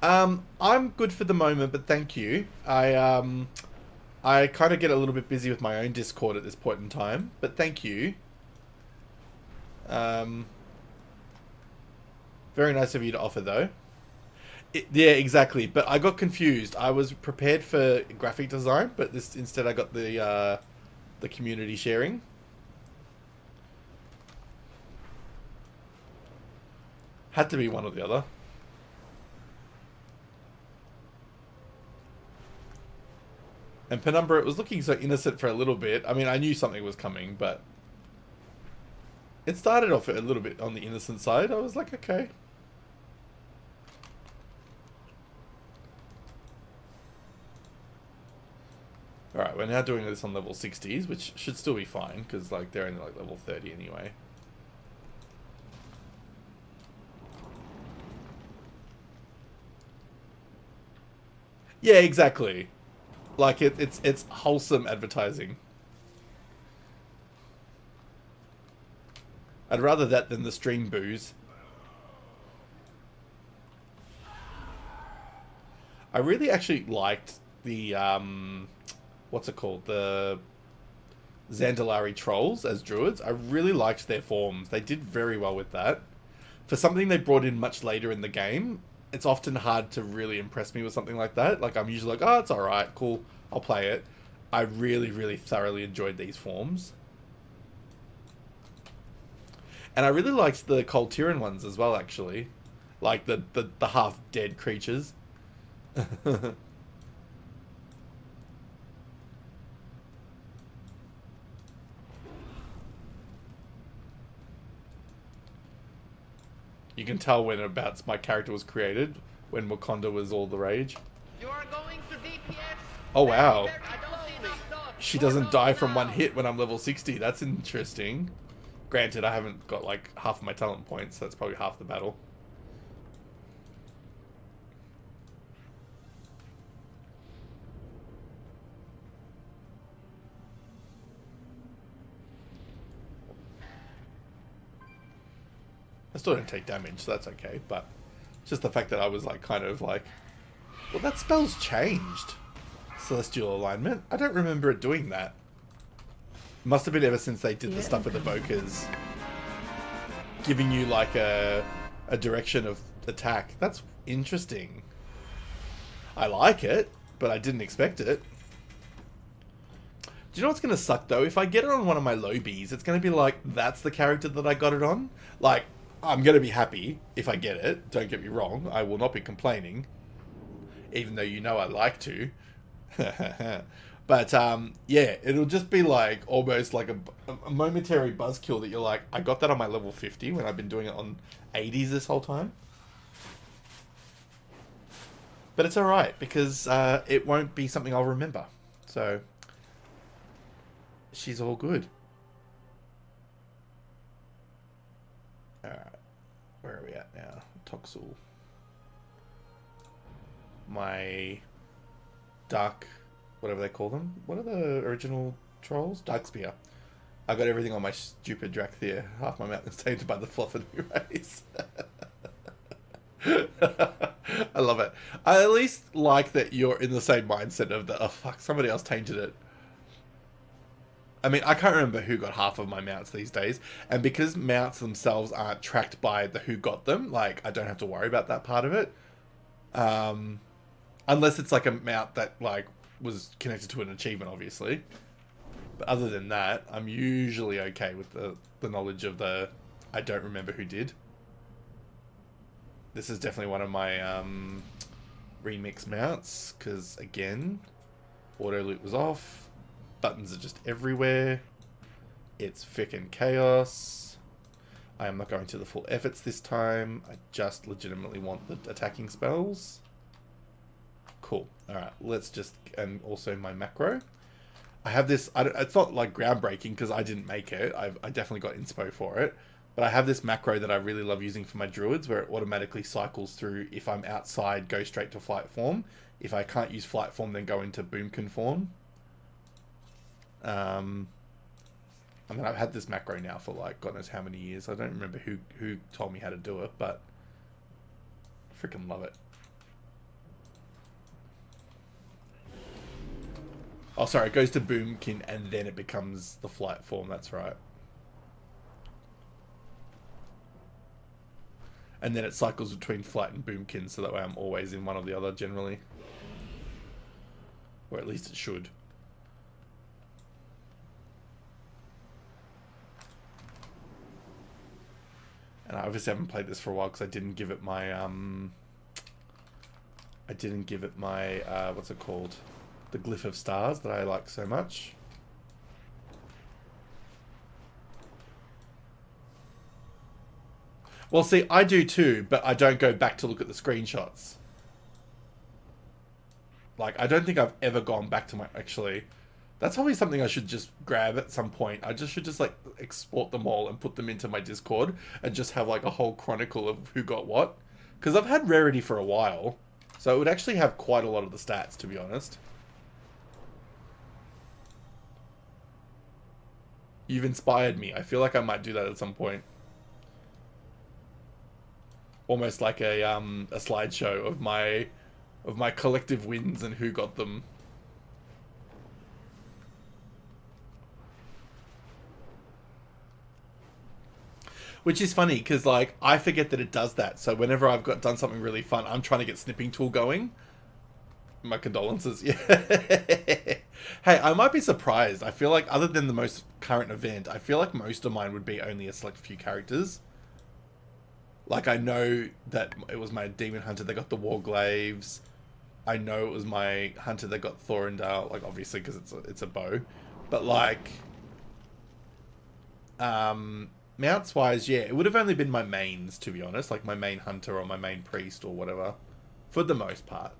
I'm good for the moment, but thank you. I kind of get a little bit busy with my own Discord at this point in time, but thank you. Very nice of you to offer, though. Yeah, exactly. But I got confused. I was prepared for graphic design, but instead I got the community sharing. Had to be one or the other. And Penumbra, it was looking so innocent for a little bit. I mean, I knew something was coming, but it started off a little bit on the innocent side. I was like, okay. Alright, we're now doing this on level 60s, which should still be fine, because like they're only like level 30 anyway. Yeah, exactly. Like it's wholesome advertising. I'd rather that than the stream booze. I really actually liked the what's it called? The Zandalari trolls as druids. I really liked their forms. They did very well with that. For something they brought in much later in the game, it's often hard to really impress me with something like that. Like, I'm usually like, oh, it's alright, cool, I'll play it. I really, really thoroughly enjoyed these forms. And I really liked the Coltiran ones as well, actually. Like, the half-dead creatures. You can tell when about my character was created, when Wakanda was all the rage. You are going to DPS. Oh wow. I don't see enough dots. She doesn't die from one hit when I'm level 60. That's interesting. Granted, I haven't got like half of my talent points, so that's probably half the battle. I still didn't take damage, so that's okay, but just the fact that I was like kind of like, well, that spell's changed. Celestial alignment. I don't remember it doing that. Must have been ever since they did the stuff with evokers, giving you like a direction of attack. That's interesting. I like it, but I didn't expect it. Do you know what's going to suck though? If I get it on one of my lobies, it's going to be like, that's the character that I got it on. Like, I'm going to be happy if I get it. Don't get me wrong. I will not be complaining. Even though you know I like to. But, yeah, it'll just be like almost like a momentary buzzkill that you're like, I got that on my level 50 when I've been doing it on 80s this whole time. But it's alright, because it won't be something I'll remember. So, she's all good. Alright, where are we at now? Toxel. My dark, whatever they call them. What are the original trolls? Darkspear. I got everything on my stupid Drakthir. Half my mouth is tainted by the fluff of the race. I love it. I at least like that you're in the same mindset of the, oh fuck, somebody else tainted it. I mean, I can't remember who got half of my mounts these days, and because mounts themselves aren't tracked by the who got them, like, I don't have to worry about that part of it. Unless it's like a mount that, like, was connected to an achievement, obviously. But other than that, I'm usually okay with the knowledge of the, I don't remember who did. This is definitely one of my remix mounts, because, again, auto loot was off. Buttons are just everywhere. It's frickin' chaos. I am not going to the full efforts this time. I just legitimately want the attacking spells. Cool. Alright, let's just... And also my macro. I have this... it's not like groundbreaking because I didn't make it. I definitely got inspo for it. But I have this macro that I really love using for my druids where it automatically cycles through. If I'm outside, go straight to flight form. If I can't use flight form, then go into boomkin form. I mean, I've had this macro now for like God knows how many years. I don't remember who told me how to do it, but I freaking love it. Oh, sorry, it goes to boomkin and then it becomes the flight form. That's right. And then it cycles between flight and boomkin, so that way I'm always in one or the other generally, or at least it should. And I obviously haven't played this for a while because I didn't give it my, what's it called? The glyph of stars that I like so much. Well, see, I do too, but I don't go back to look at the screenshots. Like, I don't think I've ever gone back to my... Actually, that's probably something I should just grab at some point. I should just, like, export them all and put them into my Discord and just have, like, a whole chronicle of who got what. Because I've had Rarity for a while, so it would actually have quite a lot of the stats, to be honest. You've inspired me. I feel like I might do that at some point. Almost like a slideshow of my collective wins and who got them. Which is funny because, like, I forget that it does that. So whenever I've done something really fun, I'm trying to get snipping tool going. My condolences. Yeah. Hey, I might be surprised. I feel like other than the most current event, I feel like most of mine would be only a select few characters. Like, I know that it was my Demon Hunter that got the Warglaves. I know it was my Hunter that got Thorindale, like, obviously, because it's a bow. But, like, mounts-wise, yeah, it would have only been my mains, to be honest. Like, my main Hunter or my main Priest or whatever. For the most part.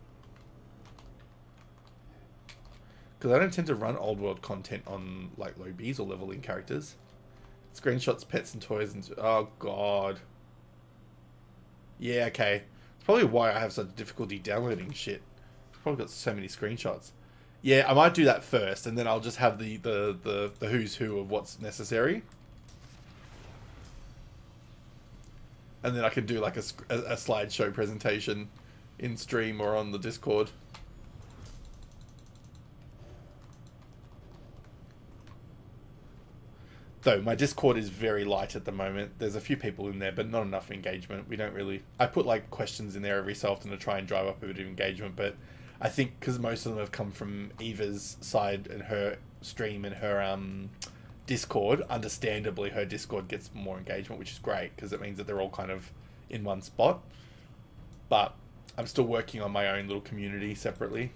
Because I don't tend to run old world content on, like, low Bs or leveling characters. Screenshots, pets, and toys, and... Oh, God. Yeah, okay. It's probably why I have such difficulty downloading shit. I've probably got so many screenshots. Yeah, I might do that first, and then I'll just have the who's who of what's necessary. And then I can do like a slideshow presentation in stream or on the Discord. Though my Discord is very light at the moment. There's a few people in there, but not enough engagement. We don't really... I put like questions in there every so often to try and drive up a bit of engagement, but I think because most of them have come from Eva's side and her stream and her Discord, understandably her Discord gets more engagement, which is great because it means that they're all kind of in one spot. But I'm still working on my own little community separately.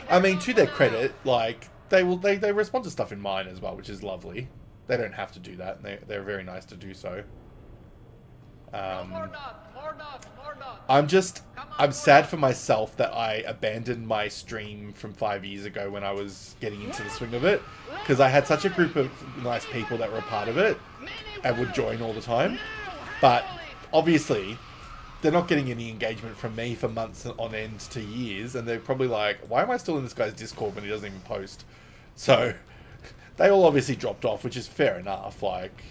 I mean, to their credit, like, they respond to stuff in mine as well, which is lovely. They don't have to do that, and they're very nice to do so. I'm sad for myself that I abandoned my stream from 5 years ago when I was getting into the swing of it, because I had such a group of nice people that were a part of it and would join all the time. But obviously, they're not getting any engagement from me for months on end to years, and they're probably like, why am I still in this guy's Discord when he doesn't even post? So they all obviously dropped off, which is fair enough. Like,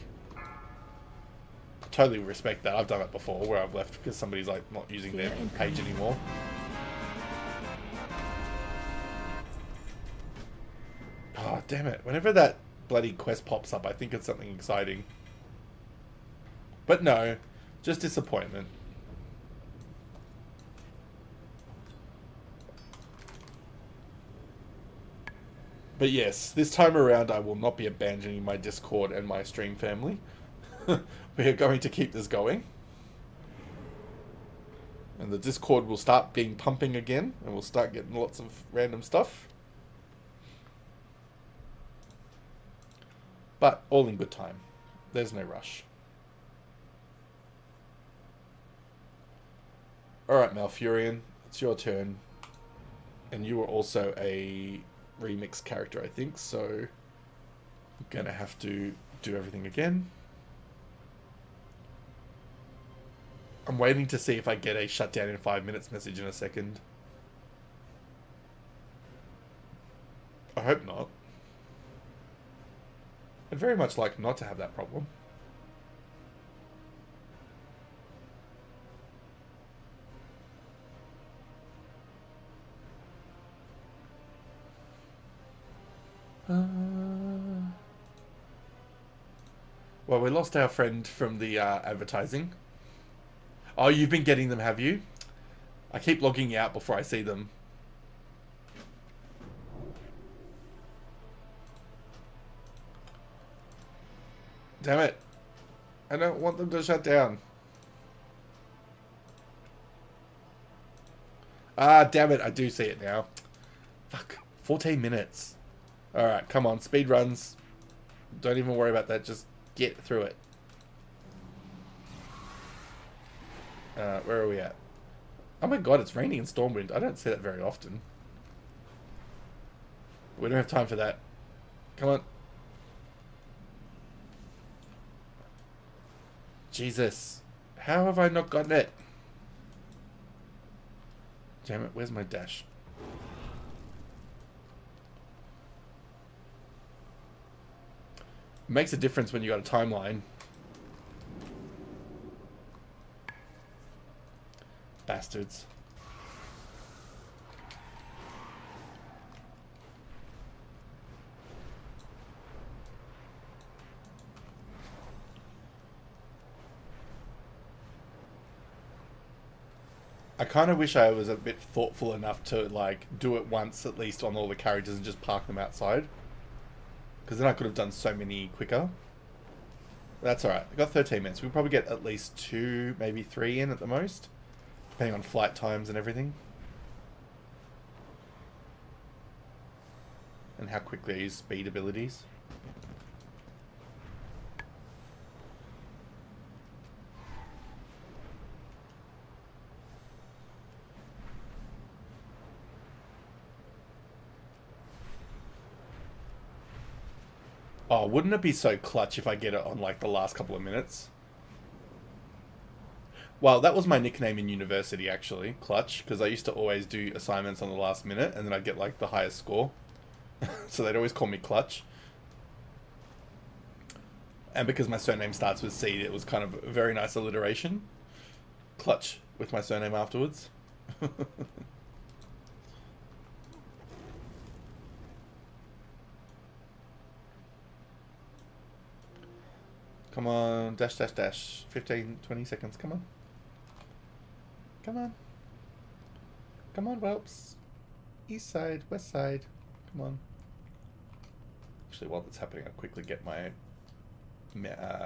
totally respect that. I've done it before where I've left because somebody's like not using their page anymore. Oh, damn it. Whenever that bloody quest pops up, I think it's something exciting. But no, just disappointment. But yes, this time around I will not be abandoning my Discord and my stream family. We are going to keep this going. And the Discord will start being pumping again, and we'll start getting lots of random stuff. But all in good time. There's no rush. Alright, Malfurion, it's your turn. And you are also a remix character, I think, so I'm gonna have to do everything again. I'm waiting to see if I get a shutdown in 5 minutes message in a second. I hope not. I'd very much like not to have that problem. Well, we lost our friend from the advertising. Oh, you've been getting them, have you? I keep logging out before I see them. Damn it. I don't want them to shut down. Ah, damn it. I do see it now. Fuck. 14 minutes. Alright, come on. Speed runs. Don't even worry about that. Just get through it. Where are we at? Oh my god, it's raining in Stormwind. I don't see that very often. We don't have time for that. Come on. Jesus. How have I not gotten it? Damn it, where's my dash? It makes a difference when you got a timeline. Bastards. I kind of wish I was a bit thoughtful enough to, like, do it once at least on all the characters and just park them outside. Because then I could have done so many quicker. But that's alright. I got 13 minutes. We'll probably get at least 2, maybe 3 in at the most. Depending on flight times and everything. And how quickly I use speed abilities. Oh, wouldn't it be so clutch if I get it on, like, the last couple of minutes? Well, that was my nickname in university, actually, Clutch, because I used to always do assignments on the last minute, and then I'd get, like, the highest score. So they'd always call me Clutch. And because my surname starts with C, it was kind of a very nice alliteration. Clutch, with my surname afterwards. Come on, dash, dash, dash. 15, 20 seconds, come on. Come on. Come on, whelps. East side, west side. Come on. Actually, while that's happening, I'll quickly get my,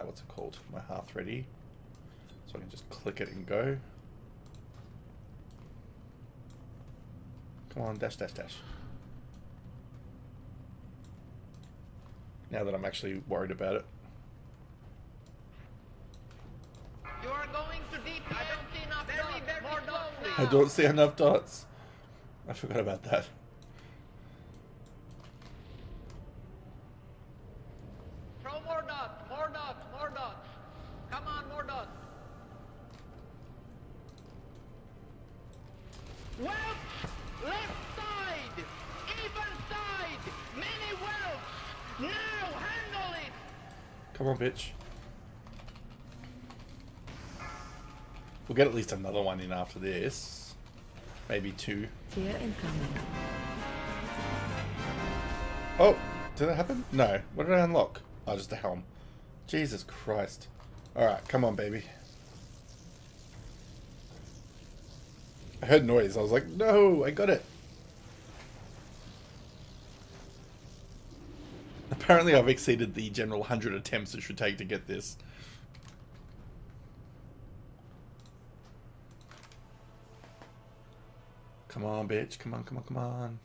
what's it called? My hearth ready. So I can just click it and go. Come on, dash, dash, dash. Now that I'm actually worried about it. You are going too deep. I don't see enough dots. More dots, please. I don't see enough dots. I forgot about that. Throw more dots. More dots. More dots. Come on, more dots. Whelps! Left side! Even side! Many whelps! Now handle it! Come on, bitch. We'll get at least another one in after this. Maybe 2. Fear incoming. Oh, did that happen? No. What did I unlock? Oh, just a helm. Jesus Christ. Alright, come on, baby. I heard noise. I was like, no, I got it. Apparently I've exceeded the general 100 attempts it should take to get this. Come on, bitch. Come on, come on, come on.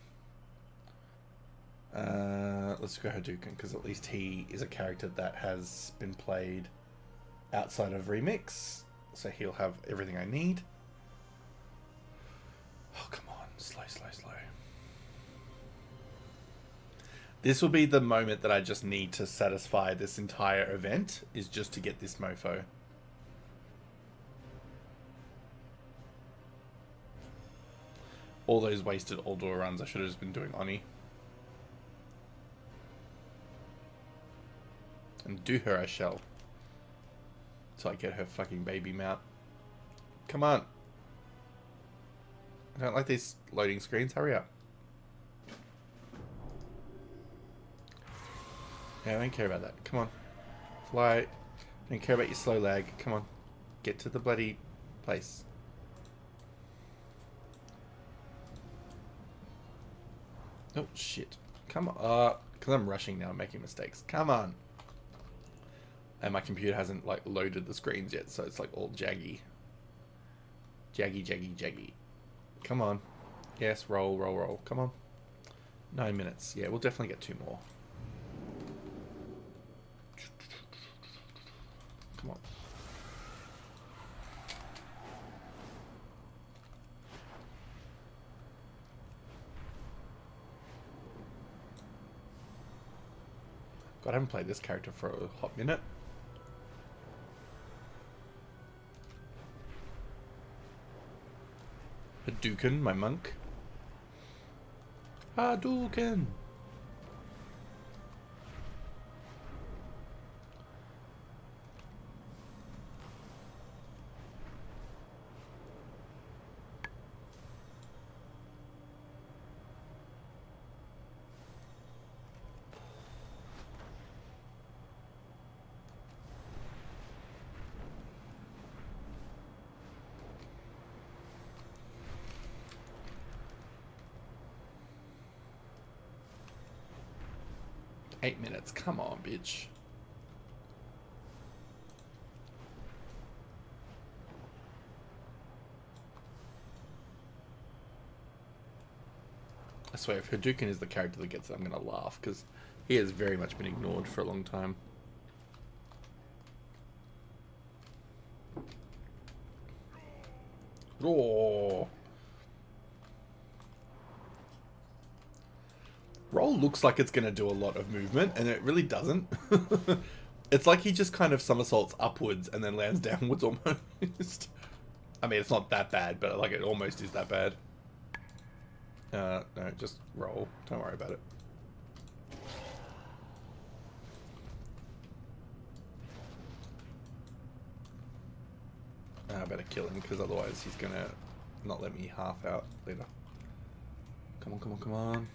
Let's go Hadouken, because at least he is a character that has been played outside of Remix. So he'll have everything I need. Oh, come on. Slow, slow, slow. This will be the moment that I just need to satisfy this entire event, is just to get this mofo. All those wasted Aldor runs, I should have just been doing Oni. And do her I shall. Till I get her fucking baby mount. Come on. I don't like these loading screens, hurry up. Yeah, I don't care about that. Come on. Fly. I don't care about your slow lag. Come on. Get to the bloody place. Oh, shit. Come on. Because I'm rushing now, I'm making mistakes. Come on. And my computer hasn't, like, loaded the screens yet, so it's, like, all jaggy. Jaggy, jaggy, jaggy. Come on. Yes, roll, roll, roll. Come on. 9 minutes. Yeah, we'll definitely get 2 more. Come on. God, I haven't played this character for a hot minute. Hadouken, my monk. Hadouken! Eight minutes. Come on, bitch. I swear, if Hadouken is the character that gets it, I'm gonna laugh, because he has very much been ignored for a long time. Oh. Roll looks like it's going to do a lot of movement, and it really doesn't. It's like he just kind of somersaults upwards and then lands downwards almost. I mean, it's not that bad, but like it almost is that bad. No, just roll. Don't worry about it. I better kill him, because otherwise he's going to not let me half out later. Come on, come on, come on.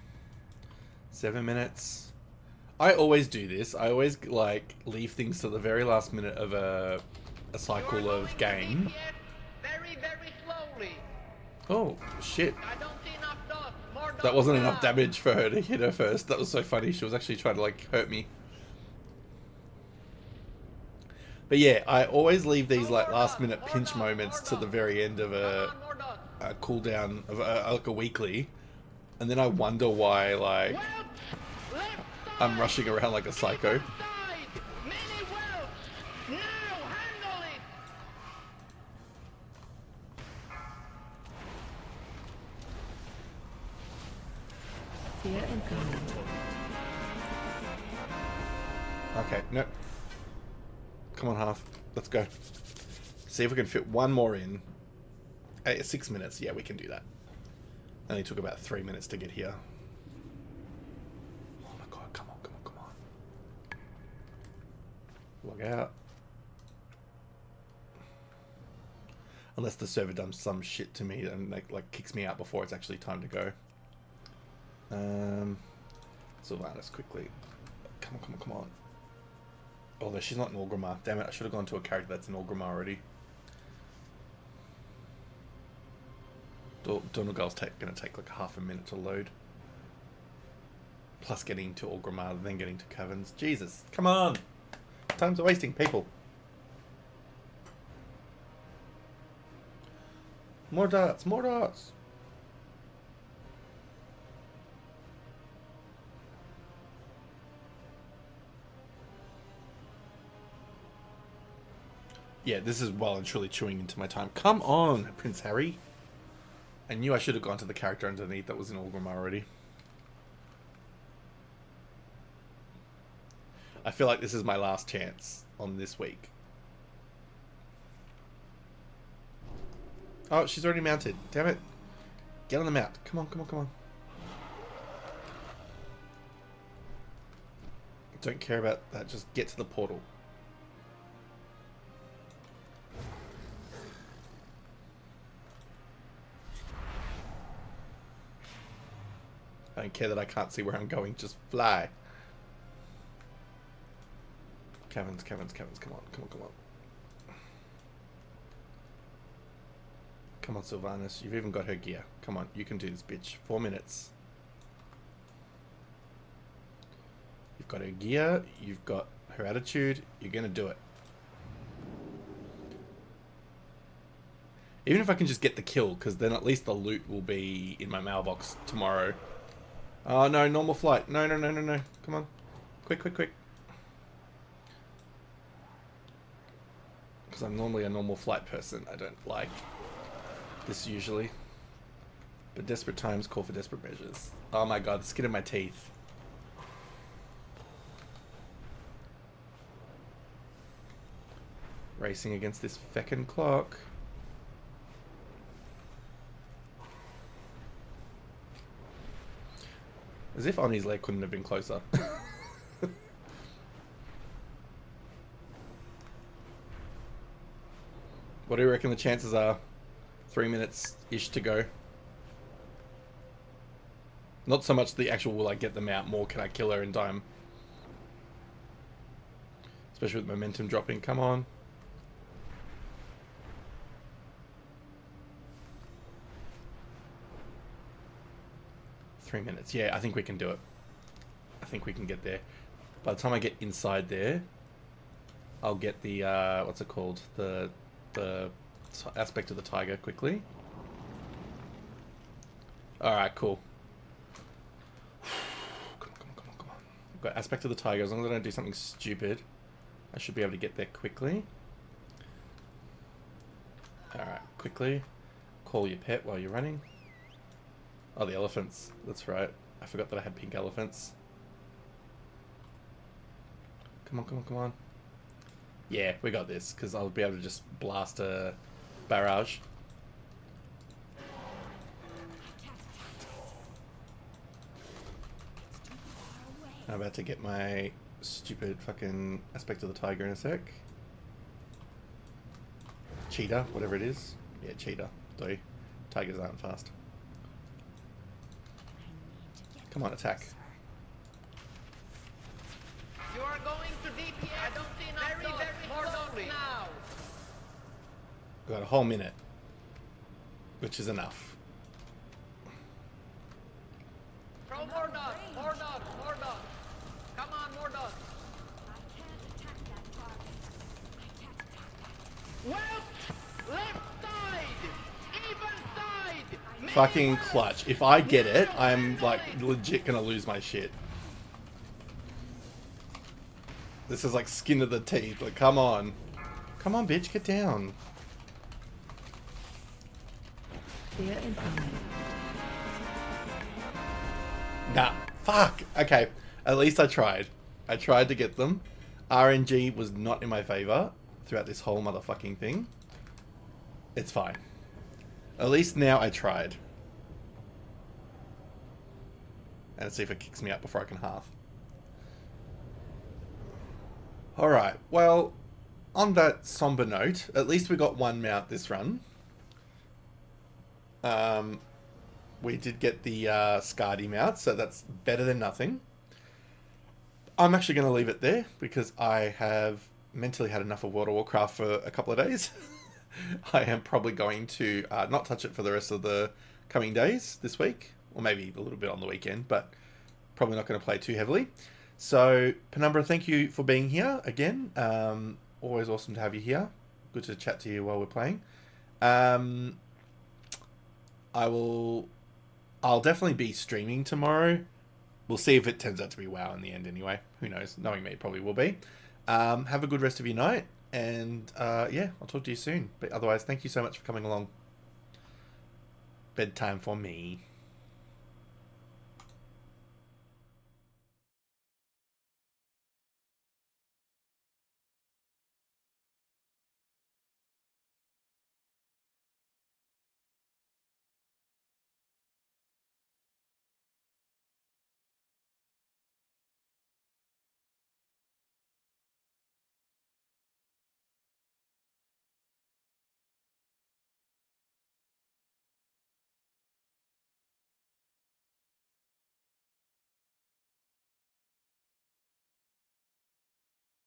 7 minutes. I always do this. I always like leave things to the very last minute of a cycle of game. Very, very slowly. Oh shit! I don't see enough dots. More dots. That wasn't enough damage for her to hit her first. That was so funny. She was actually trying to like hurt me. But yeah, I always leave these like last minute pinch moments to the very end of a cooldown of like a weekly, and then I wonder why like I'm rushing around like a psycho. Fear incoming. Okay, no. Come on, half. Let's go. See if we can fit one more in. Hey, 6 minutes. Yeah, we can do that. Only took about 3 minutes to get here. Oh my god, come on, come on, come on. Log out. Unless the server does some shit to me and like kicks me out before it's actually time to go. Sylvanas, quickly. Come on, come on, come on. Although she's not in Orgrimmar. Damn it, I should have gone to a character that's in Orgrimmar already. Donegal's going to take like half a minute to load. Plus getting to Orgrimmar, then getting to Caverns. Jesus, come on! Time's wasting, people. More darts, more darts! Yeah, this is well and truly chewing into my time. Come on, Prince Harry. I knew I should have gone to the character underneath that was in Orgrimmar already. I feel like this is my last chance on this week. Oh, she's already mounted. Damn it. Get on the mount. Come on, come on, come on. Don't care about that. Just get to the portal. I don't care that I can't see where I'm going, just fly. Caverns, caverns, caverns, come on, come on, come on. Come on, Sylvanas, you've even got her gear. Come on, you can do this, bitch. 4 minutes. You've got her gear, you've got her attitude, you're gonna do it. Even if I can just get the kill, because then at least the loot will be in my mailbox tomorrow. Oh no, normal flight. No, no, no, no, no. Come on. Quick, quick, quick. Because I'm normally a normal flight person. I don't like this usually. But desperate times call for desperate measures. Oh my god, the skin of my teeth. Racing against this feckin' clock. As if Oni's leg couldn't have been closer. What do you reckon the chances are? 3 minutes-ish to go. Not so much the actual will I get them out, more can I kill her in time. Especially with momentum dropping. Come on. Three minutes. Yeah, I think we can do it. I think we can get there. By the time I get inside there, I'll get the, what's it called? The aspect of the tiger quickly. Alright, cool. Come on, come on, come on, come on. I've got aspect of the tiger. As long as I don't do something stupid, I should be able to get there quickly. Alright, quickly. Call your pet while you're running. Oh, the elephants. That's right. I forgot that I had pink elephants. Come on, come on, come on. Yeah, we got this, because I'll be able to just blast a barrage. I'm about to get my stupid fucking aspect of the tiger in a sec. Cheetah, whatever it is. Yeah, cheetah. Though tigers aren't fast. Come on, attack. You are going to DPS. I don't see enough more slowly now. We've got a whole minute, which is enough. Throw more dogs, more dogs, more dogs. Come on, more dogs. Left, left side, even side. Fucking clutch. If I get it, I'm like legit gonna lose my shit. This is like skin of the teeth. Like, come on. Come on, bitch, get down. Nah, fuck. Okay, at least I tried. I tried to get them. RNG was not in my favor throughout this whole motherfucking thing. It's fine. At least now I tried. And let's see if it kicks me out before I can half. Alright, well, on that somber note, at least we got one mount this run. We did get the Scardy mount, so that's better than nothing. I'm actually going to leave it there, because I have mentally had enough of World of Warcraft for a couple of days. I am probably going to not touch it for the rest of the coming days this week, or maybe a little bit on the weekend, but probably not going to play too heavily. So, Penumbra, thank you for being here again. Always awesome to have you here. Good to chat to you while we're playing. I'll definitely be streaming tomorrow. We'll see if it turns out to be WoW in the end anyway. Who knows? Knowing me, it probably will be. Have a good rest of your night. And yeah, I'll talk to you soon. But otherwise, thank you so much for coming along. Bedtime for me.